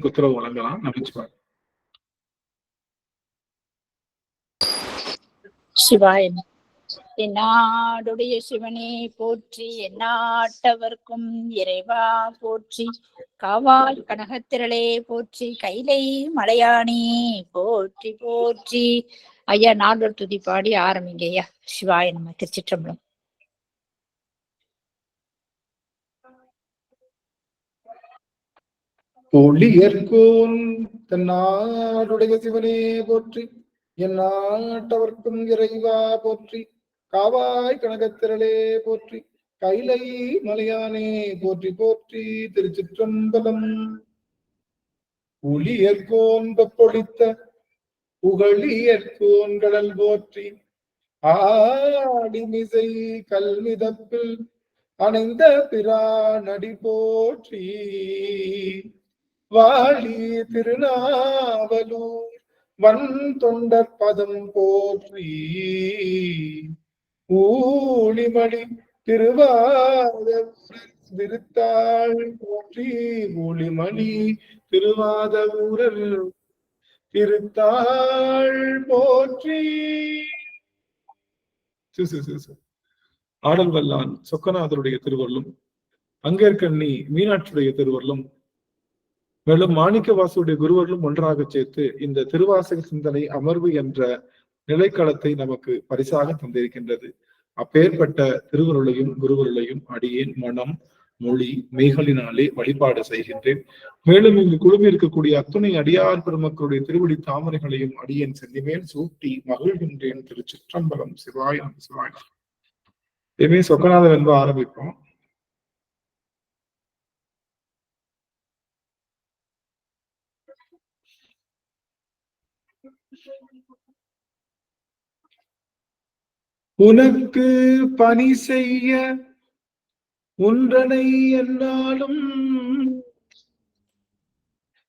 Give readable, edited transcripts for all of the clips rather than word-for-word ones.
உத்தரவு வழங்கலாம். நமச்சிவாய். சிவாயன். என்னாடுடைய சிவனே போற்றி, எந்நாட்டவர்க்கும் இறைவா போற்றி, காவாய் கனகத்திரளே போற்றி, கைலை மலையானே போற்றி போற்றி. ஐயா, நால்வர் துதி பாடி ஆரம்பிங்க ஐயா. சிவாய நம்ம. திருச்சிற்றம்பலம். ஒளியர்கோன் தன்னாடுடைய சிவனே போற்றி, எந்நாட்டவர்க்கும் இறைவா போற்றி, காவாய் கனகத்திரளே போற்றி, கைலை மலையானே போற்றி போற்றி. திருச்சிற்றம்பலம். ஒளியர்கோன் பொழித்த புகழியர்கோன் கடல் போற்றி, ஆடிமிசை கல்மிதப்பில் அணைந்த பிரானடி போற்றி, வாழி திருநாவலூர் வன் தொண்டர் பதம் போற்றி, ஊழிமணி திருவாத திருத்தாள் போற்றி, ஊழிமணி திருவாத ஊரர் திருத்தாள் போற்றி. ஆடல் வல்லான் சொக்கநாதருடைய திருவருளும், அங்கேற்கண்ணி மீனாட்சியுடைய திருவருளும், மேலும் மாணிக்க வாசுடைய குருவர்களும் ஒன்றாக சேர்த்து இந்த திருவாசக சிந்தனை அமர்வு என்ற நிலைக்களத்தை நமக்கு பரிசாக தந்திருக்கின்றது. அப்பேற்பட்ட திருவருளையும் குருவருளையும் அடியேன் மனம் மொழி மெய்களினாலே வழிபாடு செய்கின்றேன். மேலும் இங்கு குழுமி இருக்கக்கூடிய அத்துணை அடியார் பெருமக்களுடைய திருவடி தாமரைகளையும் அடியேன் சென்னிமேல் சூட்டி மகிழ்கின்றேன். திருச்சிற்றம்பலம். சிவாயம் சிவாயம். இனிமே சொக்கநாதர் என்ப ஆரம்பிப்போம். உனக்கு பணி செய்ய ஒன்றனை என்னாலும்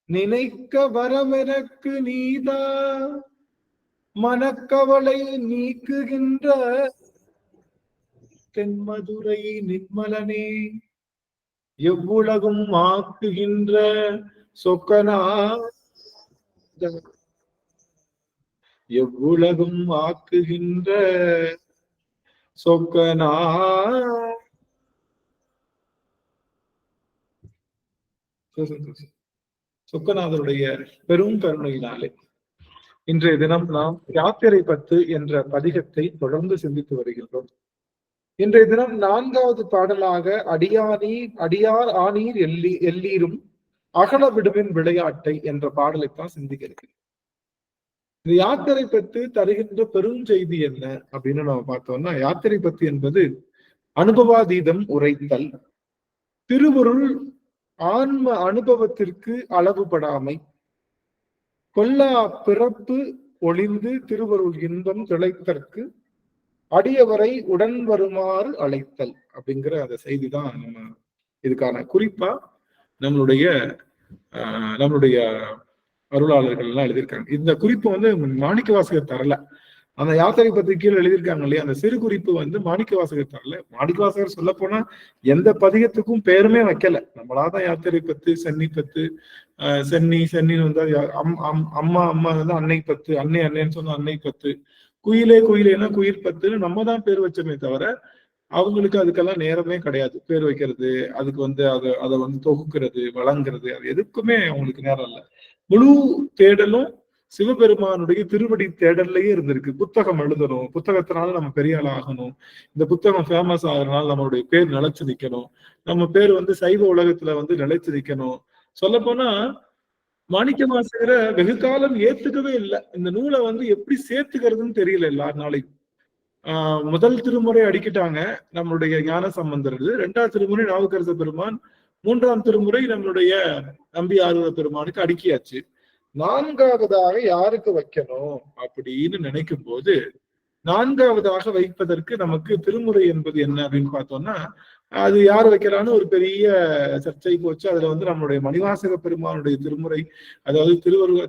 நினைக்க வரமெனக்கு நீதா, மனக்கவலை நீக்குகின்ற தென்மதுரை நிர்மலனே, எவ்வுலகும் ஆக்குகின்ற சொக்கனா, எவ்வுலகும் ஆக்குகின்ற சொக்கனா. சொக்கநாதருடைய பெரும் கருணையினாலே இன்றைய தினம் நாம் யாத்திரை 10 என்ற பதிகத்தை தொடர்ந்து சிந்தித்து வருகின்றோம். இன்றைய தினம் 4வது பாடலாக அடியார் ஆனீர் எல்லீரும் அகல விடுவின் விளையாட்டை என்ற பாடலைத்தான் சிந்திக்க இருக்கிறேன். இந்த யாத்திரை பத்து தருகின்ற பெரும் செய்தி என்ன அப்படின்னு நம்ம பார்த்தோம்னா, யாத்திரை பத்து என்பது அனுபவாதீதம் உரைத்தல், திருவருள் ஆன்ம அனுபவத்திற்கு அளவுபடாமை, கொல்லா பிறப்பு ஒளிந்து திருவருள் இன்பம் திளைத்தற்கு அடியவரை உடன் வருமாறு அழைத்தல் அப்படிங்கிற அந்த செய்தி தான் நம்ம இதுக்கான குறிப்பா நம்மளுடைய அருளாளர்கள் எல்லாம் எழுதியிருக்காங்க. இந்த குறிப்பு வந்து மாணிக்க வாசகர் தரல. அந்த யாத்திரை பத்தி கீழே எழுதியிருக்காங்க இல்லையா, அந்த சிறு குறிப்பு வந்து மாணிக்க வாசகர் தரல. மாணிக்க வாசகர் சொல்ல போனா எந்த பதிகத்துக்கும் பேருமே வைக்கல. நம்மளாதான் யாத்திரை பத்து, சென்னி பத்து, சென்னின்னு வந்து அம்மா வந்து அன்னை பத்து, அன்னைன்னு சொன்னா அன்னை பத்து, குயிலேன்னா குயில் பத்துன்னு நம்ம தான் பேர் வச்சோமே தவிர அவங்களுக்கு அதுக்கெல்லாம் நேரமே கிடையாது. பேர் வைக்கிறது, அதுக்கு வந்து அதை வந்து தொகுக்கிறது, வழங்குறது, அது எதுக்குமே அவங்களுக்கு நேரம் இல்லை. முழு தேடலும் சிவபெருமானுடைய திருவடி தேடல்லையே இருந்திருக்கு. புத்தகம் எழுதணும், புத்தகத்தினால நம்ம பெரிய ஆள் ஆகணும், இந்த புத்தகம் ஃபேமஸ் ஆகுறதுனால நம்மளுடைய பேர் நிலைச்சு நிக்கணும், நம்ம பேர் வந்து சைவ உலகத்துல வந்து நிலைச்சு நிக்கணும். சொல்ல போனா மாணிக்க வாசகரை வெகு காலம் ஏத்துக்கவே இல்லை. இந்த நூலை வந்து எப்படி சேர்த்துக்கிறதுன்னு தெரியல எல்லாருனாலையும். முதல் திருமுறை அடிக்கிட்டாங்க நம்மளுடைய ஞான சம்பந்தர், 2வது திருமுறை நாவுக்கரச பெருமான், 3ஆம் திருமுறை நம்மளுடைய நம்பி ஆர்வ பெருமானுக்கு அடுக்கியாச்சு. 4வதாக யாருக்கு வைக்கணும் அப்படின்னு நினைக்கும் போது 4வதாக வைப்பதற்கு நமக்கு திருமுறை என்பது என்ன அப்படின்னு பார்த்தோம்னா, அது யார் வைக்கலான்னு ஒரு பெரிய சர்ச்சை போச்சு. அதுல வந்து நம்மளுடைய மணிவாசக பெருமானுடைய திருமுறை, அதாவது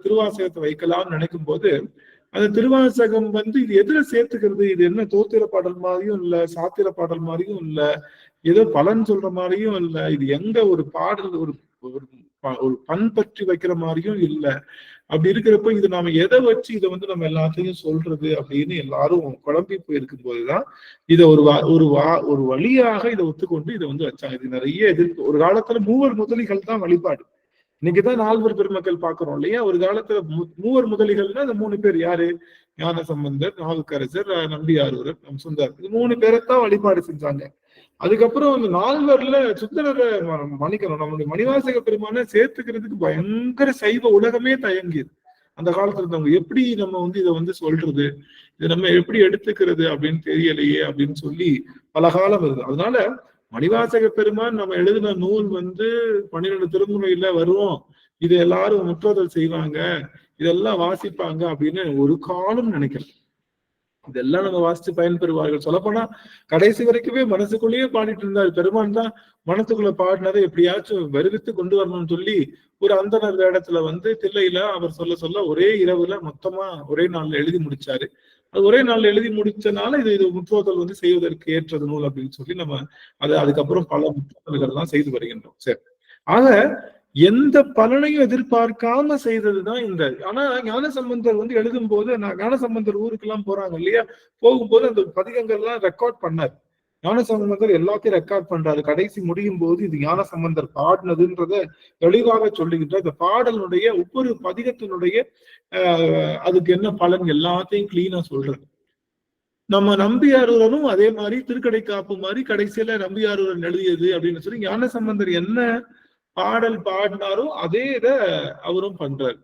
திருவாசகத்தை வைக்கலாம்னு நினைக்கும் போது அந்த திருவாசகம் வந்து இது எதுல சேர்த்துக்கிறது, இது என்ன தோத்திர பாடல் மாதிரியும் இல்ல, சாத்திர பாடல் மாதிரியும் இல்ல, ஏதோ பலன் சொல்ற மாதிரியும் இல்ல, இது எங்க ஒரு பாடல், ஒரு பண் பற்றி வைக்கிற மாதிரியும் இல்லை. அப்படி இருக்கிறப்ப இது நாம எதை வச்சு இதை வந்து நம்ம எல்லாத்தையும் சொல்றது அப்படின்னு எல்லாரும் குழம்பி போயிருக்கும் போதுதான் இதை ஒரு வழியாக இதை ஒத்துக்கொண்டு இதை வந்து வச்சாங்க. இது நிறைய எதிர்ப்பு. ஒரு காலத்துல மூவர் முதலிகள் தான் வழிபாடு. இன்னைக்குதான் நால்வர் பெருமக்கள் பாக்குறோம் இல்லையா. ஒரு காலத்துல மூவர் முதலிகள்னா அந்த 3 பேர் யாரு? ஞான சம்பந்தர், நாவுக்கரசர், நம்பியாரூரர், சுந்தர். இது 3 பேரைத்தான் வழிபாடு செஞ்சாங்க. அதுக்கப்புறம் அந்த 4வர்ல சுந்தரரை மன்னிக்கணும், நம்மளுடைய மணிவாசக பெருமான சேர்த்துக்கிறதுக்கு பயங்கர சைவ உலகமே தயங்கியது. அந்த காலத்துல இருந்தவங்க எப்படி நம்ம வந்து இதை வந்து சொல்றது, இதை நம்ம எப்படி எடுத்துக்கிறது அப்படின்னு தெரியலையே அப்படின்னு சொல்லி பல காலம் இருந்தது. அதனால மணிவாசக பெருமான் நம்ம எழுதின நூல் வந்து 12 திருமுறையில வரும், இதை எல்லாரும் முற்றோதல் செய்வாங்க, இதெல்லாம் வாசிப்பாங்க அப்படின்னு ஒரு காலம் நினைக்கிறேன். இதெல்லாம் நம்ம வாசிச்சு பயன்பெறுவார்கள். சொல்லப்போனா கடைசி வரைக்குமே மனசுக்குள்ளேயே பாடிட்டு இருந்தார். பெருமான் தான் மனசுக்குள்ள பாடினதை எப்படியாச்சும் வருவித்து கொண்டு வரணும்னு சொல்லி ஒரு அந்தனர் வேடத்துல வந்து தில்லையில அவர் சொல்ல சொல்ல ஒரே இரவுல மொத்தமா ஒரே நாள்ல எழுதி முடிச்சாரு. அது ஒரே நாள்ல எழுதி முடிச்சனால இது முற்றோதல் வந்து செய்வதற்கு ஏற்றது நூல் அப்படின்னு சொல்லி நம்ம அதுக்கப்புறம் பல முற்றோதல்கள் எல்லாம் செய்து வருகின்றோம். சரி, ஆக எந்த பலனையும் எதிர்பார்க்காம செய்ததுதான் இந்த. ஆனா ஞானசம்பந்தர் வந்து எழுதும் போது, ஞானசம்பந்தர் ஊருக்கு எல்லாம் போறாங்க இல்லையா, போகும்போது அந்த பதிகங்கள்லாம் ரெக்கார்ட் பண்ணாரு. ஞானசம்பந்தர் எல்லாத்தையும் ரெக்கார்ட் பண்றாரு. கடைசி முடியும் போது இது ஞானசம்பந்தர் பாடினதுன்றத தெளிவாக சொல்லுகின்ற இந்த பாடலுடைய ஒவ்வொரு பதிகத்தினுடைய அதுக்கு என்ன பலன் எல்லாத்தையும் கிளீனா சொல்றது. நம்ம நம்பியாரூரனும் அதே மாதிரி திருக்கடைக்காப்பு மாதிரி கடைசியில நம்பியாரூரன் எழுதியது அப்படின்னு சொல்லி ஞானசம்பந்தர் என்ன பாடல் பாடினாரோ அதே இத அவரும் பண்றாரு.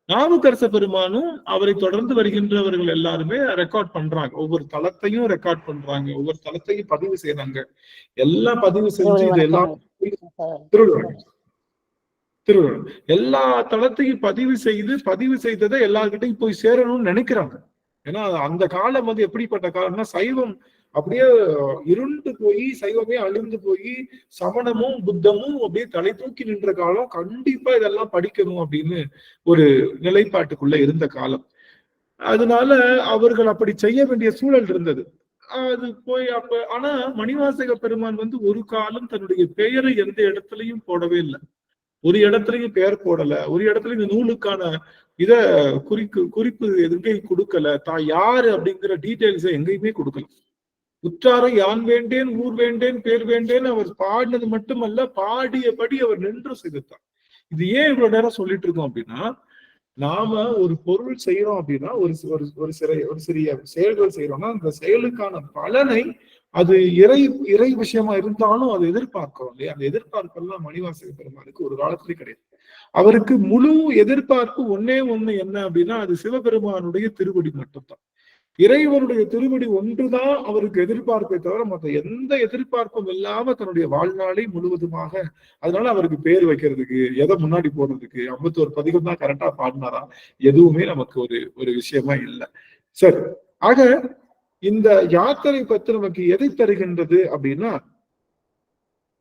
நாவுக்கரச பெருமானும் அவரை தொடர்ந்து வருகின்றவர்கள் எல்லாருமே ரெக்கார்ட் பண்றாங்க. ஒவ்வொரு தளத்தையும் ரெக்கார்ட் பண்றாங்க, ஒவ்வொரு தளத்தையும் பதிவு செய்யறாங்க. எல்லாம் பதிவு செஞ்சு இது எல்லாம் திருவள்ளுவர் எல்லா தளத்தையும் பதிவு செய்ததை எல்லார்கிட்டையும் போய் சேரணும்னு நினைக்கிறாங்க. ஏன்னா அந்த காலம் வந்து எப்படிப்பட்ட காலம்னா சைவம் அப்படியே இருண்டு போய் சைவமே அழிந்து போய் சமணமும் புத்தமும் அப்படியே தலை தூக்கி நின்ற காலம். கண்டிப்பா இதெல்லாம் படிக்கணும் அப்படின்னு ஒரு நிலைப்பாட்டுக்குள்ள இருந்த காலம். அதனால அவர்கள் அப்படி செய்ய வேண்டிய சூழல் இருந்தது. அது போய் ஆனா மணிவாசக பெருமான் வந்து ஒரு காலம் தன்னுடைய பெயரை எந்த இடத்துலயும் போடவே இல்லை. ஒரு இடத்துலயும் பெயர் போடல, ஒரு இடத்துல இந்த நூலுக்கான இத குறிப்பு எங்கேயும் கொடுக்கல, தான் யாரு அப்படிங்கிற டீட்டெயில்ஸை எங்கேயுமே கொடுக்கல. உற்றாரம் யான் வேண்டேன், ஊர் வேண்டேன், பேர் வேண்டேன் அவர் பாடினது மட்டுமல்ல, பாடியபடி அவர் நின்று செய்தார். இது ஏன் இவ்வளவு நேரம் சொல்லிட்டு இருக்கோம் அப்படின்னா, நாம ஒரு பொருள் செய்யறோம் அப்படின்னா ஒரு சிறிய செயல்கள் செய்யறோம்னா அந்த செயலுக்கான பலனை அது இறை விஷயமா இருந்தாலும் அதை எதிர்பார்க்கிறோம் இல்லையா. அந்த எதிர்பார்ப்பெல்லாம் மணிவாசக பெருமானுக்கு ஒரு காலத்திலே கிடையாது. அவருக்கு முழு எதிர்பார்ப்பு ஒண்ணு என்ன அப்படின்னா அது சிவபெருமானுடைய திருவடி மட்டும்தான். இறைவனுடைய திருவடி ஒன்றுதான் அவருக்கு எதிர்பார்ப்பை தவிர மற்ற எந்த எதிர்பார்ப்பும் இல்லாம தன்னுடைய வாழ்நாளை முழுவதுமாக. அதனால அவருக்கு பேர் வைக்கிறதுக்கு எதை முன்னாடி போடுறதுக்கு 51 பதிகம் தான் கரெக்டா பாடினாரா எதுவுமே நமக்கு ஒரு விஷயமா இல்லை. சரி, ஆக இந்த யாத்திரை பற்றி நமக்கு எதை தருகின்றது அப்படின்னா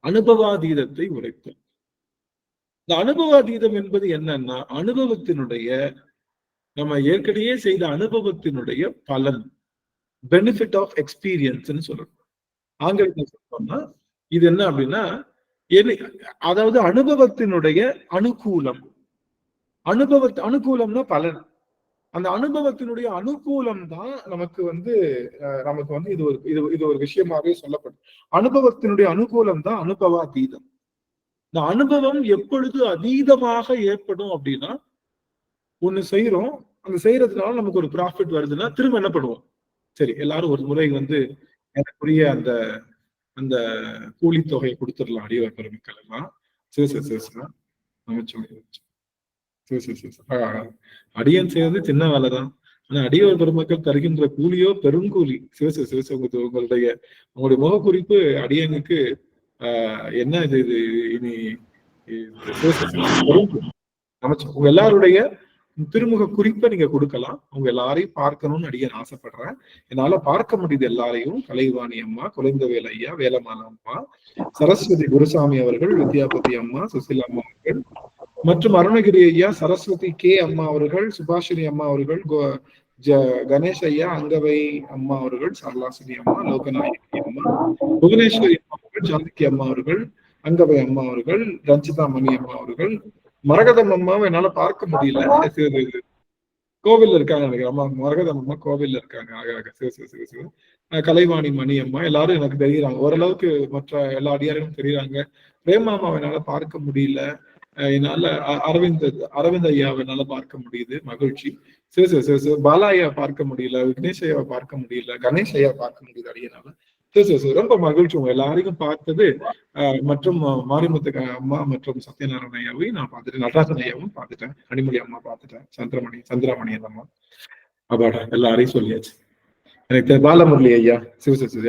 அனுபவாதீதத்தை உரைத்தல். இந்த அனுபவாதீதம் என்பது என்னன்னா அனுபவத்தினுடைய நம்ம ஏற்கனவே செய்த அனுபவத்தினுடைய பலன், பெனிஃபிட் ஆஃப் எக்ஸ்பீரியன்ஸ்ன்னு சொல்லணும். ஆங்கிலத்தில் சொல்லணும்னா இது என்ன அப்படின்னா அதாவது அனுபவத்தினுடைய அனுகூலம். அனுகூலம்னா பலன். அந்த அனுபவத்தினுடைய அனுகூலம் தான் நமக்கு வந்து இது ஒரு விஷயமாவே சொல்லப்படும். அனுபவத்தினுடைய அனுகூலம் தான் அனுபவாதீதம். இந்த அனுபவம் எப்பொழுது அதீதமாக ஏற்படும் அப்படின்னா ஒண்ணு செய்யறோம், அந்த செய்யறதுனால நமக்கு ஒரு ப்ராஃபிட் வருதுன்னா திரும்ப என்ன பண்ணுவோம், சரி எல்லாரும் ஒரு முறை வந்து எனக்குரிய அந்த அந்த கூலி தொகையை கொடுத்துடலாம் அடியவர் பெருமக்கள் எல்லாம். அடியன் செய்யறது சின்ன வேலைதான், ஆனா அடியவர் பெருமக்கள் தருகின்ற கூலியோ பெருங்கூலி. உங்களுடைய முகக்குறிப்பு அடியனுக்கு என்ன இது இனி உங்க எல்லாருடைய திருமுக குறிப்பை நீங்க கொடுக்கலாம். உங்க எல்லாரையும் பார்க்கணும்னு அடியன் ஆசைப்படுறேன். என்னால பார்க்க முடியுது எல்லாரையும். கலைவாணி அம்மா, குலைந்தவேல் ஐயா, வேலமாலா அம்மா, சரஸ்வதி குருசாமி அவர்கள், வித்யாபதி அம்மா, சுசிலா அம்மா அவர்கள் மற்றும் அருணகிரி ஐயா, சரஸ்வதி கே அம்மா அவர்கள், சுபாஷினி அம்மா அவர்கள், கணேஷ் ஐயா, அங்கவை அம்மா அவர்கள், சரளாசினி அம்மா, லோகநாயகி அம்மா, புவனேஸ்வரி அம்மா அவர்கள், ஜானகி அம்மா அவர்கள், அங்கவை அம்மா அவர்கள், ரஞ்சிதா மணி அம்மா அவர்கள், மரகதம் அம்மாவை என்னால பார்க்க முடியல. கோவில்ல இருக்காங்க நினைக்கிறேன். அம்மா மரகதம் அம்மா கோவில்ல இருக்காங்க. கலைவாணி மணி அம்மா எல்லாரும் எனக்கு தெரியுறாங்க. ஓரளவுக்கு மற்ற எல்லா அடியாரும் தெரியுறாங்க. பிரேமாமாவை என்னால பார்க்க முடியல. என்னால அரவிந்த் ஐயாவை என்னால பார்க்க முடியுது, மகிழ்ச்சி. பாலா ஐயா பார்க்க முடியல, விக்னேஷ் ஐயாவை பார்க்க முடியல, கணேஷ் ஐயா பார்க்க முடியுது அடியனால. ரொம்ப மகிழ்ச்சி உங்க எல்லாரையும் பார்த்தது. மற்றும் மாரிமுத்து அம்மா மற்றும் சத்யநாராயண ஐயாவையும் நான் பார்த்துட்டேன், நடராஜன் ஐயாவும் பார்த்துட்டேன், கனிமொழி அம்மா பார்த்துட்டேன், சந்திரமணி அம்மா. அப்பாடா எல்லாரையும் சொல்லியாச்சு. எனக்கு பாலமுரளி ஐயா,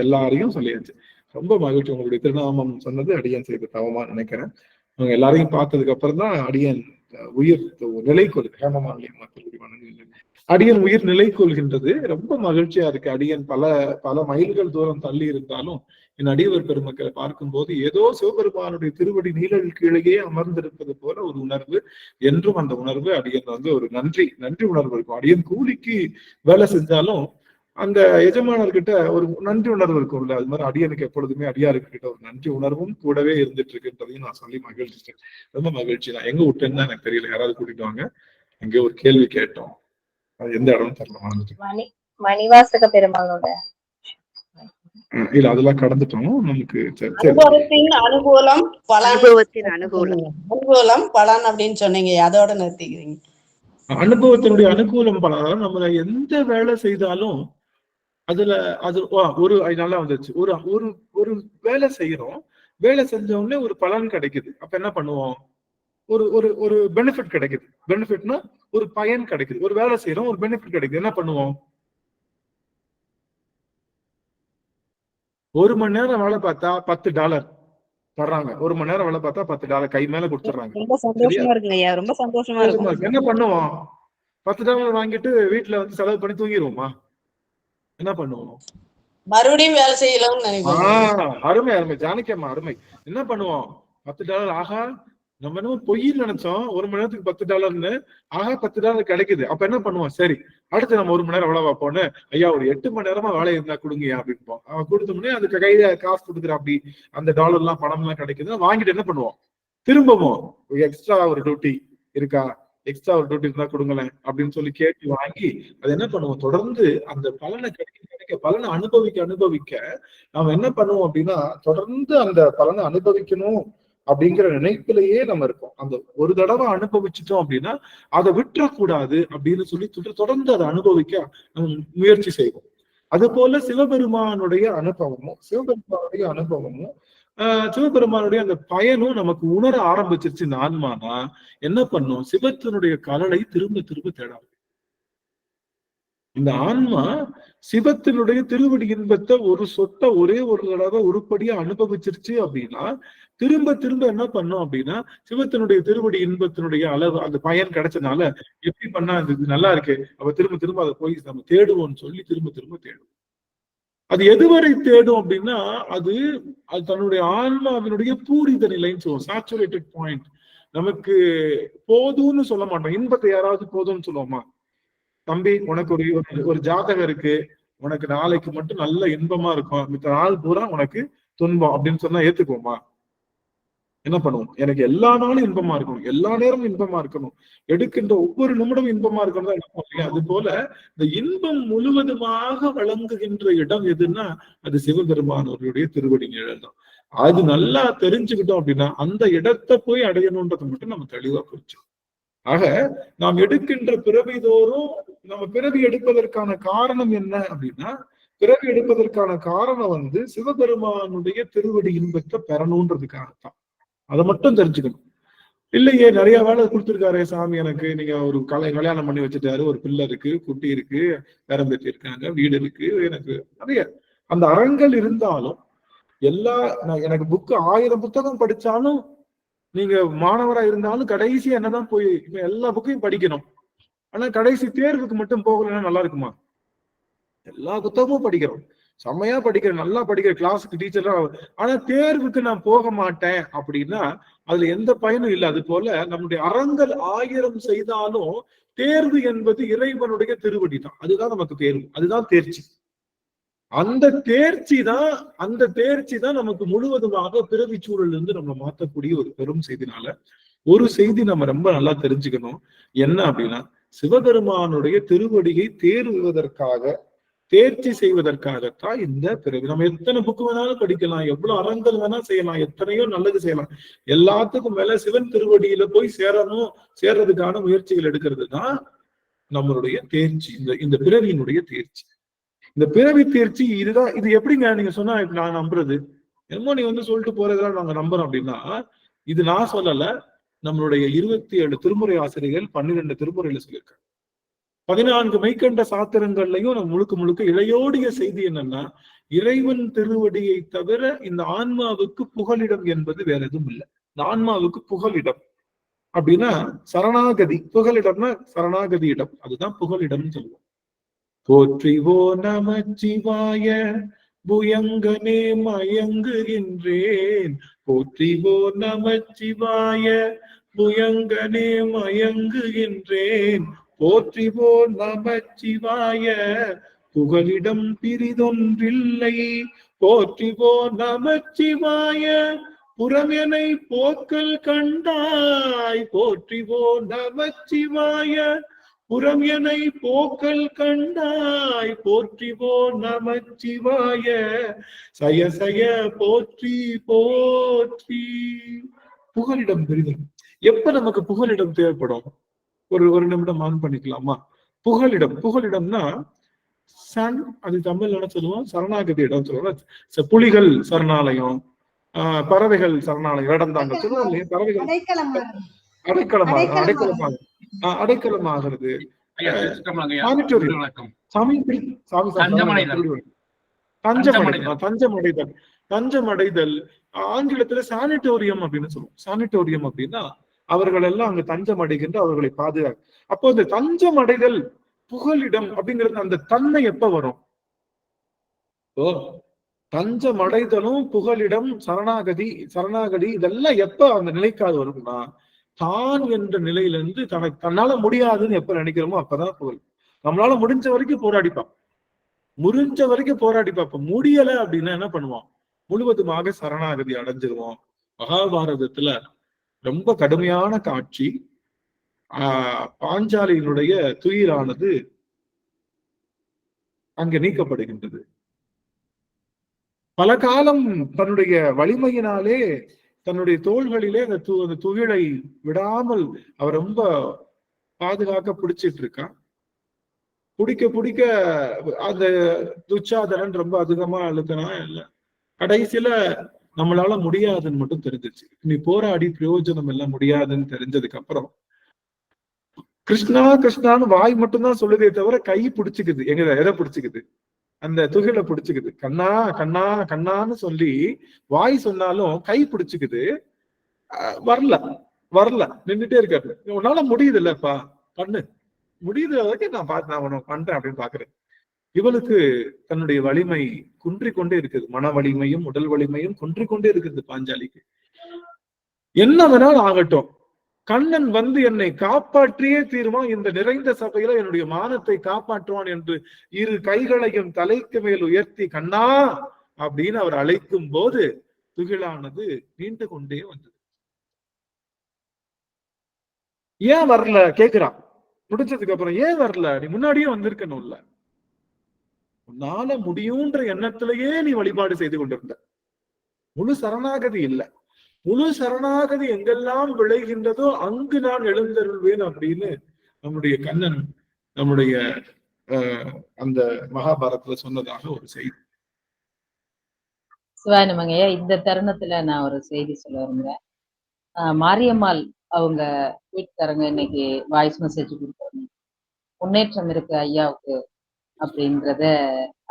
எல்லாரையும் சொல்லியாச்சு. ரொம்ப மகிழ்ச்சி. உங்களுடைய திருநாமம் சொன்னது அடியன் செய்த தவமா நினைக்கிறேன். அவங்க எல்லாரையும் பார்த்ததுக்கு அப்புறம் தான் அடியன் உயிர் நிலை கொள்ளுது. ஹேமமாலி அம்மா அடியன் உயிர் நிலை கொள்கின்றது. ரொம்ப மகிழ்ச்சியா இருக்கு. அடியன் பல மைல்கள் தூரம் தள்ளி இருந்தாலும் என் அடியவர் பெருமக்களை பார்க்கும்போது ஏதோ சிவபெருமானுடைய திருவடி நீழல் கீழே அமர்ந்திருப்பது போல ஒரு உணர்வு. என்றும் அந்த உணர்வு அடியன் ஒரு நன்றி உணர்வு இருக்கும். அடியன் கூலிக்கு வேலை செஞ்சாலும் அந்த எஜமானர்கிட்ட ஒரு நன்றி உணர்வு இருக்கும்ல, அது மாதிரி அடியனுக்கு எப்பொழுதுமே அடியாருக்கிட்ட ஒரு நன்றி உணர்வும் கூடவே இருந்துட்டு இருக்குன்றதையும் நான் சொல்லி மகிழ்ச்சிட்டேன். ரொம்ப மகிழ்ச்சி. நான் எங்க விட்டேன்னு எனக்கு தெரியல, யாராவது கூட்டிட்டு வாங்க. எங்க ஒரு கேள்வி கேட்டோம், அது எந்த இடம்னு தெரியல. மணிவாசக பெருமாளோட இல்ல அதெல்லாம் கடந்துட்டோம். நமக்கு அனுகூலம் பலன் அப்படின்னு சொன்னீங்க, அதோட நிறுத்திக்கிறீங்க. அனுபவத்தினுடைய அனுகூலம் பலன். நம்ம எந்த வேலை செய்தாலும் அதுல ஒரு நல்லா வந்துச்சு. ஒரு வேலை செய்யறோம், வேலை செஞ்ச உடனே ஒரு பலன் கிடைக்குது. அப்ப என்ன பண்ணுவோம்? ஒரு பெனிஃபிட் கிடைக்குது. பெனிஃபிட்னா ஒரு பயன் கிடைக்குது. ஒரு வேலை செய்யறோம், ஒரு பெனிஃபிட் கிடைக்குது. என்ன பண்ணுவோம்? 1 மணி நேரம் வேலை பார்த்தா $10 தர்றாங்க. 1 மணி நேரம் வேலை பார்த்தா $10 கை மேல கொடுத்துறாங்க. ரொம்ப சந்தோஷமா இருக்குங்க ஐயா, ரொம்ப சந்தோஷமா இருக்கு. என்ன பண்ணுவோம்? $10 வாங்கிட்டு வீட்டுல வந்து செலவு பண்ணி தூங்கிடுவோமா? என்ன பண்ணுவோம்? மறுபடியும் வேலை செய்யலாம்னு நினைப்போம். அருமை ஜானகியம்மா, அருமை. என்ன பண்ணுவோம்? $10 ஆகா, நம்ம என்ன பொய்ன்னு நினைச்சோம். 1 மணி நேரத்துக்கு $10ன்னு. ஆகா, $10 கிடைக்குது. அப்ப என்ன பண்ணுவோம்? சரி, அடுத்து நம்ம 1 மணி நேரம் வேலை பார்ப்போம்னு, ஐயா ஒரு 8 மணி நேரமா வேலை இருந்தா கொடுங்கயா அப்படின்போம். அவன் கொடுத்தோம்னே அதுக்கு கையில காசு கொடுக்குற, அப்படி அந்த டாலர்லாம் பணம் எல்லாம் கிடைக்குது. வாங்கிட்டு என்ன பண்ணுவோம்? திரும்பவும் எக்ஸ்ட்ரா ஒரு டியூட்டி இருக்கா, எக்ஸ்ட்ரா ஒரு டியூட்டி இருந்தா கொடுங்களேன் அப்படின்னு சொல்லி கேட்டு வாங்கி அது என்ன பண்ணுவோம்? தொடர்ந்து அந்த பலனை கிடைக்க பலனை அனுபவிக்க நாம என்ன பண்ணுவோம் அப்படின்னா, தொடர்ந்து அந்த பலனை அனுபவிக்கணும் அப்படிங்கிற நினைப்பிலேயே நம்ம இருக்கோம். அந்த ஒரு தடவை அனுபவிச்சுட்டோம் அப்படின்னா அதை விட்டுறக்கூடாது அப்படின்னு சொல்லி தொடர்ந்து அதை அனுபவிக்க நம்ம முயற்சி செய்வோம். அது போல சிவபெருமானுடைய அனுபவமும் சிவபெருமானுடைய அந்த பயனும் நமக்கு உணர ஆரம்பிச்சிருச்சு. இந்த ஆன்மானா என்ன பண்ணும்? சிவத்தினுடைய கலலை திரும்ப தேடாது. இந்த ஆன்மா சிவத்தினுடைய திருவடி இன்பத்தை ஒரு சொட்ட ஒரே ஒரு தடவை உருப்படியா அனுபவிச்சிருச்சு அப்படின்னா திரும்ப என்ன பண்ணும் அப்படின்னா, சிவத்தினுடைய திருவடி இன்பத்தினுடைய அளவு அந்த பயன் கிடைச்சதுனால எப்படி பண்ணா இது நல்லா இருக்கு, அப்ப திரும்ப அதை போய் நம்ம தேடுவோம்னு சொல்லி திரும்ப தேடும். அது எதுவரை தேடும் அப்படின்னா, அது தன்னுடைய ஆன்மாவினுடைய பூரித நிலைன்னு சொல்லுவோம், சாச்சுரேட்டட் பாயிண்ட். நமக்கு போதும்னு சொல்ல மாட்டோம். இன்பத்தை யாராவது போதும்னு சொல்லுவோமா? தம்பி உனக்கு ஒரு ஜாதகம் இருக்கு, உனக்கு நாளைக்கு மட்டும் நல்ல இன்பமா இருக்கும், மித்த நாள் பூரா உனக்கு துன்பம் அப்படின்னு சொன்னா ஏத்துக்குவோமா? என்ன பண்ணுவோம்? எனக்கு எல்லா நாளும் இன்பமா இருக்கணும், எல்லா நேரமும் இன்பமா இருக்கணும், எடுக்கின்ற ஒவ்வொரு நிமிடமும் இன்பமா இருக்கணும். அது போல இந்த இன்பம் முழுவதுமாக வழங்குகின்ற இடம் எதுன்னா அது சிவபெருமானவர்களுடைய திருவடி நிழல் தான். அது நல்லா தெரிஞ்சுக்கிட்டோம் அப்படின்னா அந்த இடத்தை போய் அடையணும்ன்றதை மட்டும் நம்ம தெளிவா புரிச்சோம். ஆக நாம் எடுக்கின்ற பிறவி தோறும் நம்ம பிறவி எடுப்பதற்கான காரணம் என்ன அப்படின்னா, பிறவி எடுப்பதற்கான காரணம் சிவபெருமானுடைய திருவடி இன்பத்தை பெறணுன்றதுக்காகத்தான். அதை மட்டும் தெரிஞ்சுக்கணும். இல்லையே நிறைய வேலை கொடுத்துருக்காரு சாமி எனக்கு, நீங்க ஒரு கல்யாணம் பண்ணி வச்சுட்டாரு, ஒரு பிள்ளை இருக்கு, குட்டி இருக்கு, பேரம்பேத்தி இருக்காங்க, வீடு இருக்கு, எனக்கு நிறைய அந்த அறங்கள் இருந்தாலும் எனக்கு புக்கு 1000 புத்தகம் படிச்சாலும், நீங்க மாணவரா இருந்தாலும் கடைசி என்னதான் போய் இப்ப எல்லா புக்கையும் படிக்கணும். ஆனா கடைசி தேர்வுக்கு மட்டும் போகலன்னா நல்லா இருக்குமா? எல்லா புத்தகமும் படிக்கிறோம், செம்மையா படிக்கிறேன், நல்லா படிக்கிற கிளாஸுக்கு டீச்சரா, ஆனா தேர்வுக்கு நான் போக மாட்டேன் அப்படின்னா அதுல எந்த பயனும் இல்லை. அது போல நம்முடைய அறங்கள் 1000 செய்தாலும் தேர்வு என்பது இறைவனுடைய திருவடி தான். அதுதான் நமக்கு தேர்வு, அதுதான் தேர்ச்சி. அந்த தேர்ச்சி தான் நமக்கு முழுவதுமாக பிறவி சூழல் இருந்து நம்ம மாற்றக்கூடிய ஒரு பெரும் செய்தினால ஒரு செய்தி நம்ம ரொம்ப நல்லா தெரிஞ்சுக்கணும். என்ன அப்படின்னா, சிவபெருமானுடைய திருவடியை தேர்ச்சி செய்வதற்காகத்தான் இந்த பிறவி. நம்ம எத்தனை புக்கு வேணாலும் படிக்கலாம், எவ்வளவு அறங்கள் வேணா செய்யலாம், எத்தனையோ நல்லது செய்யலாம். எல்லாத்துக்கும் மேல சிவன் திருவடியில போய் சேர்றதுக்கான முயற்சிகள் எடுக்கிறது தான் நம்மளுடைய தேர்ச்சி. இந்த பிறவியினுடைய தேர்ச்சி, இந்த பிறவி தேர்ச்சி இதுதான். இது எப்படிங்க நீங்க சொன்னா நான் நம்புறது? என்னமோ நீ சொல்லிட்டு போறதெல்லாம் நாங்க நம்புறோம் அப்படின்னா, இது நான் சொல்லல, நம்மளுடைய 27 திருமுறை ஆசிரியர்கள் 12 திருமுறையில சொல்லியிருக்காங்க. 14 மெய்கண்ட சாத்திரங்கள்லயும் நம்ம முழுக்க இளையோடிய செய்தி என்னன்னா, இறைவன் திருவடியை தவிர இந்த ஆன்மாவுக்கு புகலிடம் என்பது வேற எதுவும் இல்லை. இந்த ஆன்மாவுக்கு புகலிடம் அப்படின்னா சரணாகதி. புகலிடம்னா சரணாகதி இடம், அதுதான் புகலிடம்னு சொல்லுவோம். போற்றிவோ நமச்சிவாய புயங்கனே மயங்குகின்றேன், போற்றிவோ நமச்சிவாய புயங்கனே மயங்குகின்றேன், போற்றிவோ நமச்சிவாய புகலிடம் பிரிதொன்றில்லை, போற்றிவோ நமச்சிவாய புறமெனை போக்கல் கண்டாய், போற்றிவோ நமச்சிவாய புறமெனை போக்கல் கண்டாய், போற்றிவோ நமச்சிவாய சய போற்றி போற்றி. புகலிடம் பிரிதல். எப்ப நமக்கு புகலிடம் தேவைப்படும்? ஒரு நிமிடம் ஆன் பண்ணிக்கலாமா? புகலிடம்னா அது தமிழ்ல என்ன சொல்லுவோம்? சரணாகதி இடம் சொல்லுவோம். புலிகள் சரணாலயம், பறவைகள் சரணாலயம் இடம் தாங்க சொல்லுவோம் இல்லையா? பறவைகள் அடைக்கலமாகிறது. தஞ்சமடைதல் ஆங்கிலத்துல சானிட்டோரியம் அப்படின்னு சொல்லுவோம். சானிட்டோரியம் அப்படின்னா அவர்கள் எல்லாம் அங்க தஞ்சம் அடைகின்ற அவர்களை பாதுகாக்க. அப்போ இந்த தஞ்சம் அடைதல் புகலிடம் அப்படிங்கிறது அந்த தன்மை எப்ப வரும்? தஞ்சம் அடைதலும் புகலிடம் சரணாகதி இதெல்லாம் எப்ப அந்த நிலைக்காது வரும்னா, தான் என்ற நிலையிலிருந்து தன்னால முடியாதுன்னு எப்ப நினைக்கிறோமோ அப்பதான் புகழ். நம்மளால முடிஞ்ச வரைக்கும் போராடிப்பான், முடியல அப்படின்னா என்ன பண்ணுவான்? முழுவதுமாக சரணாகதி அடைஞ்சிருவோம். மகாபாரதத்துல ரொம்ப கடுமையான காட்சி. பாஞ்சாலியினுடைய துயிரானது அங்க நீக்கப்படுகின்றது. பல காலம் தன்னுடைய வலிமையினாலே தன்னுடைய தோள்களிலே அந்த துகிலை விடாமல் அவர் ரொம்ப பாதுகாக்க பிடிச்சிட்டு இருக்கான். பிடிக்க அந்த துச்சாதனன் ரொம்ப அதிகமா அழுத்தினா இல்ல, கடைசியில நம்மளால முடியாதுன்னு மட்டும் தெரிஞ்சிச்சு. நீ போராடி பிரயோஜனம் எல்லாம் முடியாதுன்னு தெரிஞ்சதுக்கு அப்புறம் கிருஷ்ணான்னு வாய் மட்டும்தான் சொல்லுதே தவிர கை பிடிச்சுக்குது. எதை பிடிச்சுக்குது? அந்த துகில பிடிச்சுக்குது. கண்ணான்னு சொல்லி வாய் சொன்னாலும் கை பிடிச்சுக்குது. வரல நின்றுட்டே இருக்காரு. உன்னால முடியுது இல்லப்பா, பண்ணு, முடியுது வரைக்கும் நான் பண்றேன் அப்படின்னு பாக்குறேன். இவளுக்கு தன்னுடைய வலிமை குன்றிக்கொண்டே இருக்குது. மன வலிமையும் உடல் வலிமையும் குன்றிக்கொண்டே இருக்குது பாஞ்சாலிக்கு. என்ன வேணாலும் ஆகட்டும், கண்ணன் என்னை காப்பாற்றியே தீருவான், இந்த நிறைந்த சபையில என்னுடைய மானத்தை காப்பாற்றுவான் என்று இரு கைகளையும் தலைக்கு மேல் உயர்த்தி கண்ணா அப்படின்னு அவர் அழைக்கும் போது துகிலானது நீண்டு கொண்டே வந்தது. ஏன் வரல கேக்குறான். முடிச்சதுக்கு அப்புறம் ஏன் வரல? நீ முன்னாடியே வந்திருக்கணும்ல. உன்னால முடியும்ன்ற எண்ணத்திலேயே நீ வழிபாடு செய்து கொண்டிருந்த. முழு சரணாகதி இல்லை. முழு சரணாகதி எங்கெல்லாம் விளைகின்றதோ அங்கு நான் எழுந்தருள்வேன் அப்படின்னு நம்முடைய கண்ணன் நம்முடைய அந்த மகாபாரதத்துல சொன்னதாக ஒரு செய்தி. சிவாயனமங்கய்யா, இந்த தருணத்துல நான் ஒரு செய்தி சொல்ல விரும்புறேன். மாரியம்மாள் அவங்க வீட்டுக்காரங்க இன்னைக்கு வாய்ஸ் மெசேஜ் கொடுத்தாங்க, முன்னேற்றம் இருக்கு ஐயாவுக்கு அப்படின்றத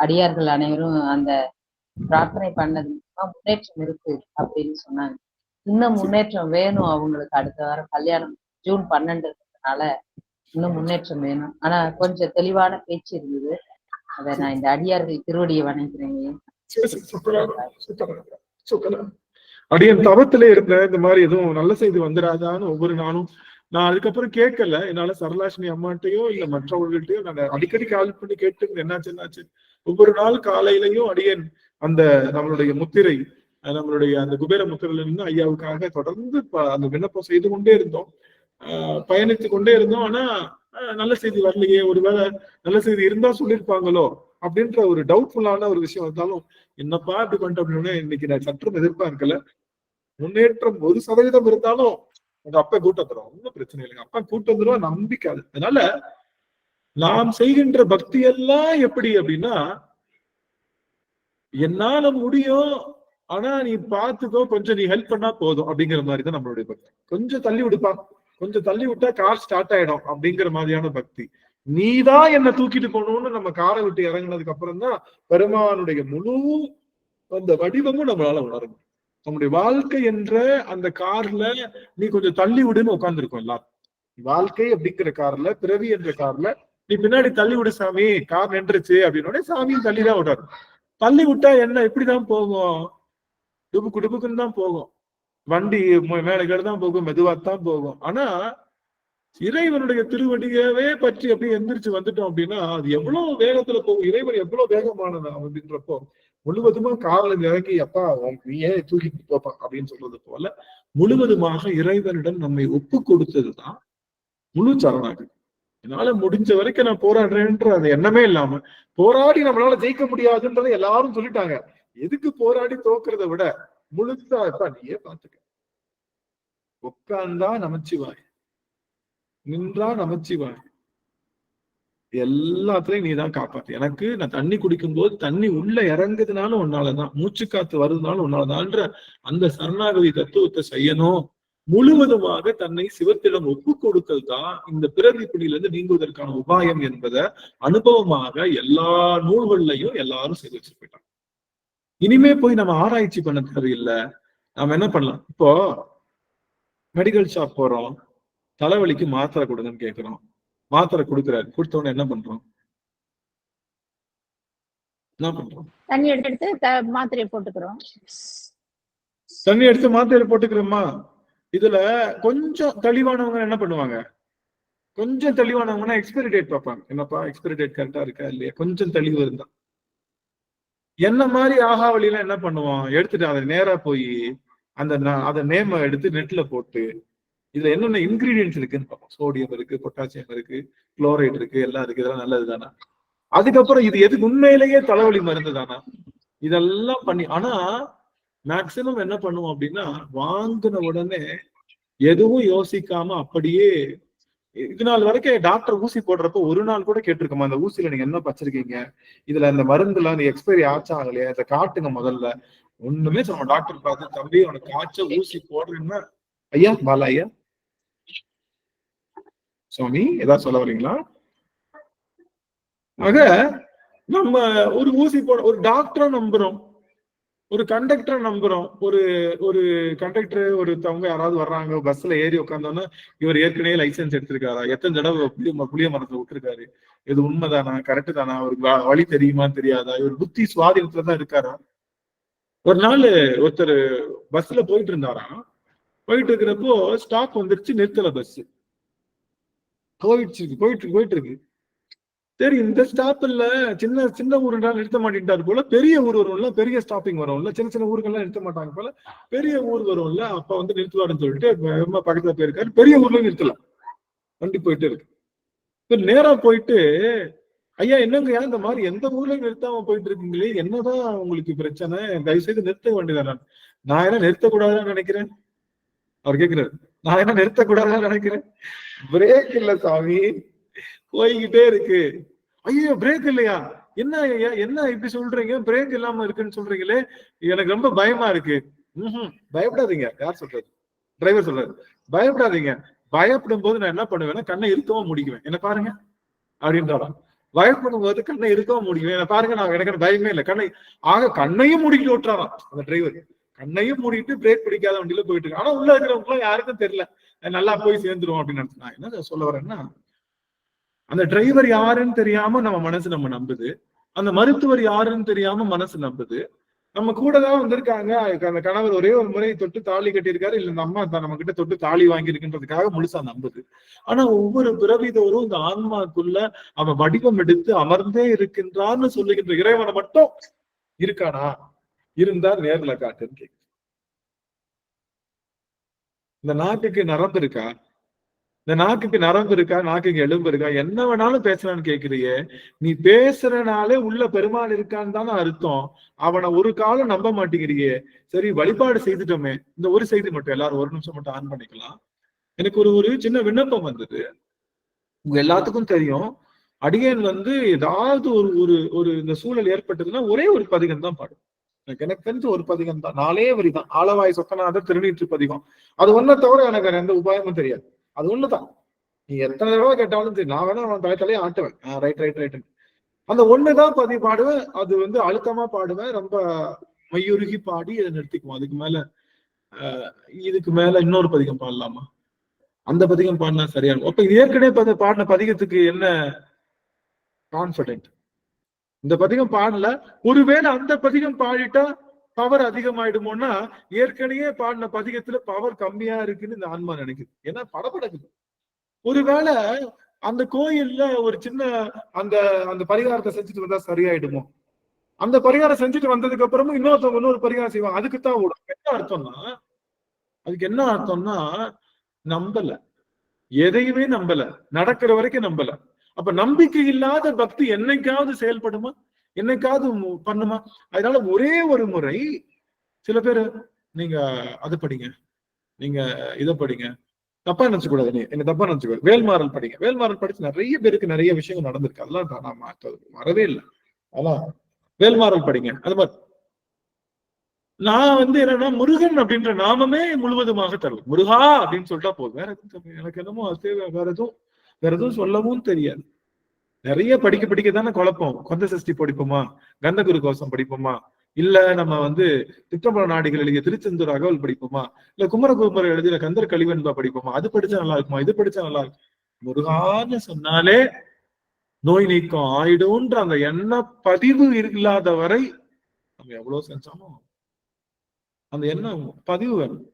அடியார்கள் அனைவரும் அந்த பிரார்த்தனை பண்ணது முன்னேற்றம் இருக்கு அப்படின்னு சொன்னாங்க. இன்னும் முன்னேற்றம் வேணும் அவங்களுக்கு. அடுத்த வாரம் கல்யாணம் ஜூன் 12னால இன்னும் முன்னேற்றம் வேணும். ஆனா கொஞ்சம் தெளிவான பேச்சு இருந்தது. அதை நான் இந்த அடியார்கள் திருவடியை வணங்குறேங்க. அடியன் தவத்திலே இருந்த இந்த மாதிரி எதுவும் நல்ல செய்தி வந்துடாதான்னு ஒவ்வொரு நாளும் நான் அதுக்கப்புறம் கேட்கல. என்னால சரலாஷினி அம்மாட்டையோ இல்ல மற்றவர்கள்ட்டையோ நான் அடிக்கடி கால் பண்ணி கேட்டு என்னாச்சு. ஒவ்வொரு நாள் காலையிலையும் அடியேன் அந்த நம்மளுடைய முத்திரை, நம்மளுடைய அந்த குபேர முத்திரையில இருந்து ஐயாவுக்காக தொடர்ந்து அந்த விண்ணப்பம் செய்து கொண்டே இருந்தோம், பயணித்து கொண்டே இருந்தோம். ஆனா நல்ல செய்தி வரலையே, ஒருவேளை நல்ல செய்தி இருந்தா சொல்லியிருப்பாங்களோ அப்படின்ற ஒரு டவுட்ஃபுல்லான ஒரு விஷயம் இருந்தாலும், என்னப்பா இப்படி பண்ணிட்டு அப்படின்னா இன்னைக்கு நான் சற்றும் எதிர்பார்க்கல. முன்னேற்றம் 1% இருந்தாலும் உங்க அப்பா கூட்டம் தரும், ஒன்னும் பிரச்சனை இல்லைங்க. அப்பா கூட்டம் தருவா, நம்பிக்கை. அதனால நாம் செய்கின்ற பக்தி எல்லாம் எப்படி அப்படின்னா, என்னால முடியும், ஆனா நீ பாத்துக்கோ, கொஞ்சம் நீ ஹெல்ப் பண்ணா போதும் அப்படிங்கிற மாதிரிதான் நம்மளுடைய பக்தி. கொஞ்சம் தள்ளி விடுப்பா, கொஞ்சம் தள்ளி விட்டா கார் ஸ்டார்ட் ஆயிடும் அப்படிங்கிற மாதிரியான பக்தி. நீதான் என்ன தூக்கிட்டு போகணும்னு நம்ம காரை விட்டு இறங்கினதுக்கு அப்புறம் தான் பெருமானுடைய முழு அந்த வடிவமும் நம்மளால உணரும். நம்முடைய வாழ்க்கை என்ற அந்த கார்ல நீ கொஞ்சம் தள்ளி விடுன்னு உட்கார்ந்துருக்கோம் எல்லாரும். வாழ்க்கை அப்படிங்கிற கார்ல, பிறவி என்ற கார்ல நீ பின்னாடி தள்ளி விடு சாமி, கார் நின்றுச்சு அப்படின்னோட சாமியும் தள்ளிதான் விடாரு. தள்ளி விட்டா என்ன, எப்படிதான் போகும்? டுபுக்கு டுபுக்குன்னு தான் போகும். வண்டி மேலகேடு தான் போகும், மெதுவாத்தான் போகும். ஆனா இறைவனுடைய திருவடியவே பற்றி அப்படியே எந்திரிச்சு வந்துட்டோம் அப்படின்னா அது எவ்வளவு வேகத்துல போகும், இறைவன் எவ்வளவு வேகமானது அப்படின்றப்போ முழுவதுமா கார்ல இறங்கி அப்பா நீயே தூக்கிட்டு போப்பா அப்படின்னு சொல்றது போல முழுவதுமாக இறைவனிடம் நம்மை ஒப்பு கொடுத்ததுதான் முழு சரணாகதி. என்னால முடிஞ்ச வரைக்கும் நான் போராடுறேன்ற அது எண்ணமே இல்லாம, போராடி நம்மளால ஜெயிக்க முடியாதுன்றதை எல்லாரும் சொல்லிட்டாங்க. எதுக்கு போராடி தோக்குறத விட முழுசா இப்ப நீயே பாத்துக்க, உட்கார்ந்தா நமச்சிவாய், நின்றா நமச்சிவாய், எல்லாத்துலயும் நீ தான் காப்பாத்து. எனக்கு நான் தண்ணி குடிக்கும் போது தண்ணி உள்ள இறங்குதுனாலும் உன்னாலதான், மூச்சு காத்து வருதுனாலும் உன்னாலதான்ற அந்த சரணாகதி தத்துவத்தை செய்யணும். முழுவதுமாக தன்னை சிவத்திடம் ஒப்பு கொடுத்தல் தான் இந்த பிறவி பிடியில இருந்து நீங்குவதற்கான உபாயம் என்பதை அனுபவமாக எல்லா நூல்கள்லையும் எல்லாரும் செய்து வச்சு போயிட்டாங்க. இனிமே போய் நம்ம ஆராய்ச்சி பண்ண தேவையில்லை. நாம என்ன பண்ணலாம், இப்போ மெடிக்கல் ஷாப் போறோம், தலைவலிக்கு மாத்திரை கொடுங்கன்னு கேட்கிறோம், மாத்திரை கொடுக்குறாரு, கொடுத்தவொடனே என்ன பண்றோம்? தண்ணி எடுத்து மாத்திரையை போட்டுக்கிறோம். தண்ணி எடுத்து மாத்திரையில போட்டுக்கிறோமா? இதுல கொஞ்சம் தெளிவானவங்க என்ன பண்ணுவாங்க, கொஞ்சம் தெளிவானவங்கன்னா எக்ஸ்பைரி டேட் பார்ப்பாங்க. என்னப்பா எக்ஸ்பைரி டேட் கரெக்டா இருக்கா இல்லையா, கொஞ்சம் தெளிவு இருந்தா. என்ன மாதிரி ஆகாவளியில என்ன பண்ணுவோம், எடுத்துட்டு அதை நேரா போய் அந்த நேம எடுத்து நெட்ல போட்டு இதுல என்னென்ன இன்கிரீடியன்ஸ் இருக்குன்னு பார்ப்போம். சோடியம் இருக்கு, பொட்டாசியம் இருக்கு, குளோரைட் இருக்கு, எல்லாம் இருக்கு, இதெல்லாம் நல்லது தானா? அதுக்கப்புறம் இது எது உண்மையிலேயே தலைவலி மருந்து தானா, இதெல்லாம் பண்ணி. ஆனா மேக்சிமம் என்ன பண்ணுவோம் அப்படின்னா, வாங்கின உடனே எதுவும் யோசிக்காம அப்படியே இது நாள் வரைக்கும் டாக்டர் ஊசி போடுறப்ப ஒரு நாள் கூட கேட்டிருக்கோமா, அந்த ஊசியில நீங்க என்ன பச்சிருக்கீங்க, இதுல இந்த மருந்துல அந்த எக்ஸ்பைரி ஆச்சா இல்லையா, இதை காட்டுங்க முதல்ல. ஒண்ணுமே சொல்ல டாக்டர் பார்த்து, தம்பி உனக்கு காய்ச்ச ஊசி போடுறேன்னா, ஐயா பாலா ஐயா சுவாமி ஏதாவது சொல்ல வரீங்களா? ஆக நம்ம ஒரு ஊசி போட ஒரு டாக்டரை நம்புறோம், ஒரு கண்டக்டரை நம்புறோம். ஒரு கண்டக்டர் ஒருத்தவங்க யாராவது வர்றாங்க, பஸ்ல ஏறி உட்காந்தோன்னா இவர் ஏற்கனவே லைசன்ஸ் எடுத்திருக்காரா, எத்தனை தடவை புளிய மரத்தை விட்டுருக்காரு, இது உண்மைதானா, கரெக்டு தானா, அவருக்கு வழி தெரியுமா தெரியாதா, இவர் புத்தி சுவாதீனத்துலதான் இருக்காரா. ஒரு நாள் ஒருத்தர் பஸ்ல போயிட்டு இருந்தாராம், போயிட்டு இருக்கிறப்போ ஸ்டாப் வந்துருச்சு, நிறுத்தல, பஸ் போயிட்டு இருக்கு. சரி இந்த ஸ்டாப்ல சின்ன சின்ன ஊருனால நிறுத்த மாட்டேன்ட்டாரு போல, பெரிய ஊர் வரும்ல, பெரிய ஸ்டாப்பிங் வரும்ல, சின்ன சின்ன ஊருக்கெல்லாம் நிறுத்த மாட்டாங்க போல, பெரிய ஊர் வரும்ல, அப்ப வந்து நிறுத்துவாருன்னு சொல்லிட்டு பக்கத்துல போயிருக்காரு. பெரிய ஊர்ல நிறுத்தல, வண்டி போயிட்டு இருக்கு. நேரா போயிட்டு, ஐயா என்னங்க இந்த மாதிரி எந்த ஊர்லயும் நிறுத்தாம போயிட்டு இருக்கீங்களே, என்னதான் உங்களுக்கு பிரச்சனை, தயவு செய்து நிறுத்த வேண்டியதான். நான் என்ன நிறுத்தக்கூடாதுன்னு நினைக்கிறேன், அவர் கேட்கிறாரு. நான் என்ன நிறுத்தக்கூடாதுன்னு நினைக்கிறேன், பிரேக் இல்ல சாமி, போய்கிட்டே இருக்கு. ஐயோ பிரேக் இல்லையா, என்ன இப்படி சொல்றீங்க, பிரேக் இல்லாம இருக்குன்னு சொல்றீங்களே, எனக்கு ரொம்ப பயமா இருக்கு. பயப்படாதீங்க. யார் சொல்றது? டிரைவர் சொல்றாரு. பயப்படாதீங்க. பயப்படும் போது நான் என்ன பண்ணுவேன்னா கண்ணை இறுக்கமா முடிக்குவேன், என்ன பாருங்க அப்படின்றாராம். பயப்படும் போது கண்ணை இறுக்கமா முடிக்குவேன், என்ன பாருங்க, நான் எனக்கு பயமே இல்லை, கண்ணையும் மூடிக்கிட்டு ஓட்டுறாராம் அந்த டிரைவர். கண்ணையும் மூடிட்டு பிரேக் பிடிக்காத வண்டியில போயிட்டு இருக்கு. ஆனா உள்ள இருக்கிறவங்களும் யாருக்கும் தெரியல, நல்லா போய் சேர்ந்துரும் அப்படின்னு நினைச்சு. நான் என்ன சொல்ல வரேன்னா, அந்த டிரைவர் யாருன்னு தெரியாம நம்ம மனசு நம்ம நம்புது, அந்த மருத்துவர் யாருன்னு தெரியாம மனசு நம்புது, நம்ம கூட தான் வந்திருக்காங்க. அந்த கணவர் ஒரே ஒரு முறை தொட்டு தாலி கட்டியிருக்காரு, இல்ல இந்த அம்மா நம்ம கிட்ட தொட்டு தாலி வாங்கியிருக்குன்றதுக்காக முழுசா நம்புது. ஆனா ஒவ்வொரு பிறவிதோறும் இந்த ஆன்மாக்குள்ள அவன் வடிவம் எடுத்து அமர்ந்தே இருக்கின்றான்னு சொல்லுகின்ற இறைவனை மட்டும் இருக்கானா? இருந்தா நேர்ல காட்டுன்னு கேக்கு. இந்த நாக்குக்கு நரம்பு இருக்கா? இந்த நாக்குக்கு நரம்பு இருக்கா? நாக்குக்கு எலும்பு இருக்கா? என்ன வேணாலும் பேசுறான்னு கேக்குறியே, நீ பேசுறனாலே உள்ள பெருமாள் இருக்கான்னு தானே அர்த்தம். அவனை ஒரு காலம் நம்ப மாட்டேங்கிறியே. சரி, வழிபாடு செய்துட்டோமே. இந்த ஒரு செய்தி மட்டும் எல்லாரும் ஒரு நிமிஷம் மட்டும் ஆன் பண்ணிக்கலாம். எனக்கு ஒரு சின்ன விண்ணப்பம் வந்தது. உங்க எல்லாத்துக்கும் தெரியும், அடியேன் ஏதாவது ஒரு ஒரு ஒரு இந்த சூழல் ஏற்பட்டதுன்னா ஒரே ஒரு பதிகம் தான் பாடும். எனக்கு தெரிஞ்ச ஒரு பதிகம் தான், 4 வரிதான். ஆலவாய் சொக்கநாதர் திருநீற்று பதிகம். அது ஒன்ன தவிர எனக்கு எந்த உபாயமும் தெரியாது. அது ஒண்ணுதான். நீ எத்தனை தடவை கேட்டாலும் சரி, நான் வேணா அவன் தலையே ஆட்டுவேன். ரைட். அந்த ஒண்ணுதான் பாடுவேன். அது அழுத்தமா பாடுவேன். ரொம்ப மையுருகி பாடி அதை நிறுத்திக்குவோம். இதுக்கு மேல இன்னொரு பதிகம் பாடலாமா? அந்த பதிகம் பாடினா சரியான. அப்ப ஏற்கனவே பாடின பதிகத்துக்கு என்ன கான்பிடென்ட்? இந்த பதிகம் பாடல, ஒருவேளை அந்த பதிகம் பாடிட்டா பவர் அதிகமாயிடுமோன்னா, ஏற்கனவே பாடின பதிகத்துல பவர் கம்மியா இருக்குன்னு இந்த ஆன்மா நினைக்குது. ஏன்னா படபடக்குது. ஒருவேளை அந்த கோயில்ல ஒரு சின்ன அந்த அந்த பரிகாரத்தை செஞ்சுட்டு வந்தா சரியாயிடுமோ? அந்த பரிகாரம் செஞ்சுட்டு வந்ததுக்கு அப்புறமும் இன்னொரு பரிகாரம் செய்வாங்க. அதுக்குத்தான் ஓடும். அதுக்கு என்ன அர்த்தம்னா நம்பல, எதையுமே நம்பல, நடக்கிற வரைக்கும் நம்பல. அப்ப நம்பிக்கை இல்லாத பக்தி என்னைக்காவது செயல்படுமா? என்னைக்காவது பண்ணுமா? அதனால ஒரே ஒரு முறை சில பேரு நீங்க அதை படிங்க, நீங்க இதை படிங்க, தப்பா நினைச்சுக்கூடாது. என்ன தப்பா நினைச்சுக்கூடாது. வேல்மாறல் படிங்க. வேல்மாறல் படிச்சு நிறைய பேருக்கு நிறைய விஷயங்கள் நடந்திருக்கு. அதெல்லாம் நான் வரவே இல்லை. அதான் வேல்மாறல் படிங்க. அது மாதிரி நான் என்னன்னா முருகன் அப்படின்ற நாமமே முழுவதுமாக தருவேன். முருகா அப்படின்னு சொல்லிட்டா போதும். வேற எதுவும் எனக்கு என்னமோ அது வேற எதுவும் சொல்லவும் தெரியாது. நிறைய படிக்க தானே குழப்பம். கொந்த சஷ்டி படிப்போமா, கந்தகுரு கோஷம் படிப்போமா, இல்ல நம்ம திட்டம்பல நாடிகள் எழுதிய திருச்செந்தூர் அகவல் படிப்போமா, இல்ல குமரகுமர் எழுதிய கந்தர் கலிவெண்பா படிப்போமா? அது படிச்சா நல்லா இருக்குமா, இது படிச்சா நல்லா இருக்கும்? முருகான்னு சொன்னாலே நோய் நீக்கம் ஆயிடும்ன்ற அந்த எண்ண பதிவு இல்லாத வரை நம்ம எவ்வளவு செஞ்சாலும் அந்த எண்ணம் பதிவு வேணும்.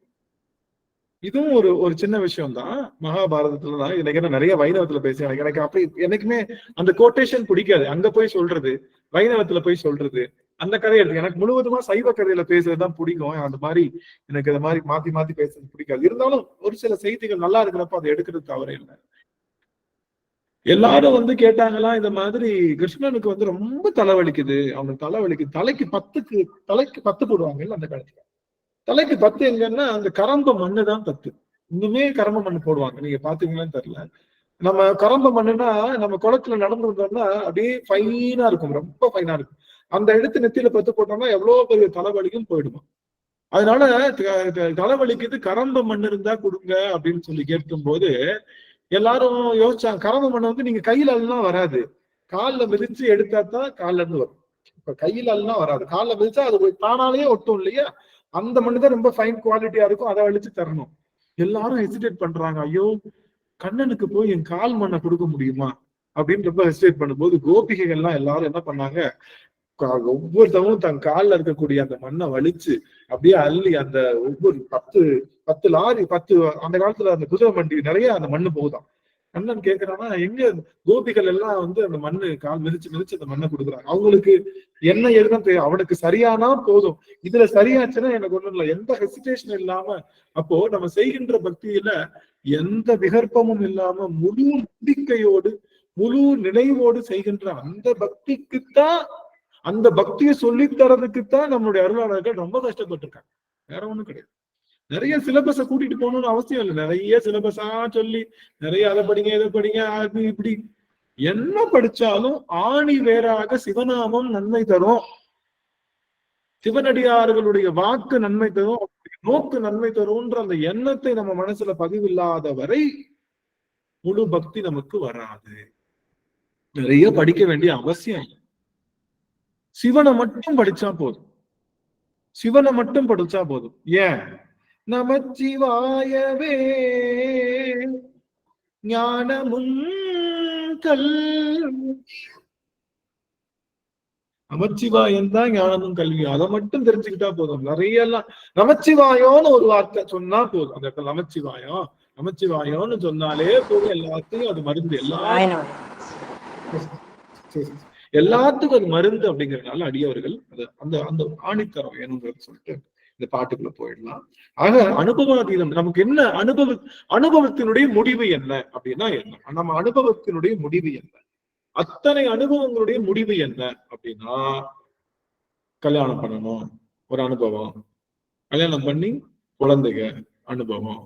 இதுவும் ஒரு சின்ன விஷயம் தான். மகாபாரதத்துலதான் எனக்கு நிறைய வைணவத்துல பேசி எனக்கு அப்படி எனக்குமே அந்த கோட்டேஷன் பிடிக்காது. அங்க போய் சொல்றது, வைணவத்துல போய் சொல்றது, அந்த கதையை எடுத்து எனக்கு முழுவதுமா சைவ கதையில பேசுறதுதான் பிடிக்கும். அந்த மாதிரி எனக்கு இந்த மாதிரி மாத்தி பேசுறது பிடிக்காது. இருந்தாலும் ஒரு சில செய்திகள் நல்லா இருக்கிறப்ப அதை எடுக்கிறது தவறே இல்லை. எல்லாரும் கேட்டாங்களா, இந்த மாதிரி கிருஷ்ணனுக்கு ரொம்ப தலைவலிக்குது, அவனுக்கு தலைவலிக்குது, தலைக்கு 10 போடுவாங்க இல்ல அந்த காலத்துல. தலைக்கு 10 எங்கன்னா அந்த கரம்ப மண்ணு தான் 10. இன்னுமே கரம்ப மண்ணு போடுவாங்க. நீங்க பாத்தீங்களான்னு தெரியல. நம்ம கரம்ப மண்ணுன்னா நம்ம குளத்துல நடந்து வந்தோம்னா அப்படியே ஃபைனா இருக்கும், ரொம்ப ஃபைனா இருக்கும். அந்த எடுத்து நெத்தியில 10 போட்டோம்னா எவ்வளவு பெரிய தலைவலிக்கும் போயிடுமா. அதனால தலைவலிக்குது, கரம்ப மண் இருந்தா கொடுங்க அப்படின்னு சொல்லி கேட்கும் போது எல்லாரும் யோசிச்சாங்க. கரம்ப மண்ணை நீங்க கையில எல்லாம் வராது, காலில் மிதிச்சு எடுத்தா தான் காலில இருந்து வரும். இப்ப கையில எல்லாம் வராது, காலில் மிதிச்சா அது தானாலேயே ஒட்டும் இல்லையா? அந்த மண்ணு தான் ரொம்ப ஃபைன் குவாலிட்டியா இருக்கும், அதை அழிச்சு தரணும். எல்லாரும் ஹெசிடேட் பண்றாங்க. ஐயோ, கண்ணனுக்கு போய் என் கால் மண்ணை கொடுக்க முடியுமா அப்படின்னு ரொம்ப ஹெசிடேட் பண்ணும்போது கோபிகைகள் எல்லாம் எல்லாரும் என்ன பண்ணாங்க, ஒவ்வொருத்தவங்களும் தன் காலில் இருக்கக்கூடிய அந்த மண்ணை வலிச்சு அப்படியே அள்ளி அந்த ஒவ்வொரு 10 லாரி 10 அந்த காலத்துல அந்த குதிரை வண்டி நிறைய அந்த மண்ணு போகுதான். கண்ணன் கேட்கிறான்னா எங்க கோபிகள் எல்லாம் அந்த மண்ணு கால் மிதிச்சு அந்த மண்ணை கொடுக்குறாங்க. அவங்களுக்கு என்ன எழுதான் தெரியும், அவனுக்கு சரியானா போதும். இதுல சரியாச்சுன்னா எனக்கு ஒண்ணும் இல்லை, எந்த ஹெசிடேஷன் இல்லாம. அப்போ நம்ம செய்கின்ற பக்தியில எந்த விகற்பமும் இல்லாம முழு நம்பிக்கையோடு முழு நினைவோடு செய்கின்ற அந்த பக்திக்குத்தான், அந்த பக்தியை சொல்லித் தரதுக்குத்தான் நம்மளுடைய அருளாளர்கள் ரொம்ப கஷ்டப்பட்டிருக்காங்க. வேற ஒண்ணும் கிடையாது. நிறைய சிலபஸை கூட்டிட்டு போகணும்னு அவசியம் இல்லை. நிறைய சிலபஸா சொல்லி நிறைய அதை படிங்க இதை படிங்க அது இப்படி என்ன படிச்சாலும் ஆணி வேறாக சிவநாமம் நன்மை தரும், சிவனடியார்களுடைய வாக்கு நன்மை தரும், நோக்கு நன்மை தரும்ன்ற அந்த எண்ணத்தை நம்ம மனசுல பதிவில்லாத வரை முழு பக்தி நமக்கு வராது. நிறைய படிக்க வேண்டிய அவசியம் இல்லை. சிவனை மட்டும் படிச்சா போதும், சிவனை மட்டும் படிச்சா போதும். ஏன்? நமச்சிவாயவே ஞானமும் நமச்சிவாயம் தான் ஞானமும் கல்வியும். அதை மட்டும் தெரிஞ்சுக்கிட்டா போதும். நிறைய எல்லாம் நமச்சிவாயோன்னு ஒரு வார்த்தை சொன்னா போதும். அந்த இடத்துல நமச்சிவாயம் நமச்சிவாயம்னு சொன்னாலே போதும். எல்லாத்தையும் அது மருந்து. எல்லாத்துக்கும் அது மருந்து அப்படிங்கறதுனால அடியவர்கள் அந்த அந்த ஆணித்தரம் வேணுங்கிறத சொல்லிட்டு இந்த பாட்டுக்குள்ள போயிடலாம். ஆக அனுபவாதீதம் நமக்கு என்ன அனுபவத்தினுடைய முடிவு என்ன அப்படின்னா என்ன? நம்ம அனுபவத்தினுடைய முடிவு என்ன? அத்தனை அனுபவங்களுடைய முடிவு என்ன அப்படின்னா, கல்யாணம் பண்ணணும் ஒரு அனுபவம், கல்யாணம் பண்ணி குழந்தைங்க அனுபவம்,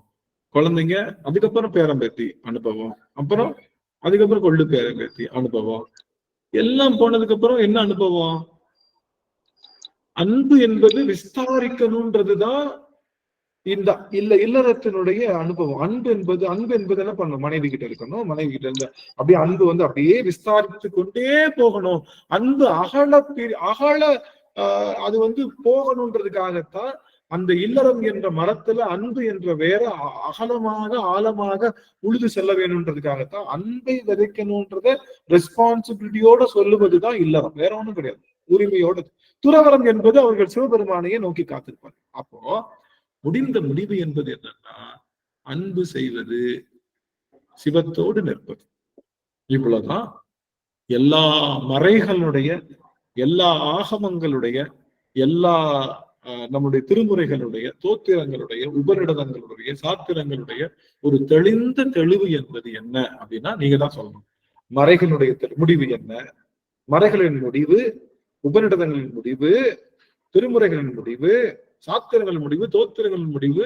குழந்தைங்க அதுக்கப்புறம் பேரம்பேத்தி அனுபவம், அப்புறம் அதுக்கப்புறம் கொள்ளு பேரம்பேத்தி அனுபவம், எல்லாம் போனதுக்கு அப்புறம் என்ன அனுபவம்? அன்பு என்பது விஸ்தாரிக்கணும்ன்றதுதான் இந்த இல்லறத்தினுடைய அனுபவம். அன்பு என்பது என்ன பண்ணணும்? மனைவி கிட்ட இருக்கணும். மனைவி கிட்ட இருந்து அப்படியே அன்பு அப்படியே விஸ்தாரித்து கொண்டே போகணும். அன்பு அகல அது போகணுன்றதுக்காகத்தான் அந்த இல்லறம் என்ற மரத்துல அன்பு என்ற வேற அகலமாக ஆழமாக உழுது செல்ல வேணும்ன்றதுக்காகத்தான் அன்பை விதைக்கணும்ன்றத ரெஸ்பான்சிபிலிட்டியோட சொல்லுவதுதான் இல்லறம், வேற ஒண்ணும் கிடையாது. உரிமையோட. துறவரம் என்பது அவர்கள் சிவபெருமானையே நோக்கி காத்திருப்பாங்க. அப்போ முடிந்த முடிவு என்பது என்னன்னா, அன்பு செய்வது, சிவத்தோடு நிற்பது. இவ்வளவுதான் எல்லா மறைகளுடைய, எல்லா ஆகமங்களுடைய, எல்லா நம்முடைய திருமுறைகளுடைய, தோத்திரங்களுடைய, உபநிடதங்களுடைய, சாத்திரங்களுடைய ஒரு தெளிந்த தெளிவு என்பது என்ன அப்படின்னா நீங்க தான் சொல்லணும். மறைகளுடைய முடிவு என்ன? மறைகளின் முடிவு, உபநிடதங்களின் முடிவு, திருமுறைகளின் முடிவு, சாத்திரங்களின் முடிவு, தோத்திரங்களின் முடிவு,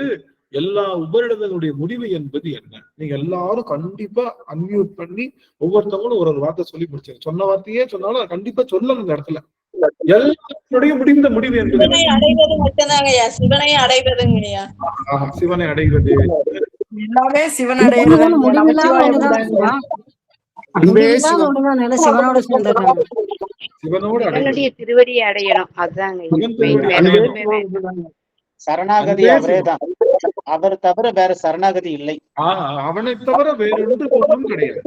எல்லா உபநிடதங்களுடைய முடிவு என்பது என்ன? நீங்க எல்லாரும் கண்டிப்பா அன்மியூட் பண்ணி ஒவ்வொருத்தவங்களும் ஒரு வார்த்தை சொல்லி முடிச்சாங்க. சொன்ன வார்த்தையே சொன்னாலும் கண்டிப்பா சொல்லணும் இந்த இடத்துல. எல்லாருடைய முடிந்த முடிவு என்பது அடைவது மட்டும்தாங்கய்யா. சிவனை அடைவதுங்கய்யா. சிவனை அடைவது எல்லாமே சிவன் அடைவது. திருவடியை அடையணும். சரணாகதி அவரேதான். அவர் தவிர வேற சரணாகதி இல்லை. அவனை தவிர வேற ஒன்றும் கிடையாது.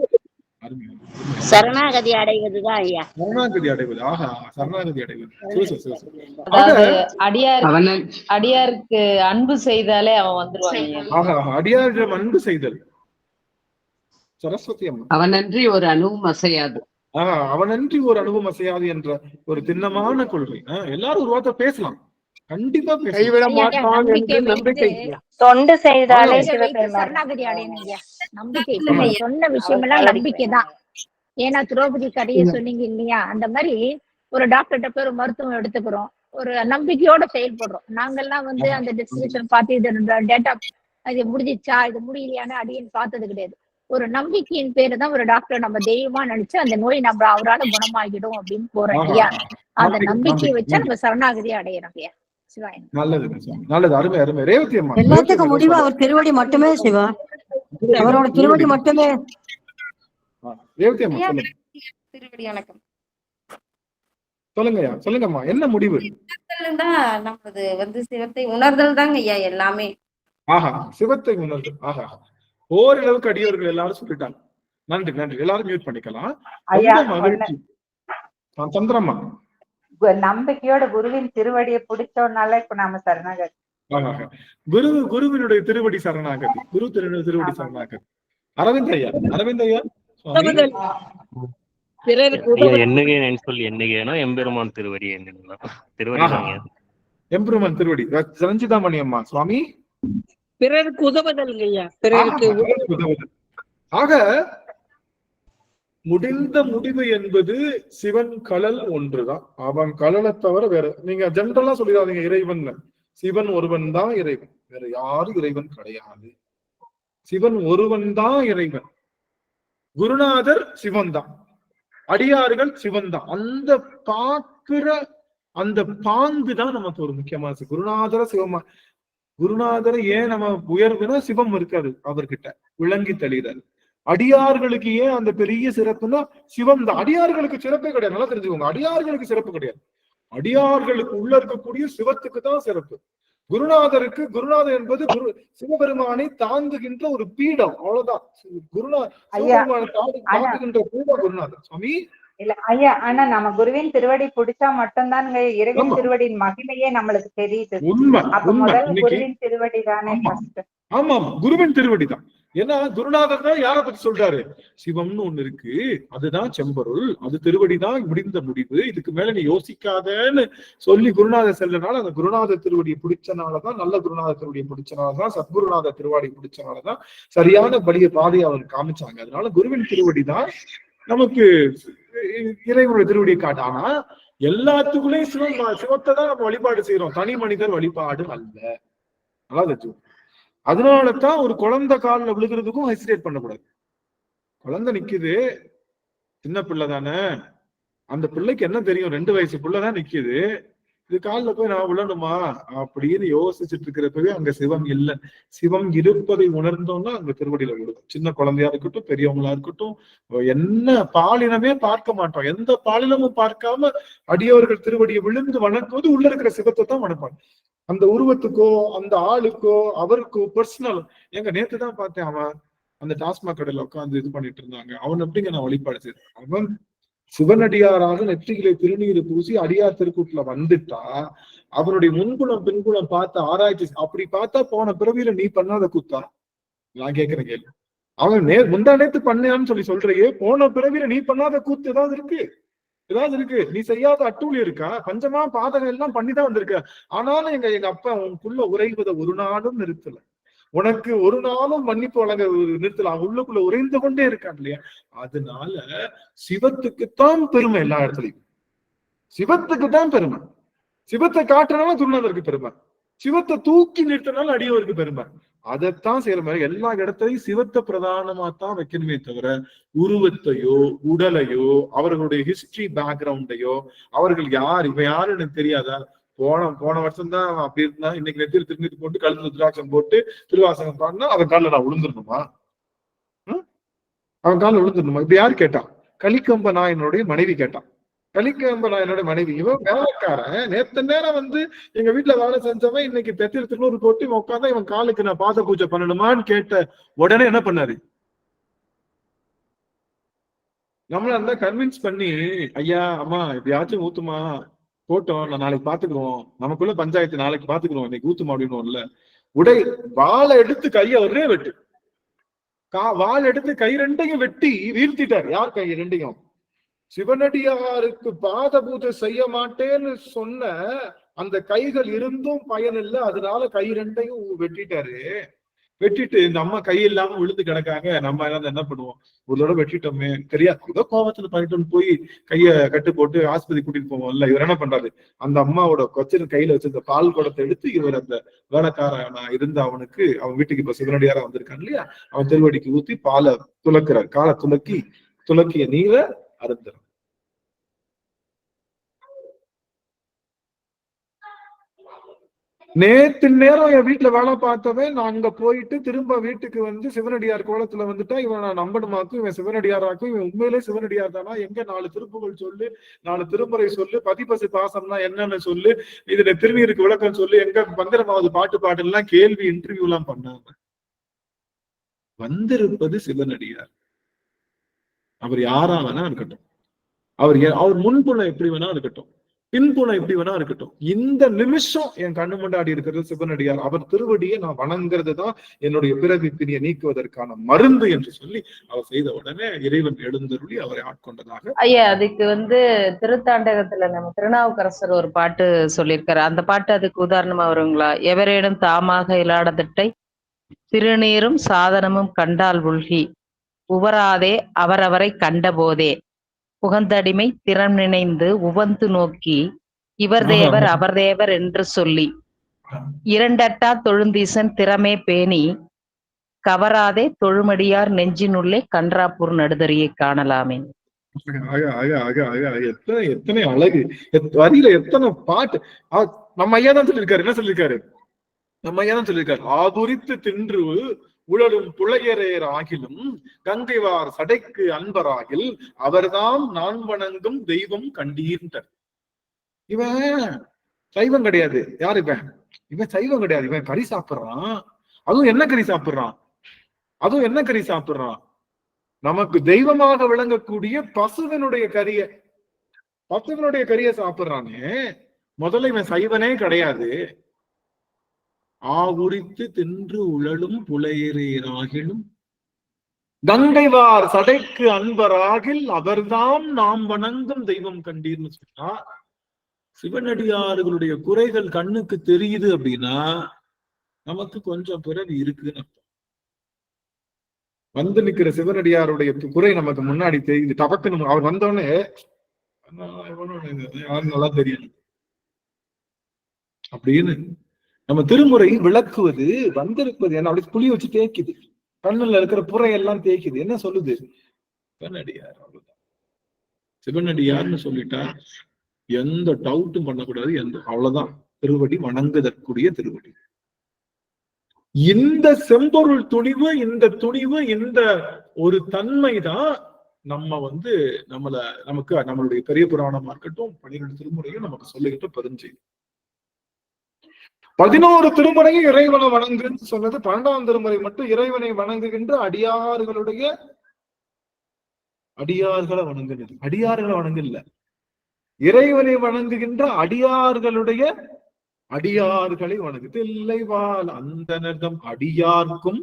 சரணாகதி அடைவதுதான் ஐயா. சரணாகதி அடைவது. சரணாகதி அடைவது. அடியாருக்கு அன்பு செய்தாலே அவன் வந்துருவாங்க. அடியாரிடம் அன்பு செய்தல். சரஸ்வதி அம்மா, அவனன்றி ஒரு அணுவும் அசையாது. அவனன்றி ஒரு அணுவும் அசையாது என்ற ஒரு திண்ணமான கொள்கை. எல்லாரும் ஒரு வார்த்தை பேசலாம், கண்டிப்பா கைவிட மாட்டான் என்று நம்பிக்கை. தொண்டு செய்தாலே சரணாகதி அடையணும். நம்பிக்கை சொன்ன விஷயம் எல்லாம் நம்பிக்கைதான். ஏன்னா திரௌபதி கதையை சொன்னீங்க இல்லையா, அந்த மாதிரி ஒரு டாக்டர்கிட்ட போய் ஒரு மருத்துவம் எடுத்துக்கிறோம், ஒரு நம்பிக்கையோட செயல்படுறோம். நாங்கெல்லாம் அந்த டிஸ்கிரிப்ஷன் பார்த்து இது டேட்டா இது முடிஞ்சிச்சா இது முடியலையான்னு அடியன்னு பார்த்தது கிடையாது. ஒரு நம்பிக்கையின் பேரு தான் ஒரு டாக்டர் நம்ம தெய்வமா நினைச்சு அந்த நோய் நம்ம அவரால் குணமாகிடும் அப்படின்னு போறோம் இல்லையா. அந்த நம்பிக்கையை வச்சா நம்ம சரணாகதி அடையணும் ஐயா. சிவாயன் நல்லது, அருமை அருமை. ரேவதி அம்மா, எல்லாத்துக்கும் முடிவு அவர் திருவடி மட்டுமே. சிவா, அவரோட திருவடி மட்டுமே. ரேவதி அம்மா சொல்லுங்க. திருவடி வணக்கம். சொல்லுங்கய்யா, சொல்லுங்கம்மா, என்ன முடிவு? நமது சிவத்தை உணர்தல் தாங்க ஐயா எல்லாமே. சிவத்தை உணர்தல். ஓரளவுக்கு அடியவர்கள் எல்லாரும் சொல்லிட்டாங்க. நன்றி நன்றி. எல்லாரும் மியூட் பண்ணிக்கலாம். மகிழ்ச்சி. சந்திரம்மா, நம்பிக்கையோட குருவின் திருவடியை பிடிச்சோம்னால இப்ப நாம சரணாகதி. குருவினுடைய திருவடி சரணாகதி. திருவடி சரணாகதி. அரவிந்த் ஐயா, எம்பெருமான் திருவடி. எம்பெருமான் திருவடி. ரஞ்சிதாமணி அம்மா, சுவாமி பிறருக்கு உதவுதல் ஐயா. பிறருக்கு உதவுதல். ஆக முடிந்த முடிவு என்பது சிவன் கழல் ஒன்றுதான். அவன் கழலை தவிர வேற நீங்க ஜென்ரலா சொல்லிடாதீங்க இறைவன். சிவன் ஒருவன் தான் இறைவன், வேற யாரும் இறைவன் கிடையாது. சிவன் ஒருவன் தான் இறைவன். குருநாதர் சிவன் தான், அடியார்கள் சிவன் தான். அந்த பார்க்கிற அந்த பாங்கு தான் நமக்கு ஒரு முக்கியமான. குருநாதர சிவமா, குருநாதரை ஏன் நம்ம உயர்வுனா சிவம் இருக்காரு அவர்கிட்ட, விளங்கி தெளிறாரு. அடியார்களுக்கு ஏன் அந்த பெரிய சிறப்புன்னா சிவம் தான். அடியார்களுக்கு சிறப்பே கிடையாது, நல்லா தெரிஞ்சுக்கோங்க. அடியார்களுக்கு சிறப்பு கிடையாது. அடியார்களுக்கு உள்ள இருக்கக்கூடிய சிவத்துக்கு தான் சிறப்பு. குருநாதருக்கு, குருநாதர் என்பது சிவபெருமானை தாங்குகின்ற ஒரு பீடம், அவ்வளவுதான். சிவபெருமானை தாங்குகின்ற பீடம் குருநாதர். சுவாமி இல்ல ஐயா, ஆனா நம்ம குருவின் திருவடி பிடிச்சா மட்டும்தானுங்க இறைவன் ஆமா. திருவடியின் மகிமையே நம்மளுக்கு தெரியுது. உண்மை அப்ப உண்மை முதல் இன்னைக்கு குருவின் திருவடி தானே ஆமா ஃபர்ஸ்ட். ஆமா ஆமா குருவின் திருவடி தான். ஏன்னா குருநாதர் தான் யாரை பத்தி சொல்றாரு? சிவம்னு ஒண்ணு இருக்கு, அதுதான் செம்பொருள், அது திருவடிதான் முடிந்த முடிவு, இதுக்கு மேல நீ யோசிக்காதன்னு சொல்லி குருநாதர் செல்றனால அந்த குருநாதர் திருவடியை பிடிச்சனாலதான், நல்ல குருநாதர் திருவடியை பிடிச்சனாலதான், சத்குருநாதர் திருவாடியை பிடிச்சனாலதான் சரியான பாதையை அவர் காமிச்சாங்க. அதனால குருவின் திருவடி தான் நமக்கு இறைவனுடைய திருவடியை காட்டு. ஆனா எல்லாத்துக்குள்ளேயும் சிவத்தை தான் நம்ம வழிபாடு செய்யறோம், தனி மனிதர் வழிபாடு அல்ல. அதாவது அதனாலதான் ஒரு குழந்தை காலில் விழுகிறதுக்கும் ஹெசிடேட் பண்ணக்கூடாது. குழந்தை நிக்குது, சின்ன பிள்ளை தானே, அந்த பிள்ளைக்கு என்ன தெரியும், 2 வயசு பிள்ளைதான் நிக்குது, இது காலில் போய் நான் விழணுமா அப்படின்னு யோசிச்சுட்டு இருக்கிறப்பவே அங்க சிவம் இல்லை. சிவம் இருப்பதை உணர்ந்தோம்னா அங்க திருவடியில விழுகும். சின்ன குழந்தையா இருக்கட்டும், பெரியவங்களா இருக்கட்டும், என்ன பாலினமே பார்க்க மாட்டோம், எந்த பாலினமும் பார்க்காம அடியவர்கள் திருவடியை விழுந்து வணங்குவது உள்ள இருக்கிற சிவத்தை தான் வணப்பாங்க. அந்த உருவத்துக்கோ அந்த ஆளுக்கோ அவருக்கோ பர்சனல். எங்க நேத்து தான் பார்த்தேன், அவன் அந்த டாஸ்மாக் கடையில உட்காந்து இது பண்ணிட்டு இருந்தாங்க. அவன் எப்படிங்க நான் வழிபாடு செய்யறேன்? அவன் சிவனடியாராக நெற்றிகளை திருநீர் பூசி அடியார் திருக்கூட்டுல வந்துட்டா அவனுடைய முன்குணம் பின்குணம் பார்த்து ஆராய்ச்சி, அப்படி பார்த்தா போன பிறவியில நீ பண்ணாத கூத்தா? நான் கேட்கிறேன் கேள்வி. அவன் முந்தா நேத்து பண்ணான்னு சொல்றியே, போன பிறவியில நீ பண்ணாத கூத்து ஏதாவது இருக்கு? ஏதாவது இருக்கு? நீ செய்யாத அட்டூழி இருக்கா? பஞ்சமா பாதகம் எல்லாம் பண்ணிதான் வந்திருக்க. ஆனாலும் எங்க அப்பா உனக்குள்ள உறைவதை ஒரு நாளும் நிறுத்தல, உனக்கு ஒரு நாளும் மன்னிப்பு வழங்க நிறுத்தல, உள்ளுக்குள்ள உறைந்து கொண்டே இருக்கான் இல்லையா? அதனால சிவத்துக்குத்தான் பெருமை எல்லா இடத்துலையும், சிவத்துக்கு தான் பெருமை. சிவத்தை காட்டுறதுனால குருநாதருக்கு பெருமை, சிவத்தை தூக்கி நிறுத்தினாலும் அடியவருக்கு பெருமை. அதைத்தான் செய்யற மாதிரி எல்லா இடத்தையும் சிவத்தை பிரதானமா தான் வைக்கணுமே தவிர உருவத்தையோ உடலையோ அவர்களுடைய ஹிஸ்டரி பேக்ரவுண்டையோ, அவர்கள் யார் இவன் யாரு எனக்கு தெரியாதா, போன வருஷம் தான் அப்படி இருந்தா இன்னைக்கு நெத்தியில் திருநீர் போட்டு கழுத்து ருத்ராட்சம் போட்டு திருவாசகம் பாடினா அவன் காலில் நான் விழுந்துடணுமா? அவன் காலில் விழுந்துடணுமா? இப்ப யார் கேட்டான்? கலிக்கம்ப நாயனுடைய மனைவி கேட்டான். கலிக்கம்ப நாயனுடைய மனைவி, இவன் வேலைக்காரன், நேத்து நேரம் வந்து எங்க வீட்டுல வேலை செஞ்சவன் இன்னைக்கு நெத்தியில் திருநூறு போட்டு இவன் உட்காந்தா இவன் காலுக்கு நான் பாத பூஜை பண்ணணுமான்னு கேட்ட உடனே என்ன பண்ணாரு? நம்மள இருந்தா கன்வின்ஸ் பண்ணி, ஐயா அம்மா எப்படியாச்சும் ஊத்துமா, போட்டோம், நான் நாளைக்கு பாத்துக்கிறோம், நமக்குள்ள பஞ்சாயத்து நாளைக்கு பாத்துக்கிறோம், இன்னைக்கு ஊத்துமா அப்படின்னு உடை வாழை எடுத்து கைய ஒரே வெட்டு, வாள் எடுத்து கை ரெண்டையும் வெட்டி வீழ்த்திட்டார். யார் கை ரெண்டையும்? சிவனடியாருக்கு பாத பூஜை செய்ய மாட்டேன்னு சொன்ன அந்த கைகள் இருந்தும் பயன் இல்லை, அதனால கை ரெண்டையும் வெட்டிட்டாரு. வெட்டிட்டு இந்த அம்மா கை இல்லாம விழுந்து கிடக்காங்க. நம்ம என்ன பண்ணுவோம்? ஒரு தடவை வெட்டிட்டோமே, தெரியாது, ஏதோ கோபத்துல பண்ணிட்டோம்னு போய் கைய கட்டு போட்டு ஆஸ்பத்திரி கூட்டிட்டு போவோம்ல. இவர் என்ன பண்றாரு? அந்த அம்மாவோட கொச்சின் கையில வச்சிருந்த பால் குடத்தை எடுத்து இவர் அந்த வேலைக்காரனா இருந்த அவனுக்கு, அவன் வீட்டுக்கு இப்ப சிவனடியாரா வந்திருக்கான் இல்லையா, அவன் திருவடிக்கு ஊத்தி பாலை துளக்குறார். காலை துளக்கிய நீரை அருந்துறான். நேத்து நேரம் என் வீட்டுல வேலை பார்த்தவன் நான் அங்க போயிட்டு திரும்ப வீட்டுக்கு வந்து சிவனடியார் கோலத்துல வந்துட்டா இவன் நான் நம்பணுமாக்கும், இவன் சிவனடியாராக்கும், இவன் உண்மையிலே சிவனடியார் தானா, எங்க 4 திருப்புகள் சொல்லு, 4 திருமுறை சொல்லு, பதிபசு பாசம்னா என்னன்னு சொல்லு, இதுல திருநீருக்கு விளக்கம் சொல்லு, எங்க பந்திரமாவது பாட்டு எல்லாம் கேள்வி இன்டர்வியூ எல்லாம் பண்ணாம வந்திருப்பது சிவனடியார். அவர் யாரா வேணா இருக்கட்டும், அவர் முன்புணம் எப்படி வேணா இருக்கட்டும், பின்புணம் எப்படி வேணா இருக்கட்டும், இந்த நிமிஷம் என் கண்ணு முன்னாடி இருக்கிறது சிவனடியார். அவர் திருவடியை நான் வணங்குறது தான் என்னுடைய பிறவி பிணியை நீக்குவதற்கான மருந்து என்று சொல்லி அவர் செய்த உடனே இறைவன் எழுந்தருளி அவரை ஆட்கொண்டதாக. ஐயா, அதுக்கு திருத்தாண்டகத்துல நம்ம திருநாவுக்கரசர் ஒரு பாட்டு சொல்லியிருக்காரு. அந்த பாட்டு அதுக்கு உதாரணமா வருங்களா? எவரேனும் தாமாக இல்லாடத்திட்டை திருநீரும் சாதனமும் கண்டால் உள்கி உவராதே அவரவரை கண்ட போதே புகந்தடிமை திறம் நினைந்து உவந்து நோக்கி இவர் தேவர் அவர் தேவர் என்று சொல்லி இரண்டட்டா தொழுந்தீசன் திறமே பேணி கவராதே தொழுமடியார் நெஞ்சினுள்ளே கன்றாப்பூர் நடுதறியை காணலாமே. எத்தனை அழகு வரியில, எத்தனை பாட்டு. நம்ம ஐயா தான் சொல்லியிருக்காரு. என்ன சொல்லியிருக்காரு? நம்ம ஐயா தான் சொல்லியிருக்காரு, ஆதுரித்து தின்று உழலும் புலையரேர் ஆகிலும் கங்கைவார் சடைக்கு அன்பராகில் அவர்தாம் நான் வணங்கும் தெய்வம் கண்டீர்ன்றார். இவன் சைவம் கிடையாது. யாரு இவன் சைவம் கிடையாது. இவன் கறி சாப்பிடுறான். அதுவும் என்ன கறி சாப்பிடுறான்? நமக்கு தெய்வமாக விளங்கக்கூடிய பசுவினுடைய கறியை சாப்பிடுறானே, முதல்ல இவன் சைவனே கிடையாது. ஆவுரித்து தின்று உழலும் புலையரேராகிலும் கங்கைவார் சடைக்கு அன்பராகில் அவர்தாம் நாம் வணங்கும் தெய்வம் கண்டீர்னு சொன்னா, சிவனடியார்களுடைய குறைகள் கண்ணுக்கு தெரியுது அப்படின்னா நமக்கு கொஞ்சம் பிறவி இருக்குன்னு அர்த்தம். வந்து நிக்கிற சிவனடியாருடைய குறை நமக்கு முன்னாடி தெரியுது. டபக்குன்னு அவர் வந்தோடனே யாரும் நல்லா தெரியும் அப்படின்னு நம்ம திருமுறை விளக்குவது வந்திருப்பது என்ன, அப்படி புளி வச்சு தேய்க்குது, கண்ணுல இருக்கிற புறையெல்லாம் தேய்க்குது. என்ன சொல்லுது? சிவனடியார். அவ்வளவுதான். சிவனடியார்னு சொல்லிட்டா எந்த டவுட்டும் பண்ணக்கூடாது. அவ்வளவுதான். திருவடி வணங்குதற்குரிய திருவடி. இந்த செம்பொருள் துணிவு, இந்த ஒரு தன்மை தான் நமக்கு நம்மளுடைய பெரிய புராணமா இருக்கட்டும், 12 திருமுறையும் நமக்கு சொல்லிக்கிட்டு பெருஞ்செய்தி. 11 திருமுறையும் இறைவனை வணங்குன்னு சொன்னது. 12ஆம் திருமுறை மட்டும் இறைவனை வணங்குகின்ற அடியார்களை வணங்குகிறது. அடியார்களை வணங்கல, இறைவனை வணங்குகின்ற அடியார்களை வணங்கு. தில்லைவாழ் அந்தனர்தம் அடியார்க்கும்,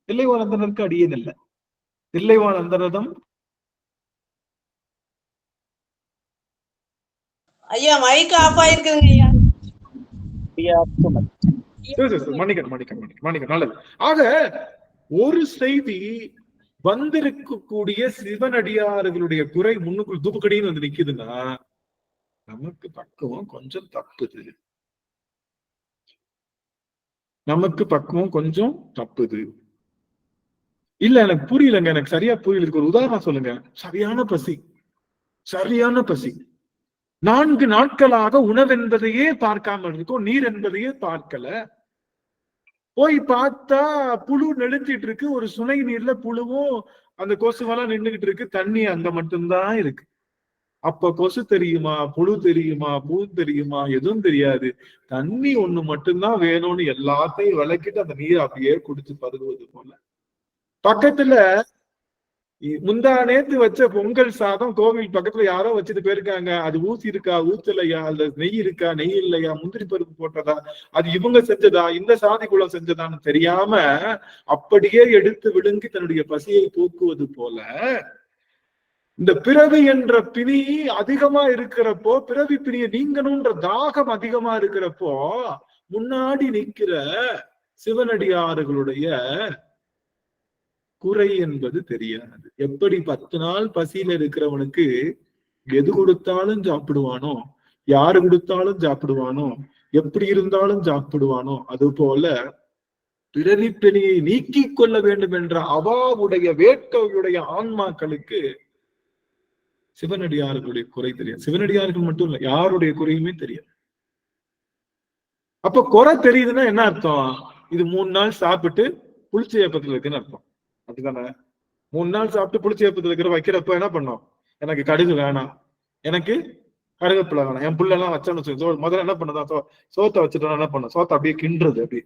தில்லைவாழ் அந்தனருக்கு அடியேன் இல்ல, தில்லைவாழ் அந்தனர்தம் ஐயா மைக் ஆஃப் ஆயிருக்குங்க ஐயா. மன்னிக்க நல்லது. ஆக ஒரு செய்தி, வந்திருக்கக்கூடிய சிவனடியார்களுடைய குறை முன்னுக்குள் துப்புக்கடின்னு வந்து நிக்குதுன்னா நமக்கு பக்குவம் கொஞ்சம் தப்புது. இல்ல எனக்கு புரியலங்க, எனக்கு சரியா புரியல. இதுக்கு ஒரு உதாரணம் சொல்லுங்க. சரியான பசி 4 நாட்களாக உணவென்பதையே பார்க்காமல் இருக்கும், நீர் என்பதையே பார்க்கல. போய் பார்த்தா புழு நெழுத்திட்டு இருக்கு, ஒரு சுனை நீர்ல புழுவும் அந்த கொசுவெல்லாம் நின்றுகிட்டு இருக்கு, தண்ணி அங்க மட்டும்தான் இருக்கு. அப்ப கொசு தெரியுமா, புழு தெரியுமா, பூ தெரியுமா? எதுவும் தெரியாது. தண்ணி ஒண்ணு மட்டும்தான் வேணும்னு எல்லாத்தையும் விளக்கிட்டு அந்த நீரை அப்படியே குடிச்சு பருகுவது போல. பக்கத்துல முந்தா நேத்து வச்ச பொங்கல் சாதம் கோவில் பக்கத்துல யாரோ வச்சுட்டு போயிருக்காங்க. அது ஊசி இருக்கா, ஊத்தலையா, அல்ல நெய் இருக்கா, நெய் இல்லையா, முந்திரி பருப்பு போட்டதா, அது இவங்க செஞ்சதா, இந்த சாதி குலம் செஞ்சதான்னு தெரியாம அப்படியே எடுத்து விழுங்கி தன்னுடைய பசியை போக்குவது போல, இந்த பிறவி என்ற பிணி அதிகமா இருக்கிறப்போ, பிறவி பிணியை நீங்கணும்ன்ற தாகம் அதிகமா இருக்கிறப்போ, முன்னாடி நிக்கிற சிவனடியார்களுடைய குறை என்பது தெரியாது. எப்படி 10 நாள் பசியில இருக்கிறவனுக்கு எது கொடுத்தாலும் சாப்பிடுவானோ, யாரு கொடுத்தாலும் சாப்பிடுவானோ, எப்படி இருந்தாலும் சாப்பிடுவானோ, அது போல பிறவி பிணியை நீக்கி கொள்ள வேண்டும் என்ற அவாவுடைய வேட்கையுடைய ஆன்மாக்களுக்கு சிவனடியார்களுடைய குறை தெரியாது. சிவனடியார்கள் மட்டும் இல்ல, யாருடைய குறையுமே தெரியாது. அப்ப குறை தெரியுதுன்னா என்ன அர்த்தம்? இது 3 நாள் சாப்பிட்டு புளிச்ச ஏப்பத்துல இருக்குன்னு அர்த்தம். அப்படித்தானே? 3 நாள் சாப்பிட்டு புளிச்ச ஏப்பத்துல இருக்கிற வைக்கிறப்ப என்ன பண்ணோம்? எனக்கு கடுகு வேணாம், எனக்கு கருவேப்பிலை வேணாம். என் புள்ள எல்லாம் வச்சோன்னு முதல்ல என்ன பண்ணதான், சோத்தை வச்சுட்டோம். என்ன பண்ணும்? சோத்தை அப்படியே கிண்டுறது, அப்படியே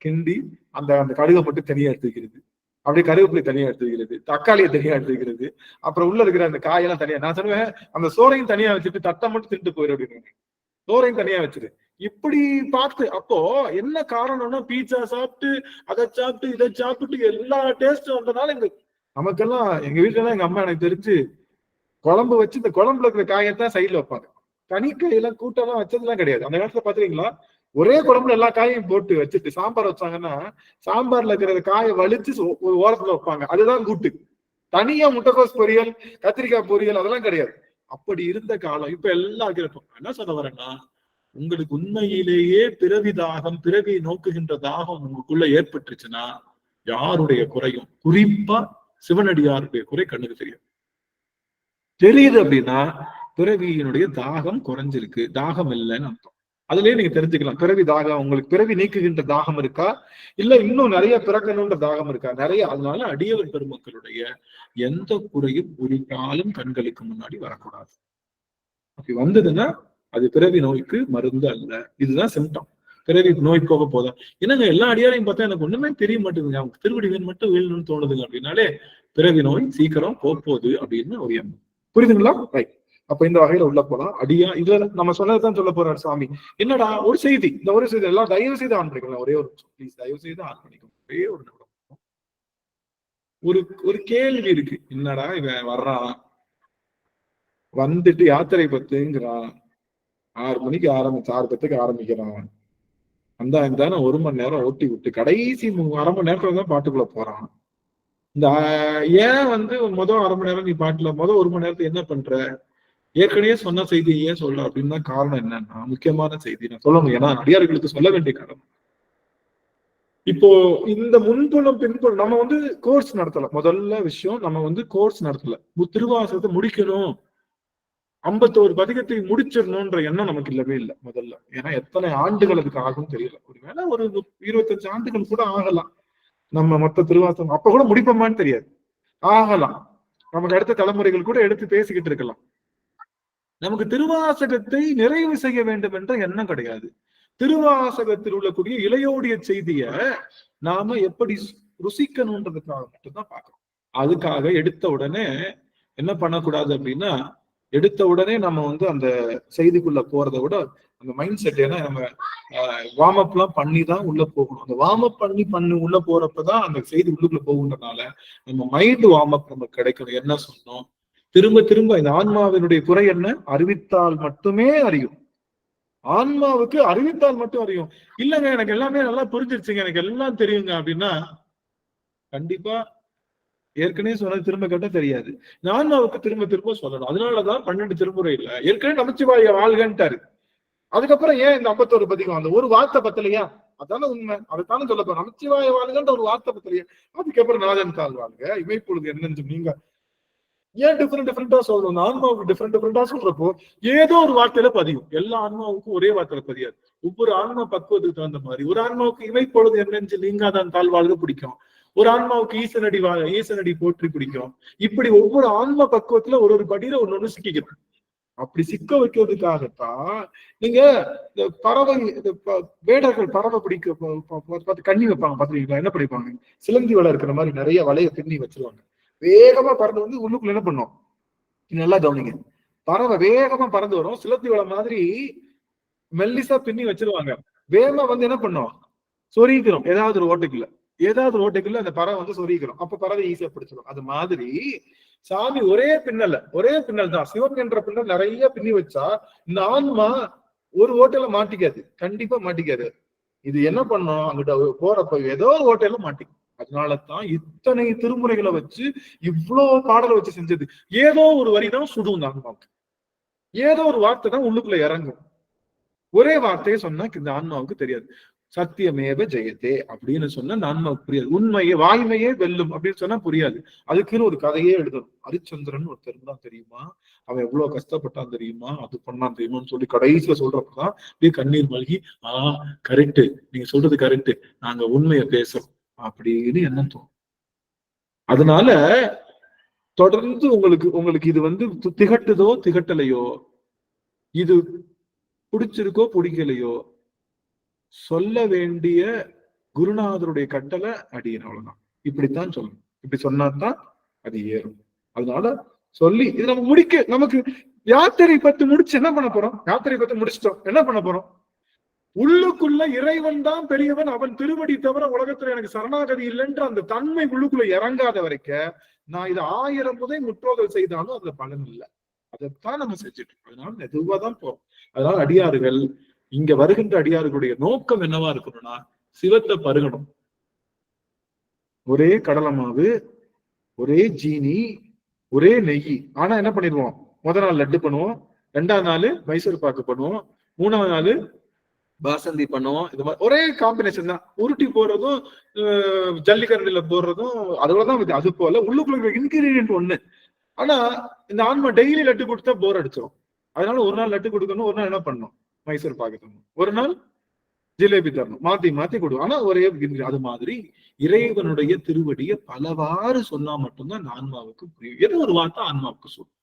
கிண்டி அந்த கடுகை மட்டும் தனியா எடுத்துக்கிறது, அப்படியே கருவேப்பிலை தனியா எடுத்துக்கிறது, தக்காளியை தனியா எடுத்துக்கிறது, அப்புறம் உள்ள இருக்கிற அந்த காயெல்லாம் தனியா. நான் சொல்லுவேன், அந்த சோறையும் தனியா வச்சுட்டு தட்டை மட்டும் தின்ட்டு போயிரு அப்படின்னு. சோறையும் தனியா வச்சுரு. இப்படி பார்த்து, அப்போ என்ன காரணம்னா, பீட்சா சாப்பிட்டு அதை சாப்பிட்டு இதை சாப்பிட்டு எல்லா டேஸ்டும் வந்ததுனால நமக்கெல்லாம், எங்க வீட்டுல எல்லாம் எங்க அம்மா எனக்கு தெரிஞ்சு குழம்பு வச்சு இந்த குழம்புல இருக்கிற காயத்தான் சைட்ல வைப்பாங்க. தனி காயெல்லாம் கூட்டெல்லாம் வச்சதுலாம் கிடையாது. அந்த காலத்துல பாத்துறீங்களா? ஒரே குழம்புல எல்லா காயையும் போட்டு வச்சுட்டு சாம்பார் வச்சாங்கன்னா சாம்பார்ல இருக்கிற காயை வலிச்சு ஒரு ஓரத்துல வைப்பாங்க. அதுதான் கூட்டு. தனியா முட்டைக்கோஸ் பொரியல், கத்திரிக்காய் பொரியல் அதெல்லாம் கிடையாது. அப்படி இருந்த காலம். இப்ப எல்லாம் இருக்கிறப்ப என்ன சொல்ல வரேன்னா, உங்களுக்கு உண்மையிலேயே பிறவி தாகம், பிறவியை நோக்குகின்ற தாகம் உங்களுக்குள்ள ஏற்பட்டுருச்சுன்னா யாருடைய குறையும், குறிப்பா சிவனடியாருடைய குறை கண்ணுக்கு தெரியுது அப்படின்னா பிறவியினுடைய தாகம் குறைஞ்சிருக்கு, தாகம் இல்லைன்னு அர்த்தம். அதுலயே நீங்க தெரிஞ்சுக்கலாம். பிறவி தாகம், உங்களுக்கு பிறவி நீக்குகின்ற தாகம் இருக்கா, இல்ல இன்னும் நிறைய பிறக்கணும்ன்ற தாகம் இருக்கா? நிறைய. அதனால அடியவர் பெருமக்களுடைய எந்த குறையும் ஒரு காலம் கண்களுக்கு முன்னாடி வரக்கூடாது. அப்படி வந்ததுன்னா அது பிறவி நோய்க்கு மருந்து அல்ல. இதுதான் சிம்டம். பிறவி நோய் போக போதும். என்னங்க எல்லா அடியாரையும் பார்த்தா எனக்கு ஒண்ணுமே தெரிய மாட்டேங்குங்க, அவங்க திருவடிகள் மட்டும் வீழணும்னு தோணுதுங்க அப்படின்னாலே பிறவி நோய் சீக்கிரம் போகுது அப்படின்னு ஒரு எண்ணம். புரியுதுங்களா? ரைட். அப்ப இந்த வகையில உள்ள போலாம். அடியா இதுல நம்ம சொன்னதுதான் சொல்ல போறாரு சாமி. என்னடா ஒரு செய்தி, இந்த ஒரு செய்தி எல்லாம் தயவு செய்து ஆன் பண்ணிக்கலாம். ஒரே ஒரு ப்ளீஸ் தயவு செய்து ஆன் பண்ணிக்கணும். ஒரே ஒரு நிமிடம். ஒரு கேள்வி இருக்கு. என்னடா இவன் வர்றான், வந்துட்டு யாத்திரை பத்துங்கிறான், 6 மணிக்கு 6:10 ஆரம்பிக்கிறான், அந்த தானே 1 மணி நேரம் ஓட்டி விட்டு கடைசி 1/2 மணி நேரத்துல தான் பாட்டுக்குள்ள போறான். இந்த ஏன் மொதல் 1/2 மணி நேரம் நீ பாட்டுல மொதல் 1 மணி நேரத்துக்கு என்ன பண்ற? ஏற்கனவே சொன்ன செய்தி ஏன் சொல்ற அப்படின்னா காரணம் என்னன்னா முக்கியமான செய்தி நான் சொல்லணும். ஏன்னா அடியார்களுக்கு சொல்ல வேண்டிய காரணம். இப்போ இந்த முன்புலம் பின்புலம் நம்ம கோர்ஸ் நடத்தல. முதல்ல விஷயம் நம்ம கோர்ஸ் நடத்தல. திருவாசகத்தை முடிக்கணும், 51 பதிகத்தை முடிச்சிடணும்ன்ற எண்ணம் நமக்கு இல்லவே இல்லை முதல்ல. ஏன்னா எத்தனை ஆண்டுகள் அதுக்கு ஆகும் தெரியல. ஒருவேளை ஒரு 25 ஆண்டுகள் கூட ஆகலாம். நம்ம மொத்த திருவாசகம் அப்ப கூட முடிப்போமான்னு தெரியாது, ஆகலாம். நமக்கு அடுத்த தலைமுறைகள் கூட எடுத்து பேசிக்கிட்டு இருக்கலாம். நமக்கு திருவாசகத்தை நிறைவு செய்ய வேண்டும் என்ற எண்ணம் கிடையாது. திருவாசகத்தில் உள்ளக்கூடிய இளையோடைய செய்திய நாம எப்படி ருசிக்கணும்ன்றதுக்காக மட்டும்தான் பார்க்கணும். அதுக்காக எடுத்த உடனே என்ன பண்ணக்கூடாது அப்படின்னா, எடுத்த உடனே நம்ம அந்த செய்திக்குள்ள போறதை விட அந்த மைண்ட் செட், ஏன்னா நம்ம வார்ம் அப் எல்லாம் பண்ணி தான் உள்ள போகணும். அந்த வார்ம் அப் பண்ணி உள்ள போறப்பதான் அந்த செய்தி உள்ளுக்குள்ள போகுன்றதுனால நம்ம மைண்ட் வார்ம் அப் நமக்கு கிடைக்கணும். என்ன சொன்னோம்? திரும்ப திரும்ப இந்த ஆன்மாவினுடைய குறை என்ன? அறிவித்தால் மட்டுமே அறியும். ஆன்மாவுக்கு அறிவித்தால் மட்டும் அறியும். இல்லைங்க எனக்கு எல்லாமே நல்லா புரிஞ்சிருச்சுங்க, எனக்கு எல்லாம் தெரியுங்க அப்படின்னா கண்டிப்பா ஏற்கனவே சொன்னது திரும்ப கேட்டா தெரியாது. ஆன்மாவுக்கு திரும்ப திரும்ப சொல்லணும். அதனாலதான் 12 திருமுறையில ஏற்கனவே நமச்சிவாய வாழ்கன்ட்டாரு. அதுக்கப்புறம் ஏன் இந்த 51 பதிகம்? அந்த ஒரு வார்த்தை பத்தலையா? அதான உண்மை. அதைத்தானே சொல்ல போறோம். நமச்சிவாய வாழ்கன்ற ஒரு வார்த்தை பத்தலையா? அதுக்கப்புறம் நாதன் தாள் வாழ்க, இமைப்பொழுது என்னன்னு நீங்க ஏன் டிஃப்ரெண்டா சொல்லணும்? ஆன்மாவுக்கு டிஃப்ரெண்டா சொல்றப்போ ஏதோ ஒரு வார்த்தையில பதியும். எல்லா ஆன்மாவுக்கும் ஒரே வார்த்தையில பதியாது. ஒவ்வொரு ஆன்மா பக்குவத்துக்கு தகுந்த மாதிரி. ஒரு ஆன்மாவுக்கு இமைப்பொழுது என்னன்னு நீங்காதான் தாழ் வாழ்க பிடிக்கும். ஒரு ஆன்மாவுக்கு ஈசனடி போற்றி பிடிக்கும். இப்படி ஒவ்வொரு ஆன்மா பக்குவத்துல ஒரு படியில ஒண்ணு சிக்கிக்கிறோம். அப்படி சிக்க வைக்கிறதுக்காகத்தான் நீங்க இந்த பறவை, வேடர்கள் பறவை பிடிக்க கண்ணி வைப்பாங்க பாத்துருக்கீங்களா? என்ன படிப்பாங்க? சிலந்தி வலை இருக்கிற மாதிரி நிறைய வலைய பின்னி வச்சிருவாங்க. வேகமா பறந்து உள்ளுக்குள்ள என்ன பண்ணும்? நல்லா கவனிங்க. பறவை வேகமா பறந்து வரும். சிலந்தி வலை மாதிரி மெல்லிசா பின்னி வச்சிருவாங்க. வேகமா என்ன பண்ணும்? சொருகிக்கிறோம். ஏதாவது ஒரு ஓட்டைக்குள்ள அந்த பறவை சொருகிக்கிறோம். அப்ப பறவை ஈஸியா பிடிச்சிடும். அது மாதிரி சாமி ஒரே பின்னல் தான். சிவன் என்ற பின்னல் நிறைய பின்னி வச்சா இந்த ஆன்மா ஒரு ஓட்டையில மாட்டிக்காது, கண்டிப்பா மாட்டிக்காது. இது என்ன பண்ணும்? அங்கிட்ட போறப்ப ஏதோ ஒரு ஓட்டையில மாட்டிக்கும். அதனாலதான் இத்தனை திருமுறைகளை வச்சு இவ்வளவு பாடலை வச்சு செஞ்சது. ஏதோ ஒரு வரிதான் சுடும் இந்த ஆன்மாவுக்கு, ஏதோ ஒரு வார்த்தை தான் உள்ளுக்குள்ள இறங்கும். ஒரே வார்த்தையை சொன்னா இந்த ஆன்மாவுக்கு தெரியாது. சத்தியமேவ ஜெயத்தே அப்படின்னு சொன்னா இந்த ஆன்மாவுக்கு புரியாது. உண்மையே வாய்மையே வெல்லும் அப்படின்னு சொன்னா புரியாது. அதுக்குன்னு ஒரு கதையே எழுதணும். ஹரிச்சந்திரன் ஒருத்தர் தான் தெரியுமா, அவன் எவ்வளவு கஷ்டப்பட்டான் தெரியுமா, அது பண்ணான் தெரியுமான்னு சொல்லி கடைசியில சொல்றப்பதான் அப்படியே கண்ணீர் மல்கி கரெக்ட், நீங்க சொல்றது கரெக்ட், நாங்க உண்மையை பேசுறோம் அப்படின்னு என்ன தோணும். அதனால தொடர்ந்து உங்களுக்கு இது திகட்டுதோ திகட்டலையோ, இது பிடிச்சிருக்கோ பிடிக்கலையோ, சொல்ல வேண்டிய குருநாதருடைய கட்டளை அடியேன். அவ்வளவுதான். இப்படித்தான் சொல்லணும். இப்படி சொன்னாதான் அது ஏறும். அதனால சொல்லி இது நம்ம நமக்கு யாத்திரை பத்தி முடிச்சு என்ன பண்ண போறோம்? யாத்திரை பத்தி முடிச்சிட்டோம், என்ன பண்ண போறோம்? உள்ளுக்குள்ள இறைவன் தான் பெரியவன், அவன் திருவடி தவிர உலகத்துல எனக்கு சரணாகதி இல்லைன்ற அந்த தன்மை உள்ளுக்குள்ள இறங்காத வரைக்கும் நான் இது 1000 முறை முற்றோதல் செய்தாலும் அதுல பலன் இல்லை. அதைத்தான் நம்ம செஞ்சுட்டு இருக்கோம். அதனால மெதுவா தான் போறோம். அதனால அடியார்கள், இங்க வருகின்ற அடியார்களுடைய நோக்கம் என்னவா இருக்கணும்னா சிவத்தை பருகணும். ஒரே கடலை மாவு, ஒரே ஜீனி, ஒரே நெய். ஆனா என்ன பண்ணிடுவோம்? முதல் நாள் லட்டு பண்ணுவோம், 2ஆவது நாள் மைசூர் பாக்கு பண்ணுவோம், 3ஆவது நாள் பாசந்தி பண்ணுவோம். இது மாதிரி ஒரே காம்பினேஷன் தான். உருட்டி போடுறதும் ஜல்லிக்கரண்டில போடுறதும் அதுதான். அது போல உள்ளுக்குள்ள இன்கிரீடியன்ட் ஒண்ணு. ஆனா இந்த ஆன்மா டெய்லி லட்டு கொடுத்தா போர் அடிச்சிடும். அதனால ஒரு நாள் லட்டு கொடுக்கணும், ஒரு நாள் என்ன பண்ணணும்? மைசூர் பாக்கு தரணும், ஒரு நாள் ஜிலேபி தரணும், மாத்தி மாத்தி கொடுக்கும். ஆனா ஒரே அது மாதிரி இறைவனுடைய திருவடியை பலவாறு சொன்னா மட்டும்தான் அந்த ஆன்மாவுக்கு புரியும். ஏதோ ஒரு வார்த்தை ஆன்மாவுக்கு சொல்லும்.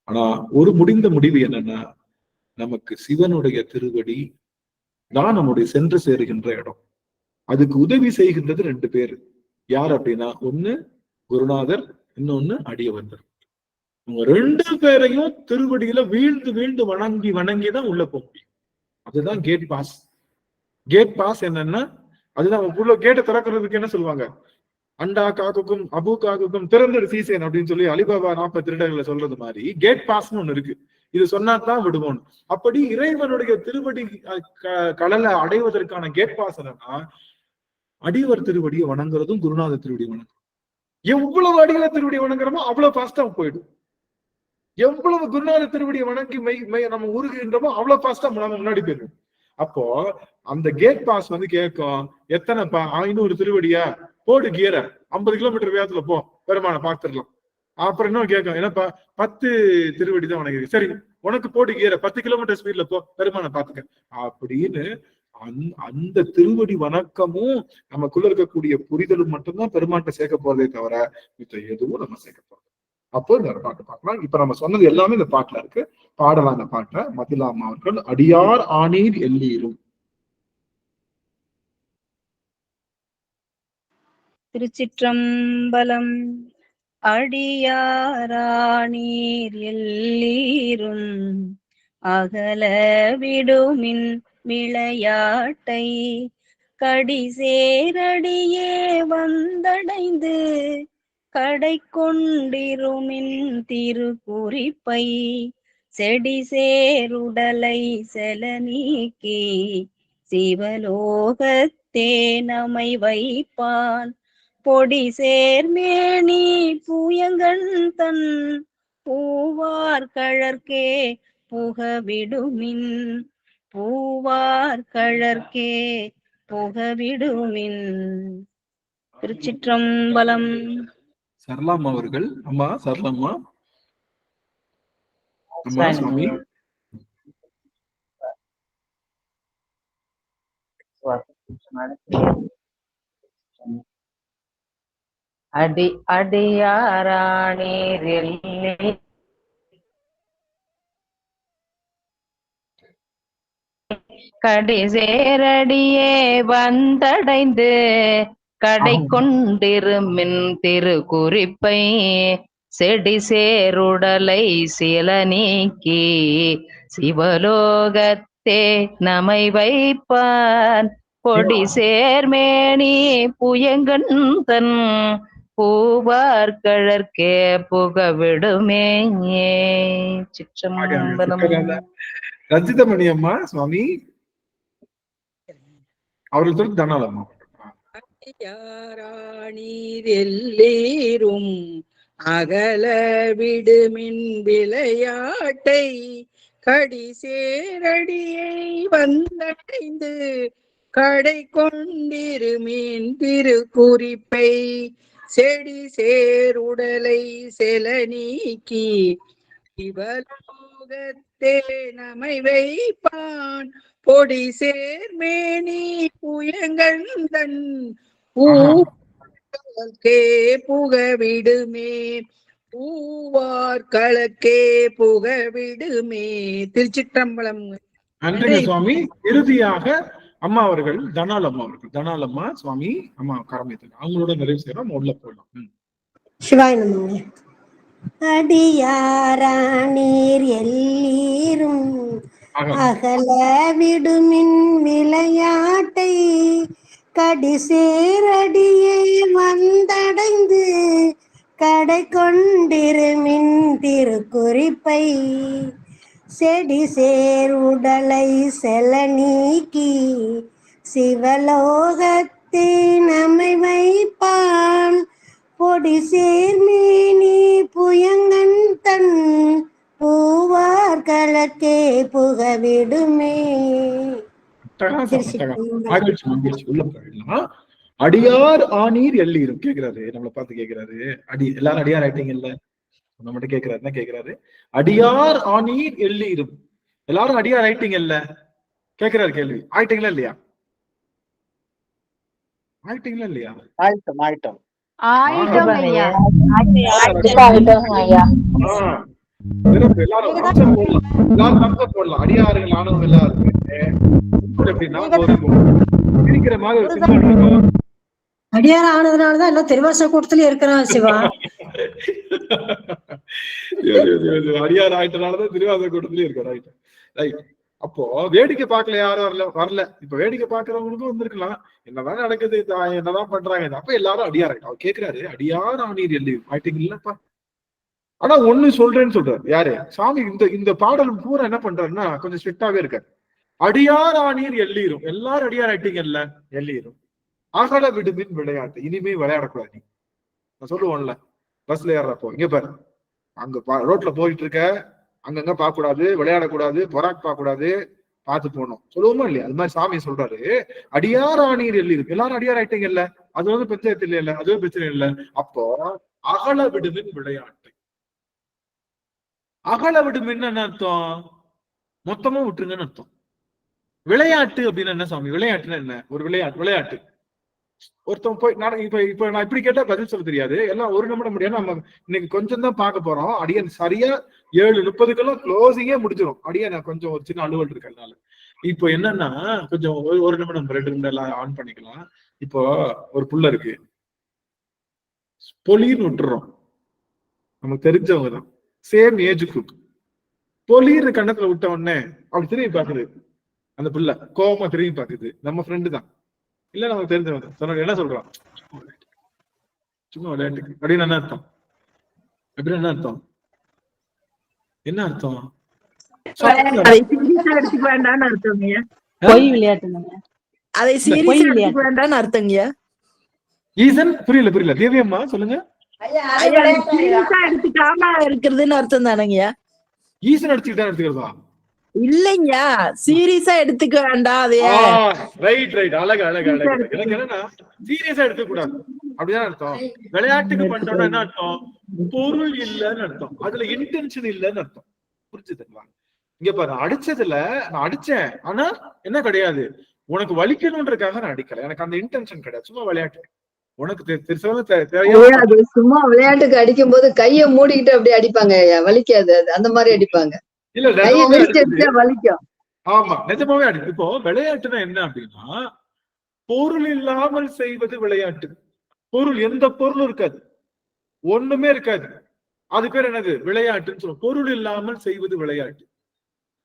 ஆனா ஒரு முடிந்த முடிவு என்னன்னா, நமக்கு சிவனுடைய திருவடி தான் நம்முடைய சென்று சேருகின்ற இடம். அதுக்கு உதவி செய்கின்றது 2 பேரு. யார் அப்படின்னா, ஒண்ணு குருநாதர், இன்னொன்னு அடியவர் திருவடி. உங்க 2 பேரையும் திருவடியில வீழ்ந்து வீழ்ந்து வணங்கி வணங்கிதான் உள்ள போக முடியும். அதுதான் கேட் பாஸ். கேட் பாஸ் என்னன்னா, அதுதான் உள்ள கேட்டை திறக்கிறதுக்கு என்ன சொல்லுவாங்க, அண்டா காக்குக்கும் அபு காக்குக்கும் திறந்துடு சீசேன் அப்படின்னு சொல்லி அலிபாபா 40 திருடர்களை சொல்றது மாதிரி கேட் பாஸ்ன்னு ஒண்ணு இருக்கு. இது சொன்னாதான் விடுவோம். அப்படி இறைவனுடைய திருவடி கடலை அடைவதற்கான கேட் பாஸ் என்னன்னா, அடியவர் திருவடியை வணங்குறதும் குருநாத திருவடி வணங்குறதும். எவ்வளவு அடிகளை திருவடி வணங்குறோமோ அவ்வளவு ஃபாஸ்டா போயிடும். எவ்வளவு குருநாத திருவடியை வணங்கி நம்ம உருகுகின்றமோ அவ்வளவு ஃபாஸ்டா நம்ம முன்னாடி போயிடும். அப்போ அந்த கேட் பாஸ் வந்து கேட்கும், எத்தனைப்பா 500 திருவடியா, போடு கியர 50 கிலோமீட்டர் வேகத்துல போ, பெருமான பாத்துடலாம். அப்புறம் இன்னும் கேட்கும், என்னப்பா 10 திருவடி தான் வணங்குறீங்க, சரி உனக்கு போடு கியர 10 கிலோமீட்டர் ஸ்பீட்ல போ, பெருமான பாத்துக்க அப்படின்னு அந்த திருவடி வணக்கமும் நமக்குள்ள இருக்கக்கூடிய புரிதலும் மட்டும்தான் பெருமாட்டை சேர்க்க போறதே தவிர மித்த எதுவும் நம்ம சேர்க்க போறது. அப்போ இந்த பாட்டு பார்க்கலாம். இப்ப நம்ம சொன்னது எல்லாமே இந்த பாட்டுல இருக்கு, பாடலாம். இந்த பாட்டை மதிலாமா அவர்கள் அடியார் ஆனீர் எல்லீரும். திருச்சிற்றம்பலம். அடியாரானீர் எல்லீரும் அகல விடுமின் விளையாட்டை கடிசேரடியே வந்தடைந்து கடை கொண்டிருமின் திருக்குறிப்பை செடி சேருடலை செல நீக்கி சிவலோகத்தே நமை வைப்பான் பொடி சேர்மேனி பூயங்கன் தன் பூவார் கழற்கே புகவிடுமின் பூவார் கழற்கே புகவிடுமின். திருச்சிற்றம்பலம். சரளாம் அவர்கள். அம்மா சரளம்மா. அம்மா சுவாமி. அடியாரானீர் கடிசேரடியே வந்தடைந்து கடை கொண்டிருமின் திருக்குறிப்பை செடி சேருடலை சில நீக்கி சிவலோகத்தே நமை வைப்பான் பொடி சேர்மேனி புயங்கன் தன் பூவார் கழற்கே புகவிடுமே. சிற்றம்பலம். ரஞ்சிதமணி அம்மா சுவாமி அவர்கள் சொல்லி தனாலம்மா. அடியாரானீர் எல்லீரும் அகல விடுமின் விளையாட்டை கடிசேரடியை வந்தடைந்து கடை கொண்டிருமின் திருக்குறிப்பை செடி சேருடலை செல நீக்கி சிவலோகத்தே நமை வைப்பான் பொடி சேர்மேனி புயங்கந்தன் பூக்கே புகவிடுமே பூவார் களக்கே புகவிடுமே. திருச்சிற்றம்பலம். நன்றி சுவாமி. இறுதியாக அம்மா அவர்கள் தனால் அம்மா அவர்கள். தனால் அம்மா சுவாமி அம்மா கரமேத்து அவங்களோட நிறைவு செய்யறோம். உள்ள போயிடலாம். சிவாய நமங்க. அடியாரானீர் எல்லீரும் அகல விடுமின் விளையாட்டை கடிசேரடியே வந்தடைந்து கடை கொண்டிருமின் திருக்குறிப்பை செடி சேருடலை செல நீக்கி சிவலோகத்தே நமை வைப்பான் பொடி சேர்மேனி புயங்கன் தன் பூவார் கழற்கே புகவிடுமே. அடியார் ஆனீர் எல்லீரும் கேக்குறாரு. நம்மளை பார்த்து கேக்குறாரு. எல்லாரும் அடியார் ஆயிட்டீங்க இல்ல, நம்ம மட்டும் கேக்குறாரு. என்ன கேக்குறாரு? அடியார் ஆனீர் எல்லீரும், எல்லாரும் அடியார் ஆயிட்டீங்க இல்ல கேக்குறாரு கேள்வி. ஆயிட்டீங்களா இல்லையா? ஆயிட்டீங்களா இல்லையா? ஆயிட்டம் ஆயிட்டம். எல்லாரும் போடலாம். அடியாறுகள் ஆனவங்க எல்லாருமே எப்படின்னா இருக்கிற மாதிரி அடியார ஆனதுனாலதான் எல்லாம் திருவாச கூட்டத்திலயும் இருக்கிறான் சிவா. அடியார் ஆயிட்டனாலதான் திருவாச கூட்டத்திலயும் இருக்க. Right right. அப்போ வேடிக்கை பார்க்கல யாரும் வரல. இப்ப வேடிக்கை பாக்குறவங்களுக்கும் வந்திருக்கலாம், என்னதான் நடக்குது, என்னதான் பண்றாங்க. அப்ப எல்லாரும் அடியார் ஆயிட்டா. அவர் கேக்குறாரு, அடியார் ஆனீர் எல்லி ஆயிட்டீங்க இல்லப்பா. ஆனா ஒண்ணு சொல்றேன்னு சொல்றாரு யாரு சாமி. இந்த பாடல் பூரா என்ன பண்றாருன்னா கொஞ்சம் ஸ்ட்ரிக்டாவே இருக்காரு. அடியார் ஆனீர் எல்லீரும், எல்லாரும் அடியார் ஆயிட்டீங்கல்ல, எல்லீரும் அகல விடுமின் விளையாட்டு, இனிமே விளையாடக்கூடாது. நான் சொல்லுவோம்ல, பஸ்ல ஏறப்போ இங்க பாரு, அங்க ரோட்ல போயிட்டு இருக்க, அங்கங்க பார்க்க கூடாது, விளையாடக்கூடாது, பொறாக் பார்க்க கூடாது, பார்த்து போகணும் சொல்லுவோமா இல்லையா? அது மாதிரி சாமி சொல்றாரு, அடியார் ஆனீர் எல்லீரும், எல்லாரும் அடியார் ஆயிட்டீங்கல்ல, அது வந்து பிரச்சனை இல்லையில, அதுவே பிரச்சனை இல்லை. அப்போ அகல விடுமின் விளையாட்டு. அகல விடுமின்னு என்ன அர்த்தம்? மொத்தமா விட்டுருங்கன்னு அர்த்தம். விளையாட்டு அப்படின்னு என்ன சாமி? விளையாட்டுன்னா என்ன? ஒரு விளையாட்டு. ஒருத்தன் போய் இப்ப நான் இப்படி கேட்டா பதில் சொல்ல தெரியாது, எல்லாம் ஒரு நிமிடம் முடியாது. நம்ம இன்னைக்கு கொஞ்சம் தான் பார்க்க போறோம். அடியன் சரியா 7:30 க்ளோசிங்கே முடிஞ்சிடும். அடியன் கொஞ்சம் ஒரு சின்ன அலுவல் இருக்கிறதுனால இப்போ என்னன்னா கொஞ்சம் ஒரு நிமிடம் 2 நிமிடம் எல்லாம் ஆன் பண்ணிக்கலாம். இப்போ ஒரு புள்ள இருக்கு, பொலின்னு விட்டுறோம். நமக்கு தெரிஞ்சவங்க தான், சேம் ஏஜ் குரூப். பொலின்னு கண்ணத்துல விட்ட உடனே அப்படி திரும்பி பாக்குது, அந்த பிள்ளை கோபமா திரும்பி பாக்குது, நம்ம ஃப்ரெண்டு தான் இல்ல, நமக்கு தெரிஞ்சவங்க சொன்ன என்ன சொல்றான், சும்மா விளையாட்டுக்கு அப்படின்னு என்ன அர்த்தம்? அப்படின்னு என்ன அர்த்தம்? என்ன அர்த்தம்? எடுத்துக்க வேண்டாம்னு அர்த்தங்க. பொய் விளையாட்டுங்க, அதை சீரியஸா எடுத்துக்க வேண்டாம்னு அர்த்தங்க. ஈசன் புரியல தேவியம்மா சொல்லுங்க. எடுத்துக்காம இருக்கிறதுன்னு அர்த்தம் தானங்க. ஈசன் எடுத்துக்கிறதா இல்லைங்க, சீரியஸா எடுத்துக்க வேண்டாம். அதே ரைட் அழகு. எனக்கு என்னன்னா சீரியஸா எடுத்துக்க கூடாது அப்படிதான் அர்த்தம். விளையாட்டுக்கு பண்றோம்னா என்ன அர்த்தம்? பொருள் இல்லைன்னு அர்த்தம், அதுல இன்டென்ஷன் இல்லைன்னு அர்த்தம். புரிஞ்சுதுங்களா? இங்க பாரு, அடிச்சதுல நான் அடிச்சேன், ஆனா என்ன கிடையாது, உனக்கு வலிக்கணும்ன்றதுக்காக நான் அடிக்கல, எனக்கு அந்த இன்டென்ஷன் கிடையாது, சும்மா விளையாட்டு. உனக்கு சும்மா விளையாட்டுக்கு அடிக்கும் போது கைய மூடிக்கிட்டு அப்படி அடிப்பாங்க, வலிக்காது, அது அந்த மாதிரி அடிப்பாங்க. இல்ல வலிக்கும். ஆமா, நிஜமாவே அடி. இப்போ விளையாட்டுனா என்ன அப்படின்னா, பொருள் இல்லாமல் செய்வது விளையாட்டு. பொருள், எந்த பொருளும் இருக்காது, ஒண்ணுமே இருக்காது, அது பேர் என்னது? விளையாட்டுன்னு சொல்லுவோம். பொருள் இல்லாமல் செய்வது விளையாட்டு.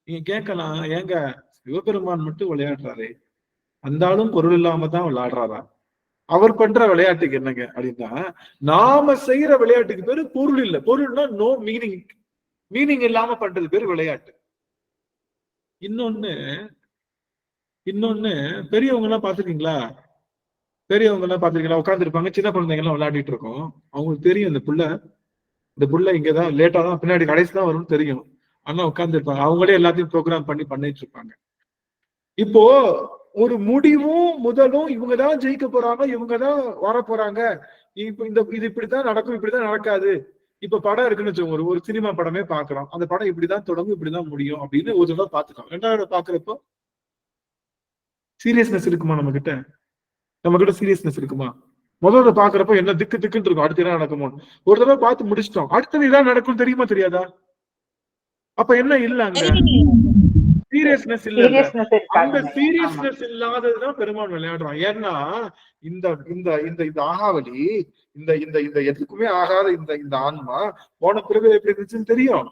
நீங்க கேட்கலாம், ஏங்க சிவபெருமான் மட்டும் விளையாடுறாரு, அந்த ஆளும் பொருள் இல்லாம தான் விளையாடுறாரா? அவர் பண்ற விளையாட்டுக்கு என்னங்க அப்படின்னா, நாம செய்யற விளையாட்டுக்கு பேரு பொருள் இல்ல. பொருள்னா நோ மீனிங் இல்லாம பண்றது பேரு விளையாட்டு. இன்னொன்னு பெரியவங்க எல்லாம் பாத்துருக்கீங்களா? உட்கார்ந்து இருப்பாங்க, சின்ன குழந்தைங்க எல்லாம் விளையாடிட்டு இருக்கோம். அவங்களுக்கு தெரியும் இந்த புள்ள இங்கதான் லேட்டா தான், பின்னாடி கடைசி தான் வரும்னு தெரியும். ஆனா உட்கார்ந்து இருப்பாங்க, அவங்களே எல்லாத்தையும் ப்ரோக்ராம் பண்ணிட்டு இருப்பாங்க. இப்போ ஒரு முடிவும் முதலும் இவங்கதான் ஜெயிக்க போறாங்க, இவங்கதான் வர போறாங்க, இப்ப இது இப்படித்தான் நடக்கும், இப்படிதான் நடக்காது. இப்ப படம் இருக்குன்னு வச்சுக்கோங்க, ஒரு சினிமா படமே பாக்குறோம், அந்த படம் இப்படிதான் தொடங்கும், இப்படிதான் முடியும் அப்படின்னு ஒரு தடவை பாத்துக்கலாம். 2வது பாக்குறப்போ சீரியஸ்னஸ் இருக்குமா? நம்ம கிட்ட சீரியஸ்னஸ் இருக்குமா? முதல்ல பாக்குறப்போ என்ன திக்குன்னு இருக்கும், அடுத்து என்ன நடக்குமோ. ஒரு தடவை பார்த்து முடிச்சிட்டோம், அடுத்தது இதான் நடக்கும் தெரியுமா தெரியாதா? அப்ப என்ன இல்ல, அங்க சீரியஸ்னஸ் இல்ல. அந்த சீரியஸ்னஸ் இல்லாததுதான் பெருமான் விளையாடுறான். ஏன்னா இந்த ஆகாவலி, இந்த எதுக்குமே ஆகாத இந்த ஆன்மா போன பிறகு எப்படி இருந்துச்சுன்னு தெரியும்,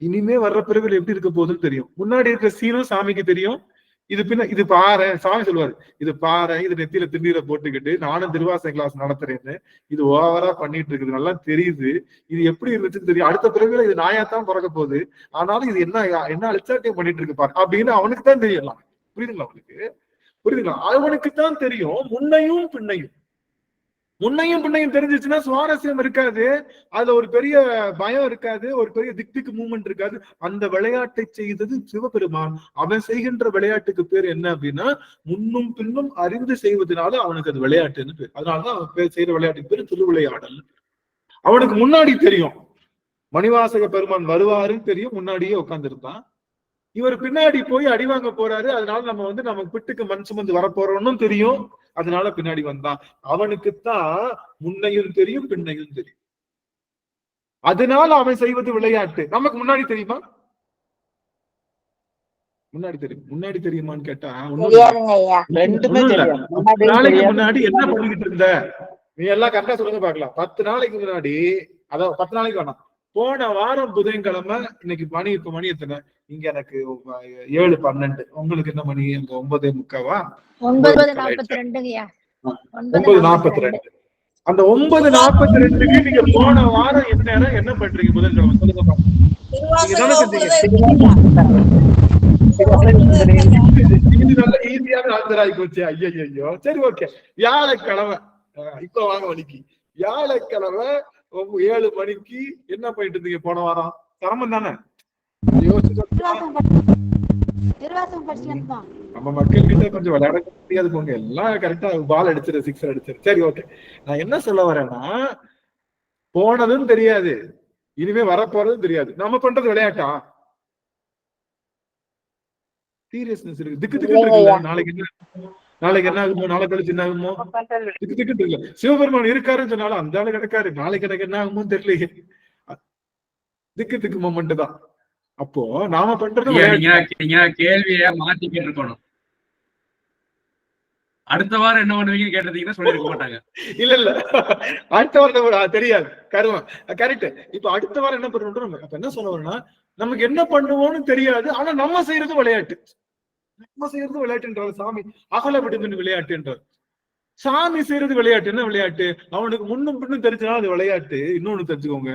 இனிமே வர்ற பிறகு எப்படி இருக்க போகுதுன்னு தெரியும். முன்னாடி இருக்கிற சீனும் சாமிக்கு தெரியும். இது பாரு, சாமி சொல்லுவாரு, இது பாரு, இது நெத்தியில திண்ணீரை போட்டுக்கிட்டு நானும் திருவாசகம் கிளாஸ் நடத்துறேன்னு இது ஓவரா பண்ணிட்டு இருக்குது, நல்லா தெரியுது, இது எப்படி இருந்துச்சுன்னு தெரியும். அடுத்த பிறகுல இது நாயாத்தான் பிறக்க போகுது, ஆனாலும் இது என்ன அழிச்சாட்டியம் பண்ணிட்டு இருக்கு பாரு அப்படின்னு அவனுக்கு தான் தெரியலாம். புரியுதுங்களா அவனுக்கு? புரியுதுங்களா? அவனுக்கு தான் தெரியும். முன்னையும் பின்னையும் தெரிஞ்சிச்சுன்னா சுவாரஸ்யம் இருக்காது, அதுல ஒரு பெரிய பயம் இருக்காது, ஒரு பெரிய திக்கு மூமெண்ட் இருக்காது. அந்த விளையாட்டை செய்தது சிவபெருமான். அவன் செய்கின்ற விளையாட்டுக்கு பேர் என்ன அப்படின்னா, முன்னும் பின்னும் அறிந்து செய்வதனால அவனுக்கு அது விளையாட்டுன்னு பேர். அதனாலதான் அவன் செய்யற விளையாட்டுக்கு பேரு திருவிளையாடல். அவனுக்கு முன்னாடி தெரியும் மணிவாசக பெருமான் வருவாருன்னு தெரியும், முன்னாடியே உட்கார்ந்துருந்தான். இவர் பின்னாடி போய் அடிவாங்க போறாரு, அதனால நம்ம பிட்டுக்கு மண் சுமந்து வரப்போறோம்னு தெரியும், அதனால பின்னாடி வந்தான். அவனுக்குத்தான் முன்னையும் தெரியும் பின்னையும் தெரியும், அதனால அவன் செய்வது விளையாட்டு. நமக்கு முன்னாடி தெரியுமா? முன்னாடி தெரியுமான்னு கேட்டா ரெண்டுமே ஒண்ணும் இல்ல. தெரியும். 10 நாளைக்கு முன்னாடி என்ன பண்ணிக்கிட்டு இருந்த நீ எல்லாம் கரெக்டா சொல்லுங்க பாக்கலாம். 10 நாளைக்கு முன்னாடி, அதாவது 10 நாளைக்கு வேணாம், போன வாரம் புதன்கிழமை, இன்னைக்கு இப்ப மணி எத்தனை இங்க? எனக்கு 7:12. உங்களுக்கு என்ன மணி? அங்க 9:45. 9:42. 9:42. அந்த 9:42க்கு நீங்க போன வாரம் எந்நேரம் என்ன பண்றீங்க? புதன்கிழமை சொல்லுங்க பாக்கலாம். நீங்க தானே ஈஸியான ஆன்சர் ஆகி போச்சு. ஐயோ, சரி, ஓகே. வியாழக்கிழமை, இப்ப வாங்க மணிக்கு, வியாழக்கிழமை 7 மணிக்கு என்ன பண்ணிட்டு இருந்தீங்க போன வாரம்? சிரமம் தானே? நம்ம மக்கள் கிட்ட கொஞ்சம் விளையாட முடியாது போங்க, எல்லாம் கரெக்டா பால் அடிச்சிரு, 6 அடிச்சிரு. சரி, ஓகே. நான் என்ன சொல்ல வரேன்னா, போனதும் தெரியாது, இனிமே வரப்போறதும் தெரியாது. நம்ம பண்றது விளையாட்டா? சீரியஸ்னஸ் இருக்கு, திக்கு திக்கு இருக்குல்ல. நாளைக்கு என்ன ஆகுமோ, நாளை கழிச்சு என்ன ஆகுமோ, திக்கு திக்கு இருக்குல்ல. சிவபெருமான் இருக்காருன்னு சொன்னாலும் அந்த ஆளு கிடக்காரு, நாளைக்கு எனக்கு என்ன ஆகுமோ தெரியலையே. திக்கு திக்கு மொமெண்ட் தான். அப்போ நாம பண்றது கேள்விய மாத்திக்கிட்டு இருக்கணும். அடுத்த வாரம் என்ன பண்ணுவீங்க கேட்டீங்கன்னா சொல்லிருக்க மாட்டாங்க. இல்ல அடுத்த வாரம் தெரியாது. கரெக்ட். இப்ப அடுத்த வாரம் என்ன பண்ணுறோம்? அப்ப என்ன சொல்ல வரேன்னா, நமக்கு என்ன பண்ணுவோம்னு தெரியாது, ஆனா நம்ம செய்யறது விளையாட்டு. நம்ம செய்யறது விளையாட்டுன்றாரு சாமி. அகல விடுங்கன்னு விளையாட்டுன்றார் சாமி. செய்யறது விளையாட்டு. என்ன விளையாட்டு? அவனுக்கு முன்னும் பின்னும் தெரிஞ்சுனா அது விளையாட்டு. இன்னொன்னு தெரிஞ்சுக்கோங்க,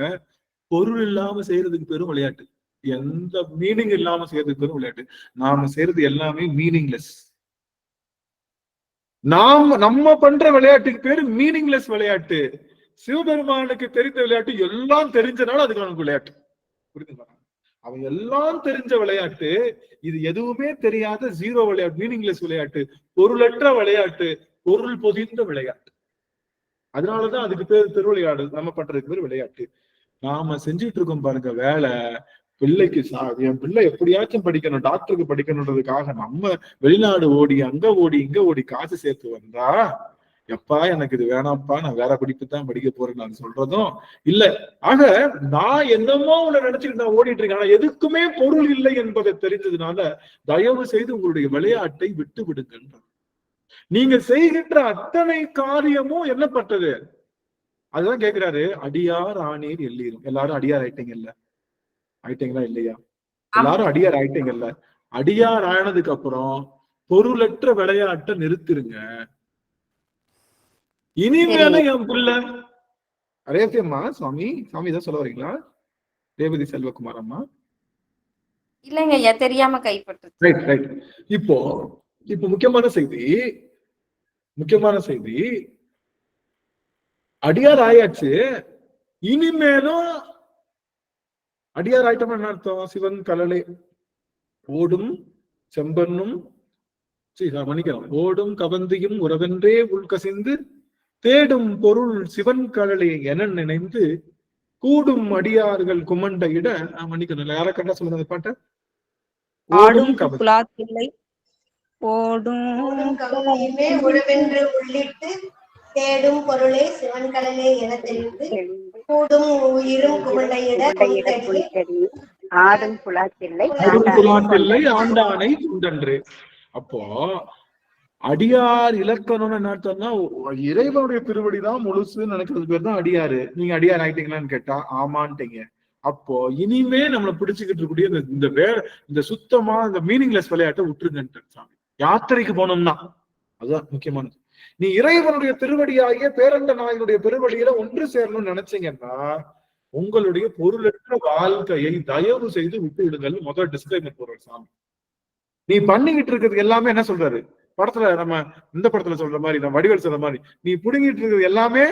பொருள் இல்லாம செய்யறதுக்கு பேரும் விளையாட்டு. எந்த மீனிங் இல்லாம செய்யறதுக்கு பேரும் விளையாட்டு. நாம செய்யறது எல்லாமே மீனிங்லெஸ். நம்ம பண்ற விளையாட்டுக்கு பேரு மீனிங்லெஸ் விளையாட்டு. சிவபெருமானுக்கு தெரிந்த விளையாட்டு எல்லாம் தெரிஞ்சனால அதுக்கு அவனுக்கு விளையாட்டு. புரியுதுங்களா? அவன் எல்லாம் தெரிஞ்ச விளையாட்டு, இது எதுவுமே தெரியாத ஜீரோ விளையாட்டு, மீனிங்லெஸ் விளையாட்டு, பொருளற்ற விளையாட்டு, பொருள் பொதிந்த விளையாட்டு. அதனாலதான் அதுக்கு பேர் திருவிளையாடு. நம்ம பண்றதுக்கு பேர் விளையாட்டு. நாம செஞ்சுட்டு இருக்கோம் பாருங்க வேலை. பிள்ளைக்கு என் பிள்ளை எப்படியாச்சும் படிக்கணும், டாக்டருக்கு படிக்கணுன்றதுக்காக நம்ம வெளிநாடு ஓடி, அங்க ஓடி, இங்க ஓடி காசு சேர்த்து வந்தா, எப்பா எனக்கு இது வேணாம்ப்பா, நான் வேற படிப்பு தான் படிக்க போறேன்னு நான் சொல்றதும் இல்ல. ஆக நான் என்னமோ உள்ள நினைச்சுக்கிட்டு நான் ஓடிட்டு இருக்கேன். ஆனா எதுக்குமே பொருள் இல்லை என்பதை தெரிஞ்சதுனால தயவு செய்து உங்களுடைய விளையாட்டை விட்டு விடுங்கன்ற. நீங்க செய்கின்ற அத்தனை காரியமும் என்ன பட்டது? அதுதான் கேட்கிறாரு. அடியார் ஆணீர் எல்லீரும். எல்லாரும் அடியார் ஆயிட்டீங்கல்ல? ஆயிட்டீங்களா இல்லையா? எல்லாரும் அடியார் ஆயிட்டீங்கல்ல? அடியார் ஆனதுக்கு அப்புறம் பொருளற்ற விளையாட்டை நிறுத்திருங்க. இனிமேல என் பிள்ளை ரேவதியம்மா, சுவாமி தான் சொல்ல வரீங்களா? ரேவதி செல்வகுமார் அம்மா. இல்லைங்க ஐயா, தெரியாம கைப்பற்று. ரைட். இப்போ முக்கியமான செய்தி, அடியார் ஆயாச்சு. இனிமேலும் அடியார் ஆயிட்டோம். என்ன அர்த்தம்? சிவன் கலலை ஓடும் செம்பன்னும் மன்னிக்கலாம், ஓடும் கவந்தியும் உறவென்றே உள்கசிந்து தேடும் பொருள் சிவன் கலலை என நினைந்து கூடும் அடியார்கள் குமண்ட இட. மன்னிக்கணும், யார கண்டா சொல்லுங்க அந்த பாட்ட. ஆடும் குலாத்தில்லை ஓடும் கவலையுமே உறவென்று உள்ளிட்டு தேடும் பொருளே சிவன் கடலே என தெரிந்து கூடும் உயிரும் குமண்டையிட ஆடும் குலாத்தில்லை ஆண்டானை உண்டன்று. அப்போ அடியார் இலக்கணம்னு என்ன அர்த்தம்னா, இறைவனுடைய திருவடிதான் முழுசுன்னு நினைக்கிறது பேர் தான் அடியாரு. நீங்க அடியார் ஆயிட்டீங்களான்னு கேட்டா ஆமான்ட்டீங்க. அப்போ இனிமே நம்மளை பிடிச்சுக்கிட்டு இருக்கக்கூடிய இந்த சுத்தமா இந்த மீனிங்லெஸ் விளையாட்டை விட்டுருங்கன்ட்டு சாமி. யாத்திரைக்கு போனோம்னா அதுதான் முக்கியமானது. நீ இறைவனுடைய திருவடியாகிய பேரண்ட நாயனுடைய திருவடியில ஒன்று சேரணும்னு நினைச்சீங்கன்னா உங்களுடைய பொருளற்ற வாழ்க்கையை தயவு செய்து விட்டு விடுங்கள். முதல் டிஸ்கிளைமர் போடுற சாமி. நீ பண்ணிக்கிட்டு இருக்கிறது எல்லாமே என்ன சொல்றாரு படத்துல, நம்ம இந்த படத்துல சொல்ற மாதிரி, நம்ம வடிவேல் சொல்ற மாதிரி, நீ புடுங்கிட்டு இருக்கிறது எல்லாமே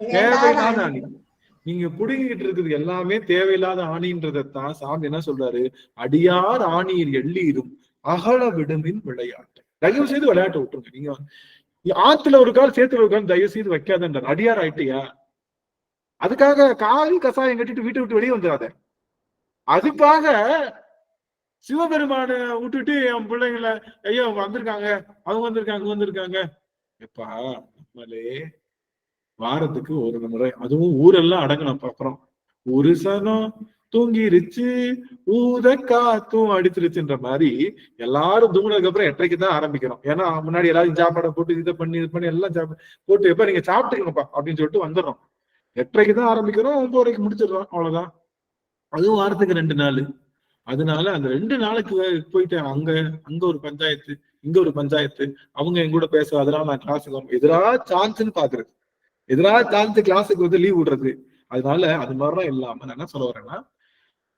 தேவையில்லாத அணி. நீங்க புடுங்கிட்டு இருக்குது எல்லாமே தேவையில்லாத ஆணின்றதான் சாமி என்ன சொல்றாரு? அடியார் ஆணியில் எள்ளீரும் அகல விடுமின் விளையாட்டு. தயவு செய்து விளையாட்டை விட்டுருங்க. நீங்க ஆத்துல ஒரு கால் சேத்துல ஒரு கால் தயவு செய்து வைக்காதன்றார். அடியார் ஆயிட்டியா? அதுக்காக காவி கசாயம் கட்டிட்டு வீட்டை விட்டு வெளியே வந்துடாத. அதுக்காக சிவபெருமான விட்டுட்டு என் பிள்ளைங்களை ஐயோ வந்திருக்காங்க, அவங்க வந்திருக்காங்க. எப்பா நம்மளே வாரத்துக்கு ஒரு முறை, அதுவும் ஊரெல்லாம் அடங்கணும். அப்புறம் ஒரு சனம் தூங்கிருச்சு ஊத காத்தும் அடிச்சிருச்சுன்ற மாதிரி எல்லாரும் தூங்கினதுக்கு அப்புறம் 8:30 தான் ஆரம்பிக்கிறோம். ஏன்னா முன்னாடி எல்லாரும் சாப்பாடை போட்டு இதை பண்ணி இது பண்ணி எல்லாம் போட்டு எப்ப நீங்க சாப்பிட்டுக்கணும்ப்பா அப்படின்னு சொல்லிட்டு வந்துடுறோம். 8:30 தான் ஆரம்பிக்கிறோம், 9:30 முடிச்சிடுறோம், அவ்வளவுதான். அதுவும் வாரத்துக்கு 2 நாள். அதனால அந்த 2 நாளுக்கு போயிட்டு அங்க ஒரு பஞ்சாயத்து, இங்க ஒரு பஞ்சாயத்து, அவங்க என் கூட பேச, அதனால நான் கிளாஸுக்கு எதிரா சான்ஸ்ன்னு பாக்குறது, எதிரா சான்ஸ் கிளாஸுக்கு வந்து லீவ் விடுறது. அதனால அது மாதிரிலாம் இல்லாம நான் என்ன சொல்ல வரேன்னா,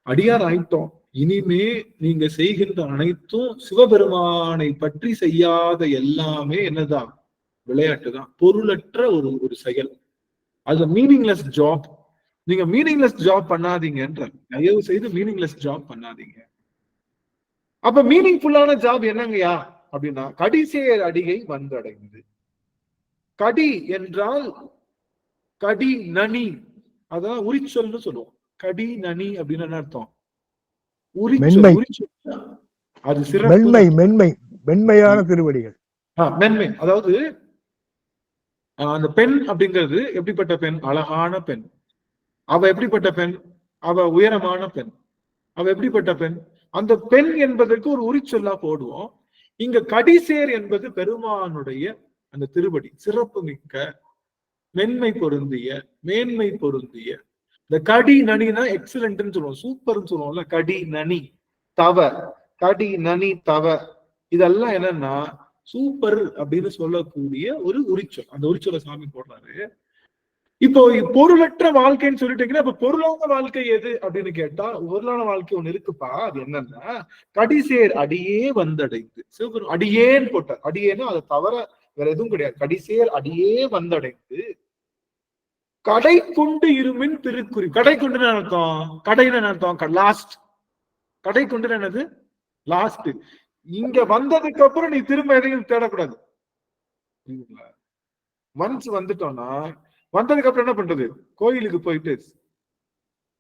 அடியார் ஆயிட்டோம், இனிமே நீங்க செய்கின்ற அனைத்தும் சிவபெருமானை பற்றி செய்யாத எல்லாமே என்னதான் விளையாட்டு தான், பொருளற்ற ஒரு செயல். அது மீனிங்லெஸ் ஜாப். நீங்க மீனிங்லெஸ் ஜாப் பண்ணாதீங்கன்ற, தயவு செய்து மீனிங்லெஸ் ஜாப் பண்ணாதீங்க. அப்ப மீனிங்ஃபுல்லான ஜாப் என்னங்கயா அப்படின்னா, கடிசேர் அடியை வந்தடைந்து. கடி என்றால் கடி நனி, அதான் உரிச்சொல்னு சொல்லுவோம். கடி நனி அப்படின்னு என்ன அர்த்தம்? அது சிறப்பு, மென்மையான திருவடிகள். மென்மை. அதாவது அந்த பெண் அப்படிங்கிறது எப்படிப்பட்ட பெண்? அழகான பெண். அவ எப்படிப்பட்ட பெண்? அவ உயரமான பெண். அவ எப்படிப்பட்ட பெண்? அந்த பெண் என்பதற்கு ஒரு உரிச்சொல்லா போடுவோம். இங்க கடிசேர் என்பது பெருமானுடைய அந்த திருவடி, சிறப்பு மிக்க, மென்மை பொருந்திய, மேன்மை பொருந்திய. இந்த கடி நனினா எக்ஸலன்ட்னு சொல்லுவோம், சூப்பர்ன்னு சொல்லுவோம்ல. கடி நனி தவ, கடி நனி தவ, இதெல்லாம் என்னன்னா சூப்பர் அப்படின்னு சொல்லக்கூடிய ஒரு உரிச்சொல். அந்த உரிச்சொல்லை சாமி போடுறாரு. இப்போ பொருளற்ற வாழ்க்கைன்னு சொல்லிட்டீங்கன்னா, இப்ப பொருளான வாழ்க்கை எது அப்படின்னு கேட்டா, பொருளான வாழ்க்கை ஒண்ணு இருக்குப்பா. அது என்னன்னா, கடிசேர் அடியே வந்தடைந்து. சிவபெருமான் அடியேன்னு போட்டார். அடியேன்னா அதை தவிர வேற எதுவும் கிடையாது. கடிசேர் அடியே வந்தடைந்து கடை கொண்டு இருமின் திருக்குறி. கடை கொண்டு அர்த்தம், கடைன்னு அர்த்தம் லாஸ்ட். கடை கொண்டு என்னது? லாஸ்ட். இங்க வந்ததுக்கு அப்புறம் நீ திரும்ப எதையும் தேடக்கூடாது. ஒன்ஸ் வந்துட்டோம்னா, வந்ததுக்கு அப்புறம் என்ன பண்றது? கோயிலுக்கு போயிட்டு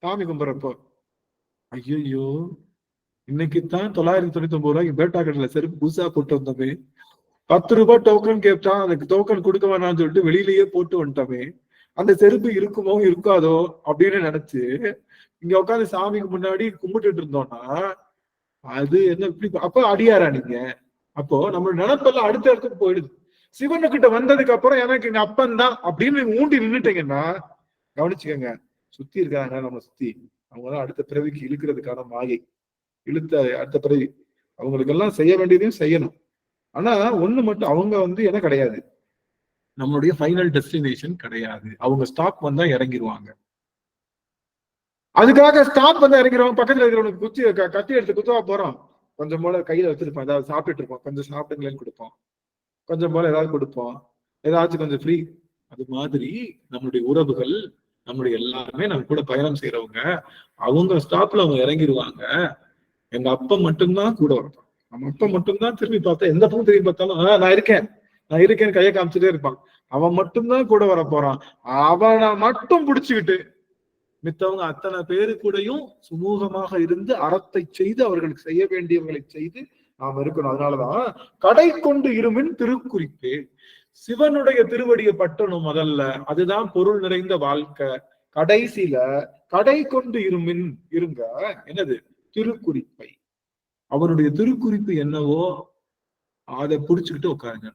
சாமி கும்பிட்றப்போ, ஐயோ இன்னைக்குத்தான் 999 ரூபாய்க்கு பேட்டா கடையில செருப்பு புதுசா போட்டு வந்தோமே, 10 ரூபாய் டோக்கன் கேட்டான், அதுக்கு டோக்கன் கொடுக்க வேணாம்னு சொல்லிட்டு வெளியிலேயே போட்டு வந்துட்டோமே, அந்த செருப்பு இருக்குமோ இருக்காதோ அப்படின்னு நினைச்சு இங்க உட்காந்து சாமிக்கு முன்னாடி கும்பிட்டுட்டு இருந்தோம்னா, அது என்ன இப்படி? அப்ப அடியாரா நீங்க? அப்போ நம்ம நினைப்பெல்லாம் அடுத்த இடத்துக்கு போயிடுது. சிவனுக்கிட்ட வந்ததுக்கு அப்புறம் எனக்கு எங்க அப்பன் தான் அப்படின்னு ஊண்டி நின்னுட்டீங்கன்னா, கவனிச்சுக்கோங்க, சுத்தி இருக்காங்க நம்ம சுத்தி, அவங்கதான் அடுத்த பிறவிக்கு இழுக்கிறதுக்கான மாயை. அடுத்த பிறவி அவங்களுக்கு எல்லாம் செய்ய வேண்டியதையும் செய்யணும். ஆனா ஒண்ணு மட்டும், அவங்க வந்து என்ன கிடையாது, நம்மளுடைய ஃபைனல் டெஸ்டினேஷன் கிடையாது. அவங்க ஸ்டாப் வந்தா இறங்கிடுவாங்க. அதுக்காக ஸ்டாப் வந்து இறங்கிறவங்க பக்கத்துல இருக்கிறவனுக்கு கத்தி எடுத்து குத்துவா போறோம், கொஞ்சம் போல கையில வச்சிருப்போம், ஏதாவது சாப்பிட்டுட்டு இருப்போம், கொஞ்சம் சாப்பிடுங்களேன்னு கொடுப்போம், கொஞ்சம் போல ஏதாவது கொடுப்போம், ஏதாச்சும் கொஞ்சம் ஃப்ரீ. அது மாதிரி நம்மளுடைய உறவுகள், நம்மளுடைய எல்லாருமே நம்ம கூட பயணம் செய்யறவங்க, அவங்க ஸ்டாப்ல அவங்க இறங்கிடுவாங்க. எங்க அப்பா மட்டும்தான் கூட வரணும். நம்ம அப்பா மட்டும்தான் திரும்பி பார்த்தா, எந்த பக்கம் திரும்பி பார்த்தாலும் நான் இருக்கேன்னு கையை காமிச்சுட்டே இருப்பான். அவன் மட்டும்தான் கூட வர போறான். அவனை மட்டும் பிடிச்சுக்கிட்டு மித்தவங்க அத்தனை பேரு கூடயும் சுமூகமாக இருந்து அறத்தை செய்து அவர்களுக்கு செய்ய வேண்டியவர்களை செய்து நாம் இருக்கணும். அதனாலதான் கடை கொண்டு இருமின் திருக்குறிப்பு. சிவனுடைய திருவடியை பற்றணும் முதல்ல, அதுதான் பொருள் நிறைந்த வாழ்க்கை. கடைசியில கடை கொண்டு இருமின் இருங்க, என்னது? திருக்குறிப்பை. அவனுடைய திருக்குறிப்பு என்னவோ அதை பிடிச்சுக்கிட்டு உட்காருங்க.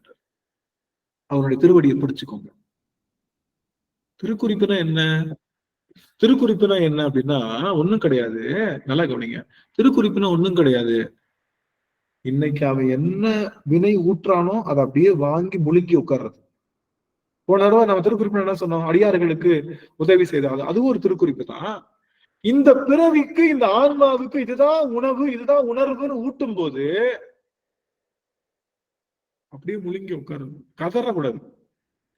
அவனுடைய திருவடியை பிடிச்சுக்கோங்க. திருக்குறிப்புனா என்ன? திருக்குறிப்புனா என்ன அப்படின்னா ஒண்ணும் கிடையாது. நல்லா கவனிங்க. திருக்குறிப்புனா ஒண்ணும் கிடையாது. இன்னைக்கு அவன் என்ன வினை ஊற்றானோ அதை அப்படியே வாங்கி முழுங்கி உட்கார்றது. போன தடவை நம்ம திருக்குறிப்பு என்ன சொன்னோம்? அடியார்களுக்கு உதவி செய்தாது, அதுவும் ஒரு திருக்குறிப்பு தான். இந்த பிறவிக்கு, இந்த ஆன்மாவுக்கு இதுதான் உணவு, இதுதான் உணர்வுன்னு ஊட்டும் போது அப்படியே முழுங்கி உட்காருது. கதறக்கூடாது.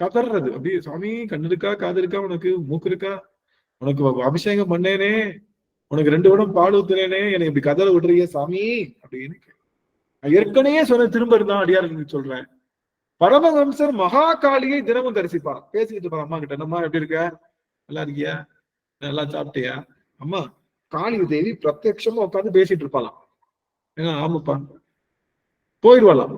கதறது அப்படியே, சாமி கண்ணு இருக்கா, காது இருக்கா, உனக்கு மூக்கு இருக்கா, உனக்கு அபிஷேகம் பண்ணேனே, உனக்கு 2 வருடம் பால் ஊத்துனேனே, என்னை இப்படி கதற விடுறீங்க சாமி அப்படின்னு. ஏற்கனவே சொன்ன, திரும்ப இருந்தா அடியாருக்கு சொல்றேன். பரமஹம்சர் மகாகாளியை தினமும் தரிசிப்பார். பேசிக்கிட்டு இருப்பார் அம்மா கிட்ட, அம்மா எப்படி இருக்க, நல்லா இருக்கியா, நல்லா சாப்பிட்டியா? அம்மா காளி தேவி பிரத்யட்சமா உட்காந்து பேசிட்டு இருப்பாளாம். ஏன்னா ஆமாப்பா, போயிடுவாளாம்,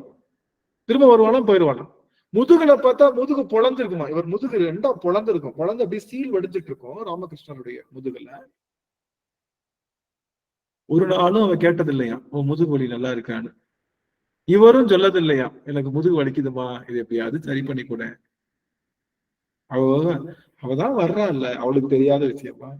திரும்ப வருவாளாம், போயிடுவாளாம். முதுகுல பார்த்தா முதுகு பொழந்திருக்குமா, இவர் முதுகு ரெண்டா பொழந்திருக்கும், பொழந்து அப்படியே சீல் வடிச்சிட்டு இருக்கும் ராமகிருஷ்ணனுடைய முதுகுல. ஒரு நாளும் அவ கேட்டது இல்லையா உன் முதுகு வலி நல்லா இருக்கான்னு. இவரும் சொல்லது இல்லையா எனக்கு முதுகு வலிக்குதுமா, இது எப்படியாவது சரி பண்ணி கூட. அவதான் வர்றா இல்ல, அவளுக்கு தெரியாத விஷயமா,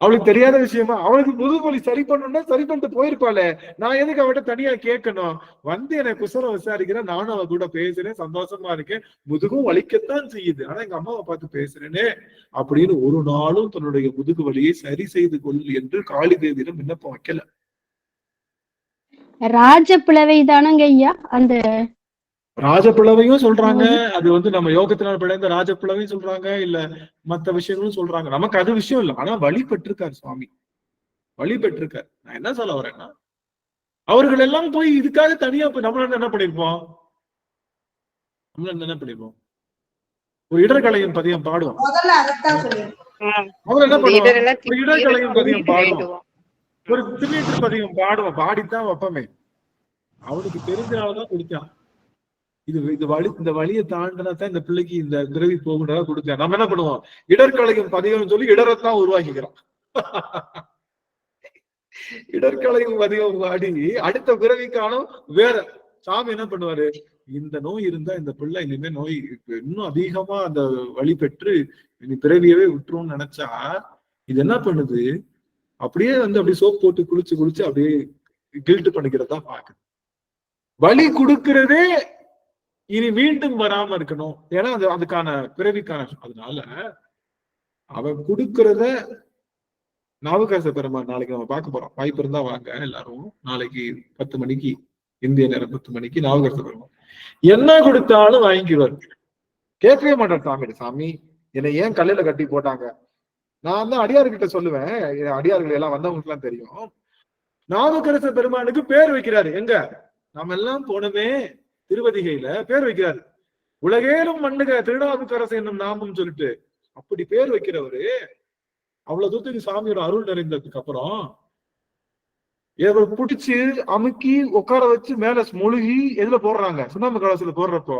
அவளுக்கு தெரியாத விஷயமா, அவளுக்கு முதுகு வலி சரி பண்ணணும்னா சரி பண்ணிட்டு போயிருப்பாளே. நான் எதுக்கு அவட்ட தனியா கேட்கணும்? வந்து எனக்கு குசலம் விசாரிக்கிறேன், நானும் அவ கூட பேசுறேன், சந்தோஷமா இருக்கேன், முதுகும் வலிக்கத்தான் செய்யுது, ஆனா எங்க அம்மாவை பார்த்து பேசுறேனே அப்படின்னு ஒரு நாளும் தன்னுடைய முதுகு வலியை சரி செய்து கொள் என்று காளி தேவியிடம் விண்ணப்பம் வைக்கல. ராஜபிளவை தானங்க ஐயா அந்த ராஜபிளவையும் சொல்றாங்க, அது வந்து நம்ம யோகத்தினால் பிழைந்த ராஜபிளவையும் சொல்றாங்க, இல்ல மத்த விஷயங்களும் சொல்றாங்க. நமக்கு அது விஷயம் இல்லை, ஆனா வழி பெற்றிருக்காரு சுவாமி, வழி பெற்றிருக்காரு. நான் என்ன சொல்ல வரேன்னா, அவர்கள் எல்லாம் போய் இதுக்காக தனியா போய் நம்மள என்ன பண்ணிருப்போம், என்ன பண்ணிருப்போம், ஒரு இடர்கலையின் பதியம் பாடுவோம், முதல்ல என்ன பண்ணுவோம், ஒரு இடர்கலையின் பதியம் பாடுவோம், ஒரு திருநீற்று பதியம் பாடுவோம், பாடித்தான் வைப்பமே. அவனுக்கு தெரிஞ்சால்தான் கொடுத்தான். இது வழி, இந்த வழியை தாண்டினாதான் இந்த பிள்ளைக்கு இந்த பிறவி போகுன்றதா கொடுத்தேன். நம்ம என்ன பண்ணுவோம், இடர்கலையும் பதிகம் சொல்லி இடரத்தான் உருவாக்கிக்கிறோம். இடர்கலையும் பதிகம் பாடி அடுத்த பிறவிக்கான வேற. சாமி என்ன பண்ணுவாரு, இந்த நோய் இருந்தா இந்த பிள்ளை இனிமே நோய் இன்னும் அதிகமா அந்த வழி பெற்று இனி பிறவியவே விட்டுரும்னு நினைச்சா இது என்ன பண்ணுது, அப்படியே வந்து அப்படியே சோப் போட்டு குளிச்சு அப்படியே கில்ட் பண்ணிக்கிறதா பாக்குது. வலி கொடுக்கிறதே இனி மீண்டும் வராம இருக்கணும், ஏன்னா அது அதுக்கான பிறவிக்கான. அதனால அவ கொடுக்கறத நாவுக்கரச பெருமாள் நாளைக்கு நம்ம பார்க்க போறோம், வாய்ப்பு இருந்தா வாங்க எல்லாரும். நாளைக்கு 10 மணிக்கு இந்திய நேரம் 10 மணிக்கு நாவுக்கரச பெருமாள் என்ன கொடுத்தாலும் வாங்கிக்குவார். கேட்கவே மாட்டார் சாமி, சாமி என்னை ஏன் கல்லையில கட்டி போட்டாங்க. நான் தான் அடியார்கிட்ட சொல்லுவேன், அடியார்கள் எல்லாம் வந்தவங்களுக்கு எல்லாம் தெரியும். நாவுக்கரச பெருமானுக்கு பேர் வைக்கிறாரு, எங்க நாம எல்லாம் போனமே திருவதிகையில பேர் வைக்கிறாரு, உலகேலும் மண்ணுக திருநாவுக்கரசு என்னும் நாமம் சொல்லிட்டு அப்படி பேர் வைக்கிறவரு. அவ்வளவு தூரத்துக்கு சாமியோட அருள் நிறைந்ததுக்கு அப்புறம் இவர் பிடிச்சு அமுக்கி உட்கார வச்சு மேல முழுகி எதுல போடுறாங்க, சுண்ணாம்பு கலசத்துல போடுறப்போ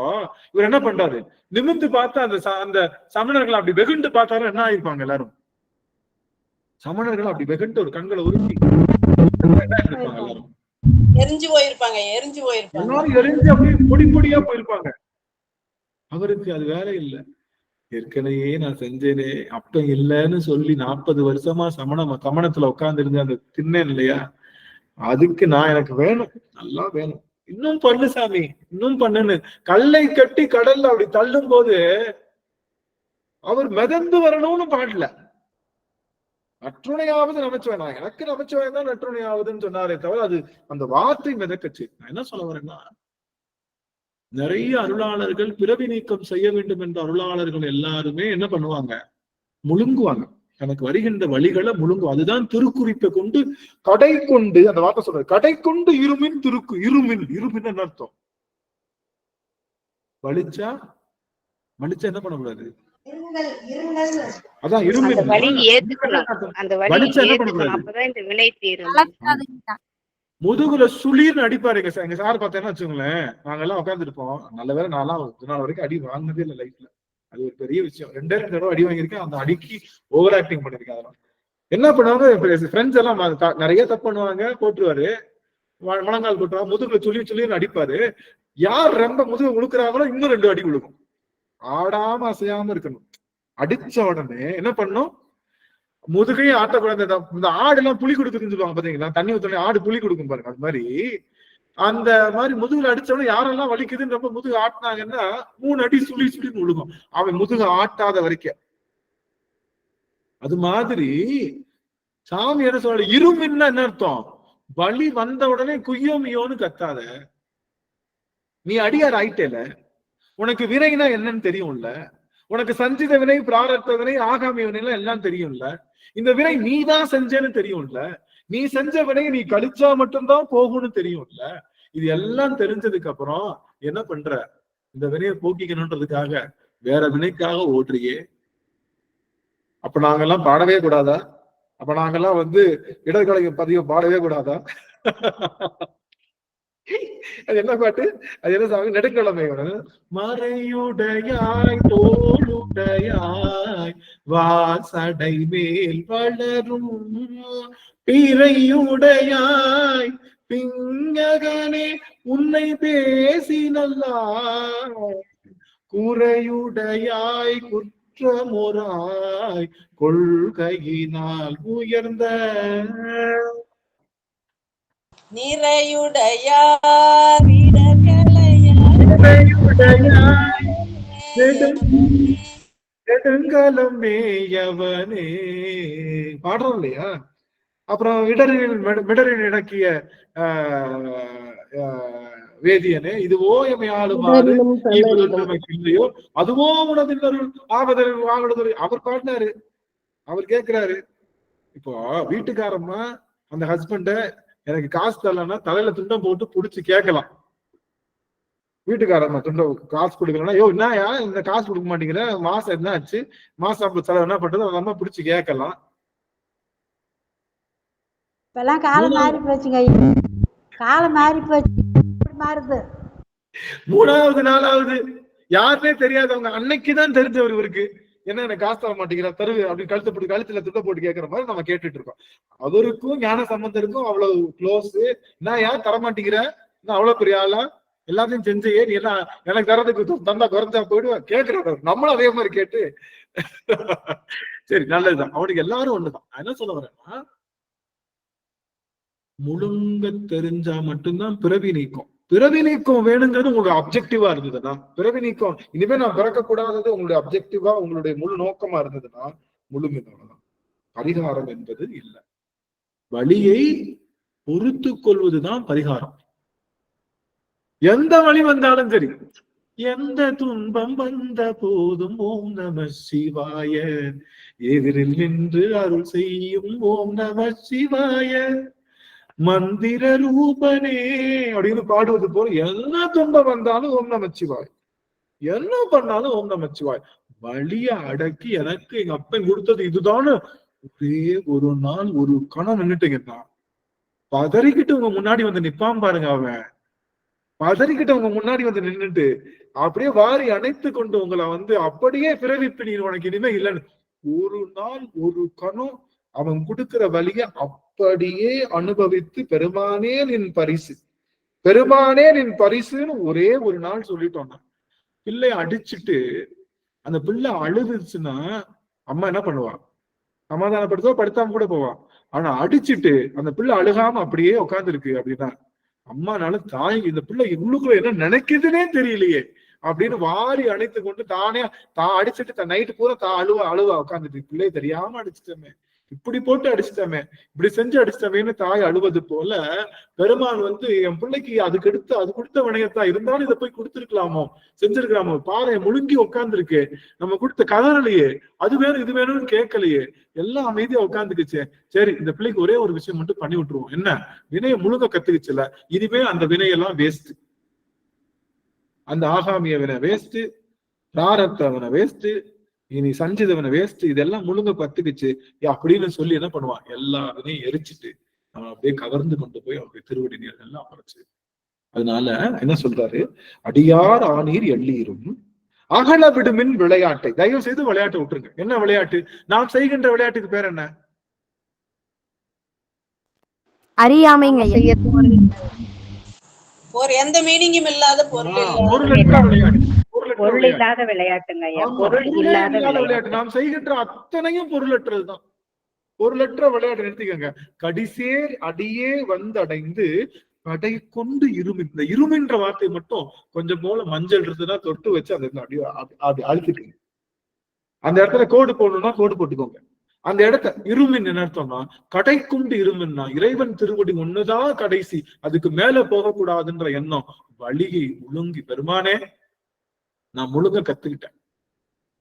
இவர் என்ன பண்றாரு, நிமிர்ந்து பார்த்தா அந்த சமணர்கள் அப்படி வெகுண்டு பார்த்தாலும் என்ன ஆயிருப்பாங்க எல்லாரும், சமணர்கள் அப்படி வெகுண்டு ஒரு கண்களை உருட்டி எல்லாரும் எரிஞ்சு போயிருப்பாங்க, எல்லாரும் எரிஞ்சு அப்படியே பொடி பொடியா போயிருப்பாங்க. அவருக்கு அது வேலை இல்லை, ஏற்கனவே நான் செஞ்சேனே அப்ப இல்லைன்னு சொல்லி 40 வருஷமா சமணத்துல உட்கார்ந்து இருந்த அந்த திண்ணேன் இல்லையா, அதுக்கு நான் எனக்கு வேணும், நல்லா வேணும், இன்னும் பண்ணு சாமி, இன்னும் பண்ணுன்னு கல்லை கட்டி கடல்ல அப்படி தள்ளும் போது அவர் மிதந்து வரணும்னு பாடல, நற்றுணையாவது நமச்சிவாய், நான் எனக்கு நமச்சிவாய் தான் நற்றுணையாவதுன்னு சொன்னாரே தவிர அது அந்த வார்த்தை மிதக்கச்சு. நான் என்ன சொல்ல வரேன்னா, நிறைய அருளாளர்கள் பிறவி நீக்கம் செய்ய வேண்டும் என்ற அருளாளர்கள் எல்லாருமே என்ன பண்ணுவாங்க, முழுங்குவாங்க, எனக்கு வருகின்ற வழிகளை முழுங்கும். அதுதான் திருக்குறிப்பை கொண்டு கடை கொண்டு, அந்த வார்த்தை சொல்றது கடை கொண்டு இருமின் திருக்கு, இருமின் இருமின் அர்த்தம், வலிச்சா என்ன பண்ணக்கூடாது, அதான் இருமின். முதுகுல சுளீர்னு அடிப்பாரு எங்க சார் பார்த்தேன்னா வச்சுங்களேன், நாங்க எல்லாம் உட்காந்துருப்போம், நல்ல வேலை நான்லாம் நாள் வரைக்கும் அடி வாங்கினதே இல்லை லைஃப்ல, அது ஒரு பெரிய விஷயம். 2 தடவை அடி வாங்கியிருக்கேன், அந்த அடிக்கு ஓவர் ஆக்டிங் பண்ணிருக்கேன். அதெல்லாம் என்ன பண்ணுவாங்க ஃப்ரெண்ட்ஸ் எல்லாம் நிறைய தப்பு பண்ணுவாங்க, போட்டுருவாரு, முழங்கால் போட்டுருவாங்க, முதுகுல சுளீர்னு அடிப்பாரு. யார் ரொம்ப முதுகு உழுக்குறாங்களோ இன்னும் 2 அடி விழுகும். ஆடாம அசையாம இருக்கணும். அடிச்ச உடனே என்ன பண்ணும், முதுகையும் ஆட்டக்கூடாது. இந்த ஆடு எல்லாம் புளி கொடுக்குதுன்னு சொல்லுவாங்க பாத்தீங்களா, தண்ணி ஊத்தோடனே ஆடு புளி கொடுக்கும் பாருங்க, அது மாதிரி அந்த மாதிரி முதுகுல அடிச்சவன யாரெல்லாம் வலிக்குதுன்னு ரொம்ப முதுகு ஆட்டினாங்கன்னா 3 அடி சுளின்னு விழுகும், அவன் முதுகு ஆட்டாத வரைக்கும். அது மாதிரி சாமி என்ன சொல்ற, இருமின்னா என்ன அர்த்தம், வலி வந்த உடனே குய்யோமியோன்னு கத்தாத, நீ அடியார் ஆயிட்டேல, உனக்கு வினைனா என்னன்னு தெரியும்ல, உனக்கு சஞ்சித வினை பிராரத்த வினை ஆகாமிய வினை எல்லாம் தெரியும்ல, இந்த வினை நீ தான் செஞ்சேன்னு தெரியும்ல, நீ செஞ்ச வினை நீ கழிச்சா மட்டும்தான் போகும்னு தெரியும்ல. இது எல்லாம் தெரிஞ்சதுக்கு அப்புறம் என்ன பண்ற, இந்த வினையை போக்கிக்கணும்ன்றதுக்காக வேற வினைக்காக ஓடுறியே. அப்ப நாங்கெல்லாம் பாடவே கூடாதா, அப்ப நாங்கெல்லாம் இடர்கலை பதிவு பாடவே கூடாதா? அது என்ன பாட்டு? அது என்ன சாமி? நெடுங்கிழமை மறையுடையாய் தோளுடையாய் வாசடை மேல் வளரும் பிறையுடையாய் பிங்ககனே உன்னை பேசினல்லாய் குறையுடையாய் குற்றமுறாய் கொள்கையினால் உயர்ந்த நிறையுடையார் நெடுங்கலம் மேயவனே பாடுறோம் இல்லையா? அப்புறம் மிடரின் இடக்கிய வேதியனே இதுவோ எமை ஆளுமாறு இல்லையோ அதுவோ உனதின்னருள் ஆவதற்கு வாங்குறது அவர் பாடினாரு. அவர் கேட்கிறாரு, இப்போ வீட்டுக்காரம்மா அந்த ஹஸ்பண்ட எனக்கு காசு தரலன்னா தலையில துண்டம் போட்டு புடிச்சு கேட்கலாம். வீட்டுக்காரம்மா துண்டம் காசு கொடுக்கலன்னா, யோ என்னயா இந்த காசு கொடுக்க மாட்டேங்கிற, மாசம் என்ன ஆச்சு, மாசம் செலவு என்ன பண்றது, அந்த அம்மா பிடிச்சு கேட்கலாம். இப்பெல்லாம் காலம் மாறி போச்சுங்க, காலம் மாறி போச்சு, மாறுது. மூணாவது நாலாவது யாருன்னே தெரியாதவங்க அன்னைக்குதான் தெரிஞ்சவர் இவருக்கு என்ன எனக்கு காசு தர மாட்டேங்கிற தருவு அப்படின்னு கழுத்துல துட்ட போட்டு கேட்கற மாதிரி நம்ம கேட்டுட்டு இருக்கோம். அவருக்கும் ஞான சம்பந்தருக்கும் அவ்வளவு க்ளோஸ். நான் யார் தர மாட்டேங்கிற, நான் அவ்வளவு பெரிய ஆளா, எல்லாத்தையும் செஞ்சையே, நீ என்ன எனக்கு தரதுக்கு தந்தா குறைஞ்சா போயிடுவேன் கேட்கிறாரு. நம்மளும் அதே மாதிரி கேட்டு சரி நல்லதுதான். அவனுக்கு எல்லாரும் ஒண்ணுதான். என்ன சொல்ல வரேன்னா, முழுங்க தெரிஞ்சா மட்டும்தான் பிறவி நீக்கம். பிறவி நீக்கம் வேணுங்கிறது உங்களுடைய அப்ஜெக்டிவா இருந்ததுன்னா, பிறவி நீக்கம் இனிமே நான் பிறக்க கூடாதது உங்களுடைய அப்ஜெக்டிவா உங்களுடைய முழு நோக்கமா இருந்ததுன்னா முழுமைதான். பரிகாரம் என்பது இல்லை. வழியை பொறுத்து கொள்வதுதான் பரிகாரம். எந்த வழி வந்தாலும் சரி, எந்த துன்பம் வந்த போதும் ஓம் நம சிவாய, எதிரில் நின்று அருள் செய்யும் ஓம் நம சிவாய, மந்திர ரூபனே அப்படின்னு பாடுவது போல என்ன துன்பம் வந்தாலும் ஓம் நமச்சிவாய், என்ன பண்ணாலும் ஓம் நமச்சிவாய். வழிய அடக்கி எனக்கு எங்க அப்பன் கொடுத்தது இதுதான். ஒரே ஒரு நாள் ஒரு கணம் நின்னுட்டீங்கன்னா பதறிக்கிட்டு உங்க முன்னாடி வந்து நிப்பான் பாருங்க. அவன் பதறிக்கிட்டு உங்க முன்னாடி வந்து நின்றுட்டு அப்படியே வாரி அணைத்து கொண்டு உங்களை வந்து அப்படியே பிறவிப்பினீர் உனக்கு இனிமே இல்லைன்னு ஒரு நாள் ஒரு கணம் அவன் கொடுக்கிற வழிய அப்படியே அனுபவித்து பெருமானே நின் பரிசு, பெருமானே நின் பரிசுன்னு ஒரே ஒரு நாள் சொல்லிட்டோம்னா, பிள்ளை அடிச்சுட்டு அந்த பிள்ளை அழுதுச்சுன்னா அம்மா என்ன பண்ணுவான்? சமாதானப்படுத்தோ படுத்தாம கூட போவான். ஆனா அடிச்சுட்டு அந்த பிள்ளை அழுகாம அப்படியே உட்காந்துருக்கு அப்படின்னா அம்மானால தாய் இந்த பிள்ளை உள்ளுக்குள்ள என்ன நினைக்குதுன்னே தெரியலையே அப்படின்னு வாரி அணைத்து கொண்டு தானே அடிச்சுட்டு நைட்டு பூரா அழுவா உட்காந்துட்டு, பிள்ளைய தெரியாம அடிச்சுட்டோமே, இப்படி போட்டு அடிச்சிட்டமே, இப்படி செஞ்சு அடிச்சிட்டமேன்னு தாய் அழுவது போல பெருமாள் வந்து என் பிள்ளைக்கு அதுக்கு எடுத்து அது கொடுத்த வினயத்தான் இருந்தாலும் இதை போய் கொடுத்துருக்கலாமோ, செஞ்சிருக்கலாமோ, பாறை முழுங்கி உட்காந்துருக்கு, நம்ம கொடுத்த கதறலையே, அது வேணும் இது வேணும்னு கேட்கலையே, எல்லாம் அமைதியா உட்காந்துக்குச்சே, சரி இந்த பிள்ளைக்கு ஒரே ஒரு விஷயம் மட்டும் பண்ணி விட்டுருவோம், என்ன வினைய முழுங்க கத்துக்குச்சுல, இனிமே அந்த வினையெல்லாம் வேஸ்ட், அந்த ஆகாமிய வினை வேஸ்ட், பிராரப்த வினை வேஸ்ட், இனி சஞ்சிதவனை வேஸ்ட், இதெல்லாம் முழுங்க கத்துக்குச்சு அப்படின்னு சொல்லி என்ன பண்ணுவான், எல்லாருமே எரிச்சிட்டு அவன் அப்படியே கவர்ந்து கொண்டு போய் அவருடைய திருவடி நீர் எல்லாம் அமர்ச்சு. அதனால என்ன சொல்றாரு, அடியார் ஆனீர் எள்ளீரும் அகல விடுமின் விளையாட்டை, தயவு செய்து விளையாட்டை விட்டுருங்க. என்ன விளையாட்டு? நாம் செய்கின்ற விளையாட்டுக்கு பேர் என்ன? அறியாமைங்க. ஒரு எந்த மீனிங்கும் இல்லாத பொருள் இல்லாத விளையாட்டுங்க. விளையாட்டு. நாம் செய்கின்ற அத்தனையும் பொருளற்றதுதான். பொருளற்ற விளையாட்டு நிறுத்திக்கங்க. கடிசேர் அடியே வந்தடைந்து கடை கொண்டு இருமின், இந்த இருமின்ற வார்த்தை மட்டும் கொஞ்சம் போல மஞ்சள் இருந்ததுன்னா தொட்டு வச்சு அந்த அது அழுத்திட்டீங்க. அந்த இடத்துல கோடு போடணும்னா கோடு போட்டுக்கோங்க. அந்த இடத்த இருமின் என்ன அர்த்தம்னா, கடை கொண்டு இருமின்னா இறைவன் திருவடி ஒண்ணுதான் கடைசி, அதுக்கு மேல போகக்கூடாதுன்ற எண்ணம். வழியை முழுங்கி பெருமானே நான் முழுங்க கத்துக்கிட்டேன்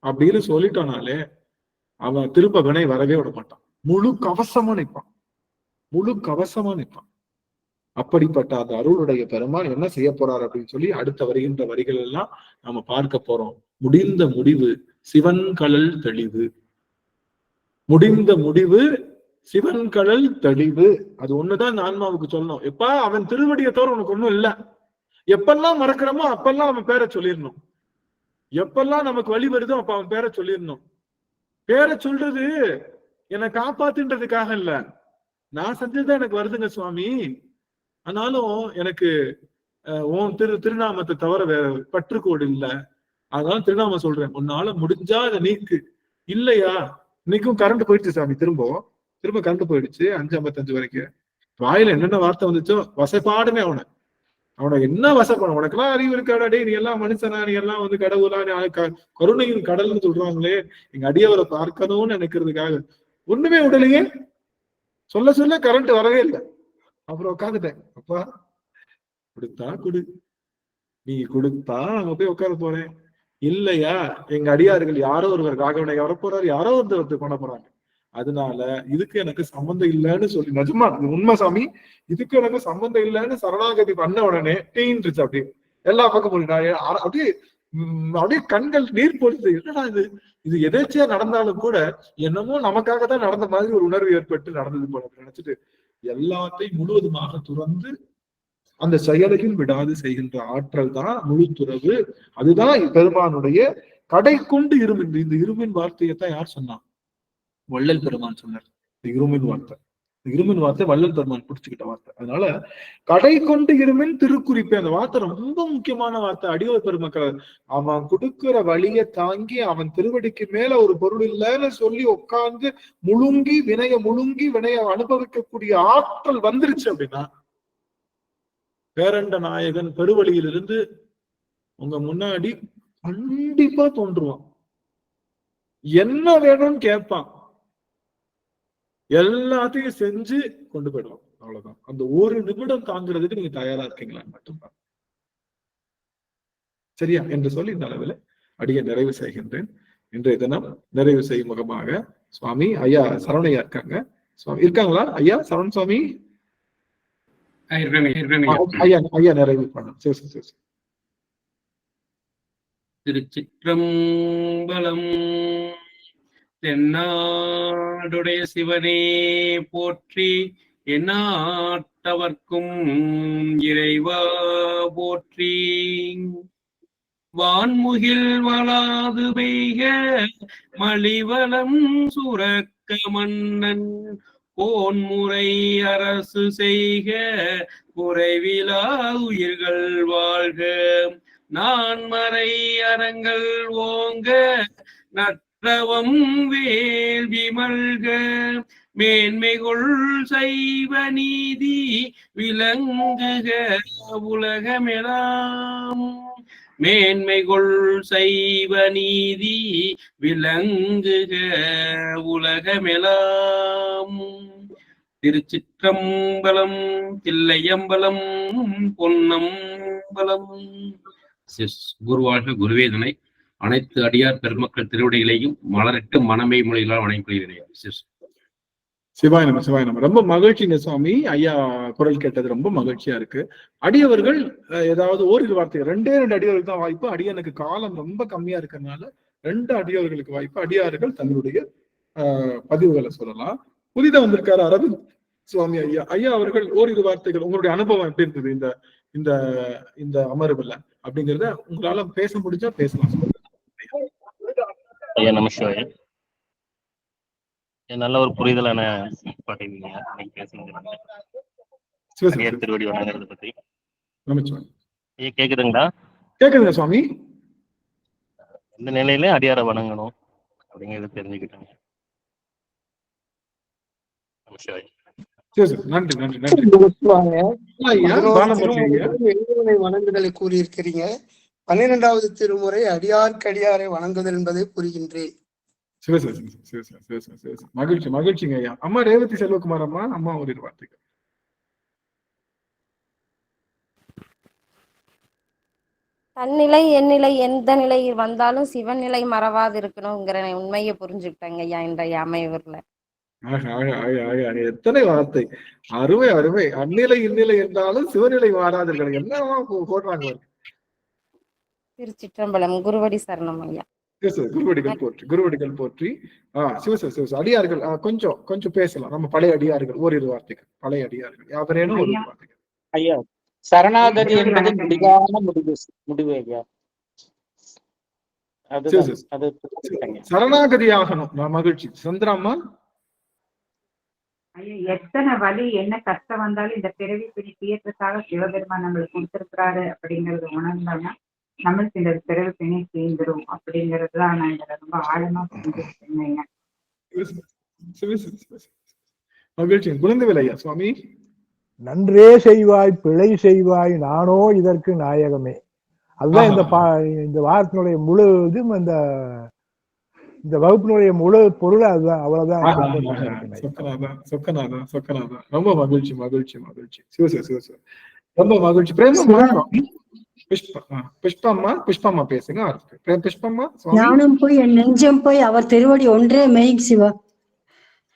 அப்படின்னு சொல்லிட்டோனாலே அவன் திரும்ப வினை வரவே விட மாட்டான். முழு கவசமா நிற்பான், முழு கவசமா நிற்பான். அப்படிப்பட்ட அந்த அருளுடைய பெருமான் என்ன செய்ய போறார் அப்படின்னு சொல்லி அடுத்த வருகின்ற வரிகள் எல்லாம் நாம பார்க்க போறோம். முடிந்த முடிவு சிவன் கழல் தெளிவு, முடிந்த முடிவு சிவன் கடல் தெளிவு. அது ஒண்ணுதான் இந்த ஆன்மாவுக்கு சொல்லணும். எப்ப அவன் திருவடியை தவிர உனக்கு ஒண்ணும் இல்ல. எப்பெல்லாம் மறக்கிறோமோ அப்பெல்லாம் அவன் பேரை சொல்லிடணும். எப்பெல்லாம் நமக்கு வழி வருதோ அப்ப அவன் பேரை சொல்லிடணும். பேரை சொல்றது என்னை காப்பாத்துன்றதுக்காக இல்ல, நான் செஞ்சதுதான் எனக்கு வருதுங்க சுவாமி, ஆனாலும் எனக்கு உன் திருநாமத்தை தவிர வேற பற்றுக்கோடு இல்ல, அதனால திருநாமம் சொல்றேன், உன்னால முடிஞ்சா அதை நீக்கு. இல்லையா, இன்னைக்கும் கரண்ட் போயிடுச்சு சாமி, திரும்ப கரண்ட் போயிடுச்சு 5:55 வரைக்கும். வாயில என்னென்ன வார்த்தை வந்துச்சோ வசப்பாடுமே அவனை என்ன வசப்படும். உனக்கெல்லாம் அறிவு இருக்காடே, நீ எல்லாம் மனுஷனா, நீ எல்லாம் வந்து கடவுளா, கருணையின் கடல்னு சொல்றாங்களே, எங்க அடியவரை பார்க்கணும்னு நினைக்கிறதுக்காக ஒண்ணுமே உடலையே. சொல்ல கரண்ட் வரவே இல்லை. அப்புறம் உட்காந்துட்டேன். அப்பா கொடுத்தா கொடு, நீ கொடுத்தா அங்க போய் உட்கார போறேன். இல்லையா, எங்க அடியார்கள் யாரோ ஒருவர் ராகவனை வரப்போறாரு, யாரோ ஒருத்தர் பண்ண போறாங்க, அதனால இதுக்கு எனக்கு சம்பந்தம் இல்லைன்னு சொல்லி, நிஜமா உண்மை சாமி, இதுக்கு எனக்கு சம்பந்தம் இல்லைன்னு சரணாகதி பண்ண உடனே டீன்றுச்சு. அப்படியே எல்லா பக்கம் அப்படியே கண்கள் நீர் பொழுது. என்னடா இது எதேச்சியா நடந்தாலும் கூட என்னமோ நமக்காக தான் நடந்த மாதிரி ஒரு உணர்வு ஏற்பட்டு நடந்தது போல நினைச்சிட்டு எல்லாத்தையும் முழுவதுமாக துறந்து அந்த செயலையும் விடாது செய்கின்ற ஆற்றல் தான் முழு துறவு. அதுதான் பெருமானுடைய கடை கொண்டு இருமின். இந்த இருமின் வார்த்தையைத்தான் யார் சொன்னான்? வள்ளல் பெருமான் சொன்னார். இருமின் வார்த்தை வள்ளல் பெருமான் பிடிச்சுக்கிட்ட வார்த்தை. அதனால கடை கொண்டு இருமின் திருக்குறிப்பு, அந்த வார்த்தை ரொம்ப முக்கியமான வார்த்தை. அடியோர் பெருமக்கள், அவன் கொடுக்கிற வழியை தாங்கி அவன் திருவடிக்கு மேல ஒரு பொருள் இல்லைன்னு சொல்லி உட்கார்ந்து முழுங்கி வினைய அனுபவிக்கக்கூடிய ஆற்றல் வந்துருச்சு அப்படின்னா, பேரண்ட நாயகன் பெருவழியிலிருந்து உங்க முன்னாடி கண்டிப்பா தோன்றுவான். என்ன வேணும்னு கேட்பான், எல்லாத்தையும் செஞ்சு கொண்டு போயிடுவான். அவ்வளவுதான். அந்த ஒரு நிமிடம் தாங்கிறதுக்கு நீங்க தயாரா இருக்கீங்களான்னு மட்டும்தான். சரியா என்று சொல்லி இந்த அளவில் அடியை நிறைவு செய்கின்றேன். இன்றைய தினம் நிறைவு செய்யும் முகமாக சுவாமி ஐயா சரவணையா இருக்காங்க. சுவாமி இருக்காங்களா? ஐயா சரவண சுவாமி ஐயா நிறைவு பண்ண. திருச்சிற்றம்பலம். தென்னாடுடைய சிவனே போற்றி, எந்நாட்டவர்க்கும் இறைவா போற்றி. வான்முகில் வளாது பெய்க, மலிவலம் சுரக்க மன்னன் கோன்முறை அரசு செய்க, குறைவிலா உயிர்கள் வாழ்க. நான்மறை அறங்கள் ஓங்க, நற்றவம் வேள்வி மல்க. மேன்மைகொள் சைவ நீதி விளங்குக உலகமெல்லாம். மேன்மைகொள் சைவ நீதி விளங்குக உலகமெல்லாம். திருச்சிற்றம்பலம், தில்லையம்பலம், பொன்னம்பலம். குருவாழ்க, குருவேதனை. அனைத்து அடியார் பெருமக்கள் திருவடிகளையும் மலரிட்டு மனமே மொழிகளால் வணங்கிக்கொள்கிறேன். சிவாய நம்ம. ரொம்ப மகிழ்ச்சிங்க சுவாமி. ஐயா குரல் கேட்டது ரொம்ப மகிழ்ச்சியா இருக்கு. அடியவர்கள் ஏதாவது ஓரிரு வார்த்தை, 2 அடியவர்களுக்கு தான் வாய்ப்பு. அடியனுக்கு காலம் ரொம்ப கம்மியா இருக்கிறதுனால 2 அடியவர்களுக்கு வாய்ப்பு. அடியார்கள் தங்களுடைய பதிவுகளை சொல்லலாம். புதிதா வந்திருக்காரு அரவிந்த் சுவாமி ஐயா அவர்கள் ஓரிரு வார்த்தைகள், உங்களுடைய அனுபவம் எப்படி இருந்தது இந்த இந்த அமர்வுல அப்படிங்கிறத உங்களால பேச முடிஞ்சா பேசலாம். ஐயா நமஸ்கார். நல்ல ஒரு புரிதலான பாட்டீங்க திருவடி வணங்குறத பத்தி. ஐயா கேக்குதுங்களா? கேக்குதுங்க சுவாமி. இந்த நிலையில அடியார வணங்கணும் அப்படிங்கறத தெரிஞ்சுக்கிட்டாங்க. வணங்குதலை கூறியிருக்கிறீங்க. 12வது திருமுறை அடியாரை வணங்குதல் என்பதை புரிகின்றேன். மகிழ்ச்சிங்க ஐயா. அம்மா ரேவதி செல்வகுமார் அம்மா ஒரு வார்த்தைகள். தன்னிலை எந்நிலை எந்த நிலை வந்தாலும் சிவன் நிலை மறவாது இருக்கணுங்கிற உண்மையை புரிஞ்சுக்கிட்டாங்க ஐயா இன்றைய அமைவூர்ல. எத்தனை வார்த்தை, அருமை. அந்நிலை இந்நிலை இருந்தாலும் சிவநிலை மாறாது இருக்கணும். என்ன போடுறாங்க. திருச்சிற்றம்பலம். குருவடி சரணம் ஐயா. குருவடிகள் போற்றி, குருவடிகள் போற்றி. சிவசார் அடியார்கள் கொஞ்சம் கொஞ்சம் பேசலாம். நம்ம பழைய அடியார்கள் ஓரிரு வார்த்தைகள், பழைய அடியார்கள் யாவரேனும் ஒரு வார்த்தைகள். ஐயா, சரணாகதி என்பது முடிவான முடிவு ஐயா. சரணாகதி ஆகணும். நான் மகிழ்ச்சி. சந்திராமா, எத்தனை வலி என்ன கஷ்டம் வந்தாலும் இந்த பிறவி பிடி தீர்த்தத்தாக சிவபெருமான் நம்மளுக்கு கொடுத்திருக்கிறாரு அப்படிங்கறது உணர்ந்தோம்னா நம்மளுக்கு இந்த பிறவி பிணி தீர்ந்துரும் அப்படிங்கறதுதான் நான் இதுல ரொம்ப ஆழமா புரிஞ்சுக்கிட்டேன். மகிழ்ச்சி. குழந்தைவேலையா சுவாமி, நன்றே செய்வாய் பிழை செய்வாய் நானோ இதற்கு நாயகமே. அதுதான் இந்த வாரத்தினுடைய முழு இதுவும் இந்த வகுப்பினுடைய முழு பொருள் அதுதான். அவ்வளவுதான். ரொம்ப மகிழ்ச்சி மகிழ்ச்சி மகிழ்ச்சி. சிவசார் ரொம்ப மகிழ்ச்சி. பிரேமம்மா, புஷ்பம்மா பேசுங்க. புஷ்பம்மா, ஞானம் போய் என் நெஞ்சம் போய் அவர் திருவடி ஒன்றே மெய் சிவா.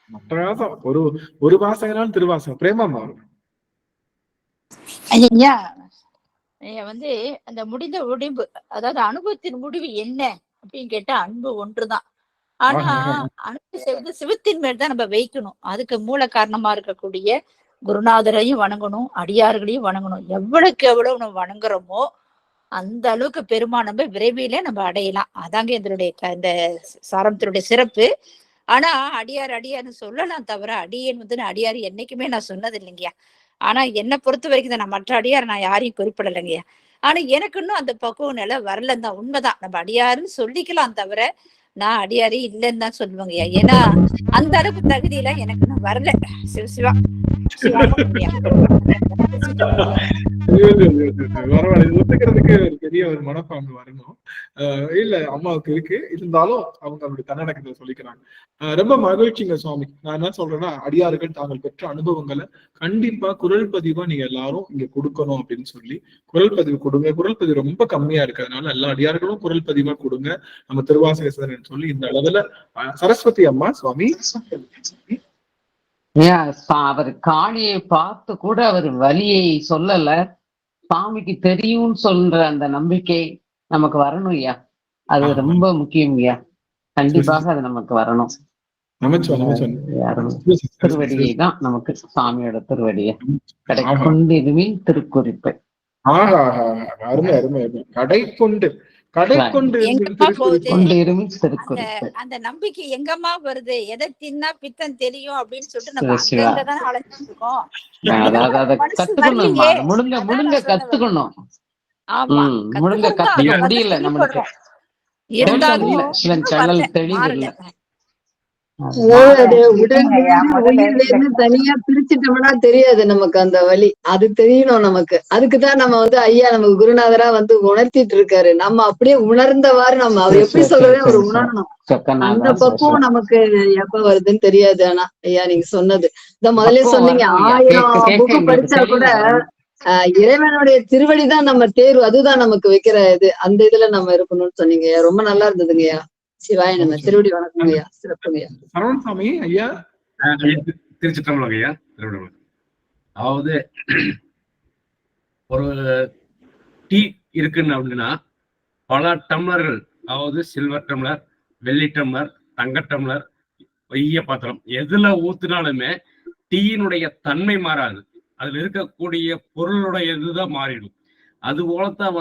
அட்டகாசம். ஒரு வாசகனால் திருவாசகம். பிரேமம்மா, ஐயா அந்த முடிந்த முடிவு, அதாவது அனுபவத்தின் முடிவு என்ன அப்படின்னு கேட்டா அன்பு ஒன்றுதான். ஆனா அன்பு செய்வது சிவத்தின் மேல் தான் நம்ம வைக்கணும். அதுக்கு மூல காரணமா இருக்கக்கூடிய குருநாதரையும் வணங்கணும், அடியார்களையும் வணங்கணும். எவ்வளவுக்கு எவ்வளவு நம்ம வணங்குறோமோ அந்த அளவுக்கு பெருமா நம்ம விரைவிலே நம்ம அடையலாம். அதாங்க இந்த சாரத்தினுடைய சிறப்பு. ஆனா அடியார்னு சொல்லலாம் தவிர அடியேன் அடியார் என்னைக்குமே நான் சொன்னது இல்லைங்கய்யா. ஆனா என்னை பொறுத்த வரைக்கும் நான் மற்ற அடியார் நான் யாரையும் குறிப்பிடலைங்கய்யா. ஆனா எனக்கு இன்னும் அந்த பக்குவ நிலை வரலன்னு தான். உண்மைதான். நம்ம அடியாருன்னு சொல்லிக்கலாம் தவிர நான் அடியாரே இல்லைன்னு தான் சொல்லுவாங்கய்யா. ஏன்னா அந்த அளவுக்கு தகுதியெல்லாம் எனக்கு இன்னும் வரல. சிவா ஒத்துக்கிறதுக்கு பெரிய ஒரு மனப்பாங்கு வரணும். இல்ல அம்மாவுக்கு இருக்கு, இருந்தாலும் அவங்க அவருடைய தன்னடக்கத்தை சொல்லிக்கிறாங்க. ரொம்ப மகிழ்ச்சிங்க சுவாமி. நான் என்ன சொல்றேன்னா, அடியார்கள் தாங்கள் பெற்ற அனுபவங்களை கண்டிப்பா குரல் பதிவா நீங்க எல்லாரும் இங்க கொடுக்கணும் அப்படின்னு சொல்லி குரல் பதிவு கொடுங்க. குரல் பதிவு ரொம்ப கம்மியா இருக்கிறதுனால எல்லா அடியார்களும் குரல் பதிவா கொடுங்க. நம்ம திருவாசகேஸ்வரன் சொல்லி இந்த அளவுல சரஸ்வதி அம்மா சுவாமி அவர் காளியை பார்த்து கூட அவர் வலியை சொல்லல. சாமிக்கு தெரியும்னு சொல்ற அந்த நம்பிக்கை நமக்கு வரணும் ஐயா. அது ரொம்ப முக்கியம் ஐயா. கண்டிப்பாக அது நமக்கு வரணும். திருவடியை தான் நமக்கு சாமியோட திருவடியை கடைக்கொண்டிருமின் திருக்குறிப்பு. அருமை அருமை. கடைக்கொண்டு அந்த நம்பிக்கை எங்கம்மா வருது? எதை தின்னா பித்தம் தெரியும் அப்படின்னு சொல்லிட்டு நம்ம அழைச்சிட்டு இருக்கோம். முழுங்க கத்துக்கணும். முழுங்க கத்துக்க முடியல நம்மளுக்கு. இருந்தாலும் தெளிவில்லை. தனியா பிரிச்சுட்டோம்னா தெரியாது நமக்கு அந்த வழி. அது தெரியணும் நமக்கு. அதுக்குதான் நம்ம ஐயா நமக்கு குருநாதரா உணர்த்திட்டு இருக்காரு. நம்ம அப்படியே உணர்ந்தவாறு நம்ம அவர் எப்படி சொல்றதே ஒரு உணரணும். அந்த பக்குவம் நமக்கு எப்ப வருதுன்னு தெரியாது. ஆனா ஐயா நீங்க சொன்னது இந்த முதல்ல சொன்னீங்க, 1000 புக்கு படிச்சா கூட இறைவனுடைய திருவடிதான் நம்ம தேர்வு. அதுதான் நமக்கு வைக்கிற இது. அந்த இதுல நம்ம இருக்கணும்னு சொன்னீங்க. ரொம்ப நல்லா இருந்ததுங்கய்யா. சிவாய நம்ம திருவடி வணக்கங்கய்யா. சிறப்புங்கய்யா. சரவணசாமி ஐயா. திருச்சிற்றம்பலம் ஐயா. அதாவது ஒரு டீ இருக்குன்னு அப்படின்னா பல டம்ளர்கள், அதாவது சில்வர் டம்ளர், வெள்ளி டம்ளர், தங்க டம்ளர், வைய பாத்திரம் எதுல ஊத்துனாலுமே டீயினுடைய தன்மை மாறாது. அதுல இருக்கக்கூடிய பொருளுடைய இதுதான் மாறிடும். அது போலத்தான்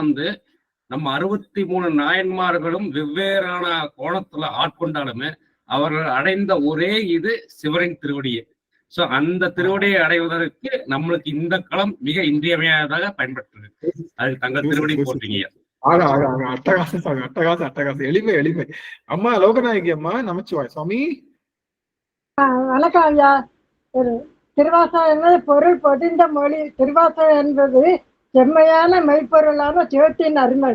நம்ம 63 நாயன்மார்களும் வெவ்வேறான கோணத்துல ஆட்கொண்டாலுமே அவர்கள் அடைந்த ஒரே இது சிவரின் திருவடியே. சோ அந்த திருவடியை அடைவதற்கு நம்மளுக்கு இந்த களம் மிக இன்றியமையாததாக பயன்படுத்துது. அது தங்க திருவடி போட்டீங்க. அட்டகாசம் அட்டகாசம் அட்டகாசம். எளிமை எளிமை. அம்மா லோகநாயகி அம்மா நமச்சிவாய் சுவாமி. வணக்கம் ஐயா. திருவாசகம் என்பது பொருள் பொதிந்த மொழி. திருவாசகம் என்பது செம்மையான மெய்ப்பொருளான சிவத்தின் அருமை.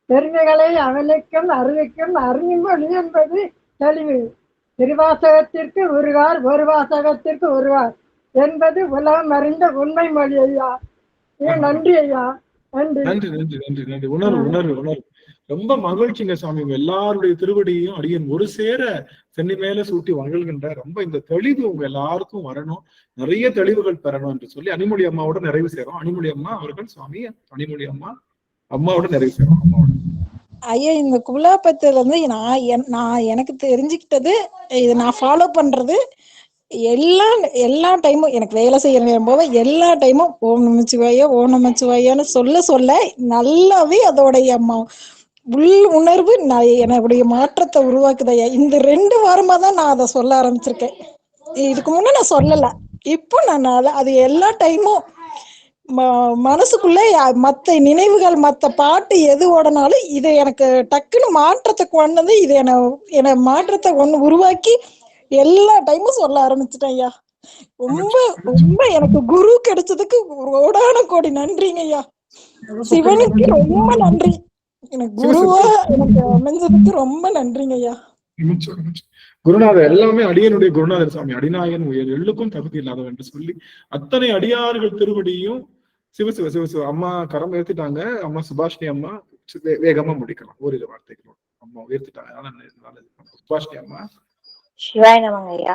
பெருமைகளை அவனுக்கும் அறிவிக்கும் அருண்மொழி என்பது தெளிவு. திருவாசகத்திற்கு உருகார், ஒரு வாசகத்திற்கு உருகார் என்பது உலகம் அறிந்த உண்மை மொழி ஐயா. நன்றி ஐயா. நன்றி நன்றி நன்றி நன்றி நன்றி. உணர்வு உணர்வு உணர்வு. ரொம்ப மகிழ்ச்சிங்க சுவாமி. எல்லாருடைய திருவடியையும் அடியன் ஒரு சேர சென்னி மேல சூட்டி வழங்குகின்ற ரொம்ப இந்த தெளிவு உங்க எல்லாருக்கும் வரணும், நிறைய தெளிவுகள் பெறணும் என்று சொல்லி அணிமொழி அம்மாவோட நிறைவு செய்றோம். அணிமொழி அம்மா அவர்கள் சுவாமி அணிமொழி அம்மாவோட நிறைவு செய்றோம். அம்மாவோட ஐயா இந்த குலாப்பத்துல இருந்து நான் எனக்கு தெரிஞ்சுக்கிட்டது, இது நான் ஃபாலோ பண்றது எல்லா டைமும் எனக்கு வேலை செய்யற நேரம் போக எல்லா டைமும் ஓம் நமச்சிவாயா ஓம் நமச்சிவாயான்னு சொல்ல நல்லாவே அதோடைய உள் உணர்வு என்னுடைய மாற்றத்தை உருவாக்குதையா. இந்த 2 வாரமா தான் நான் அதை சொல்ல ஆரம்பிச்சிருக்கேன். இதுக்கு முன்ன நான் சொல்லல. இப்போ நான் அது எல்லா டைமும் மனசுக்குள்ள மத்த நினைவுகள் மத்த பாட்டு எது ஓடனாலும் இது எனக்கு டக்குன்னு மாற்றத்தை கொண்டது. இது என்ன மாற்றத்தை உருவாக்கி எல்லா டைமும் சொல்ல ஆரம்பிச்சிட்டேன் ஐயா. ரொம்ப ரொம்ப எனக்கு குரு கிடைச்சதுக்கு கோடான கோடி நன்றிங்க ஐயா. சிவனுக்கு ரொம்ப நன்றி. எனக்கு குருவா எனக்கு அமைஞ்சதுக்கு ரொம்ப நன்றிங்க ஐயா. குருநாதர் எல்லாமே அடியனுடைய குருநாதர் சாமி, அடிநாயகன் உயர் எள்ளுக்கும் தகுதி இல்லாதவன் என்று சொல்லி அத்தனை அடியார்கள் திருவடியும் சிவ அம்மா கரம் உயர்த்திட்டாங்க. அம்மா சுபாஷினி அம்மா வேகமா முடிக்கலாம் ஓரிரு வார்த்தைகளோட. அம்மா உயர்த்திட்டாங்க. சுபாஷினி அம்மா. சிவாய நமங்க ஐயா.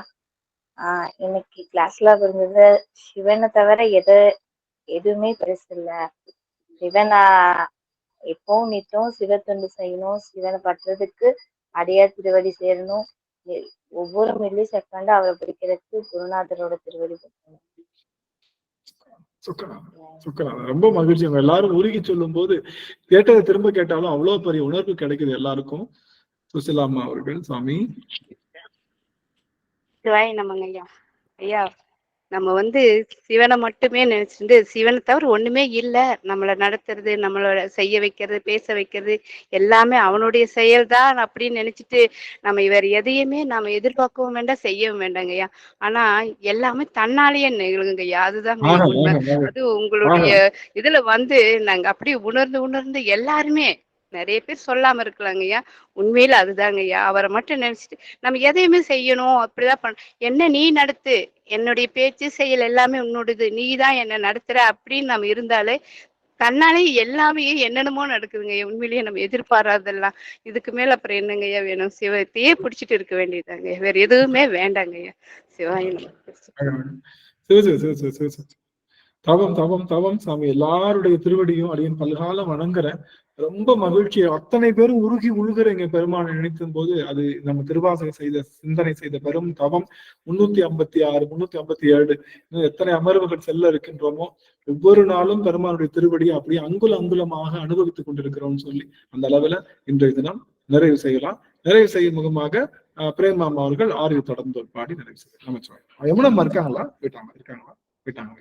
இன்னைக்கு கிளாஸ்ல இருந்தது சிவனை தவிர எதுவுமே பெருசு இல்ல. சிவனா எப்பவும் நித்தம் சிவ தொண்டு செய்யணும், சிவனை பற்றுறதுக்கு அடியார் திருவடி சேரணும், ஒவ்வொரு மில்லி செகண்ட் அவரை பிடிக்கிறதுக்கு குருநாதரோட திருவடி பெறணும். ரொம்ப மகிழ்ச்சி. அவங்க எல்லாரும் உருகி சொல்லும் போது கேட்டதை திரும்ப கேட்டாலும் அவ்வளவு பெரிய உணர்வு கிடைக்குது எல்லாருக்கும். சுசிலாமா அவர்கள். சாமி சிவாய் நமங்க ஐயா. ஐயா நம்ம சிவனை மட்டுமே நினைச்சிருந்து சிவனை தவிர ஒண்ணுமே இல்லை, நம்மளை நடத்துறது, நம்மளோட செய்ய வைக்கிறது, பேச வைக்கிறது எல்லாமே அவனுடைய செயல்தான் அப்படின்னு நினைச்சிட்டு நம்ம இவர் எதையுமே நாம எதிர்பார்க்கவும் வேண்டாம், செய்யவும் வேண்டாங்க ஐயா. ஆனா எல்லாமே தன்னாலேயே நிகழுங்க ஐயா. அதுதான் உண்மை. அது உங்களுடைய இதுல நாங்க அப்படியே உணர்ந்து எல்லாருமே நிறைய பேர் சொல்லாம இருக்கலாங்க ஐயா. உண்மையில அதுதாங்க ஐயா. அவரை மட்டும் நினைச்சிட்டு நம்ம எதையுமே செய்யணும் அப்படிதான் என்ன நீ நடத்து, என்னுடைய பேச்சு செயல் எல்லாமே உன்னோடது, நீ தான் என்ன நடத்துற அப்படின்னு நம்ம இருந்தாலே தன்னாலே எல்லாமே என்னென்னமோ நடக்குதுங்க ஐயா. உண்மையிலேயே நம்ம எதிர்பாராதெல்லாம். இதுக்கு மேல அப்புறம் என்னங்க ஐயா வேணும்? சிவத்தையே பிடிச்சிட்டு இருக்க வேண்டியதாங்க, வேற எதுவுமே வேண்டாங்க ஐயா. சிவாய தவம் சாமி. எல்லாருடைய திருவடியும் அடியன் பல்காலம் வணங்குறேன். ரொம்ப மகிழ்ச்சி. அத்தனை பேரும் உருகி உழுகிறீங்க பெருமானை நினைக்கும் போது. அது நம்ம திருவாசகம் சிந்தனை செய்த பெரும் தவம். 356 357 இன்னும் எத்தனை அமர்வுகள் செல்ல இருக்கின்றோமோ ஒவ்வொரு நாளும் பெருமானுடைய திருவடியை அப்படியே அங்குலமாக அனுபவித்துக் கொண்டிருக்கிறோம்னு சொல்லி அந்த அளவுல இன்றைய தினம் நிறைவு செய்யலாம். நிறைவு செய்யும் முகமாக பிரேமாமா அவர்கள் ஆரிய தொடர்ந்து பாடி நிறைவு செய்யலாம். நமச்சிவாய். யமுனம்மா இருக்காங்களா? இருக்காங்களா? இருக்காங்க.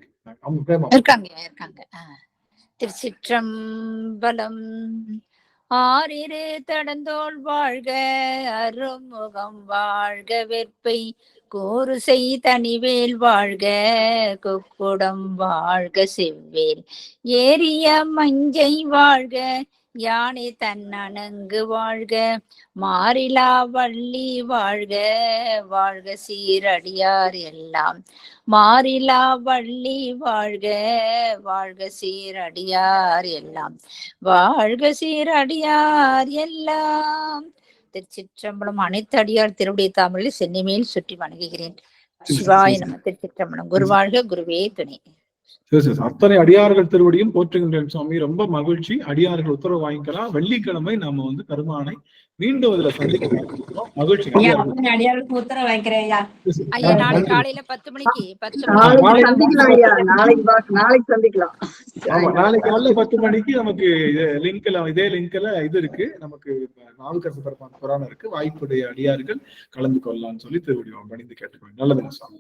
திருச்சிற்றம்பலம். ஆரிரு தடந்தோள் வாழ்க, அருமுகம் வாழ்க, வெற்பை கூறுசை தனிவேல் வாழ்க, குக்குடம் வாழ்க, செவ்வேல் ஏரிய மஞ்சை வாழ்க, யானை தன்னணங்கு வாழ்க, மாறிலா வள்ளி வாழ்க, வாழ்க சீரடியார் எல்லாம், மாறிலா வள்ளி வாழ்க, வாழ்க சீரடியார் எல்லாம், வாழ்க சீரடியார் எல்லாம். திருச்சிற்றம்பலம். அனைத்து அடியார் திருவடி தாமரையில் சென்னிமேல் சுற்றி வணங்குகிறேன். சிவாய நம. திருச்சிற்றம்பலம். குருவாழ்க, குருவே துணை. அத்தனை அடியார்கள் திருவடியும் போற்றுகின்றேன் சுவாமி. ரொம்ப மகிழ்ச்சி. அடியார்கள் உத்தரவு வாங்கிக்கலாம். வெள்ளிக்கிழமை நாம கருமானை மீண்டும் அதுல சந்திக்கிறோம். மகிழ்ச்சி. அடியார்களுக்கு உத்தரவு வாங்கிக்கிறேன் ஐயா. நாளை காலையில 10 மணிக்கு நாளை காலையில 10 மணிக்கு நமக்கு லிங்க்ல இதே லிங்க்ல இது இருக்கு. நமக்கு நாவுக்கரசு பெருமான் புராணம் இருக்கு. வாய்ப்புடைய அடியார்கள் கலந்து கொள்ளலாம்னு சொல்லி திருவடி பணிந்து கேட்டுக்கோங்க. நல்லதுங்க சுவாமி.